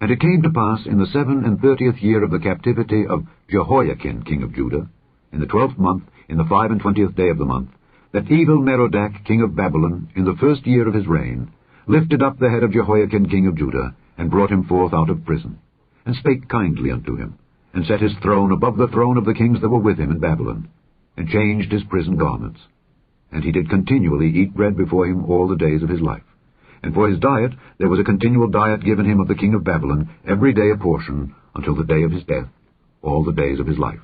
And it came to pass in the 37th year of the captivity of Jehoiakim, king of Judah, in the 12th month, in the 25th day of the month, that Evil-Merodach, king of Babylon, in the 1st year of his reign, lifted up the head of Jehoiakim, king of Judah, and brought him forth out of prison, and spake kindly unto him, and set his throne above the throne of the kings that were with him in Babylon, and changed his prison garments. And he did continually eat bread before him all the days of his life. And for his diet there was a continual diet given him of the king of Babylon, every day a portion, until the day of his death, all the days of his life.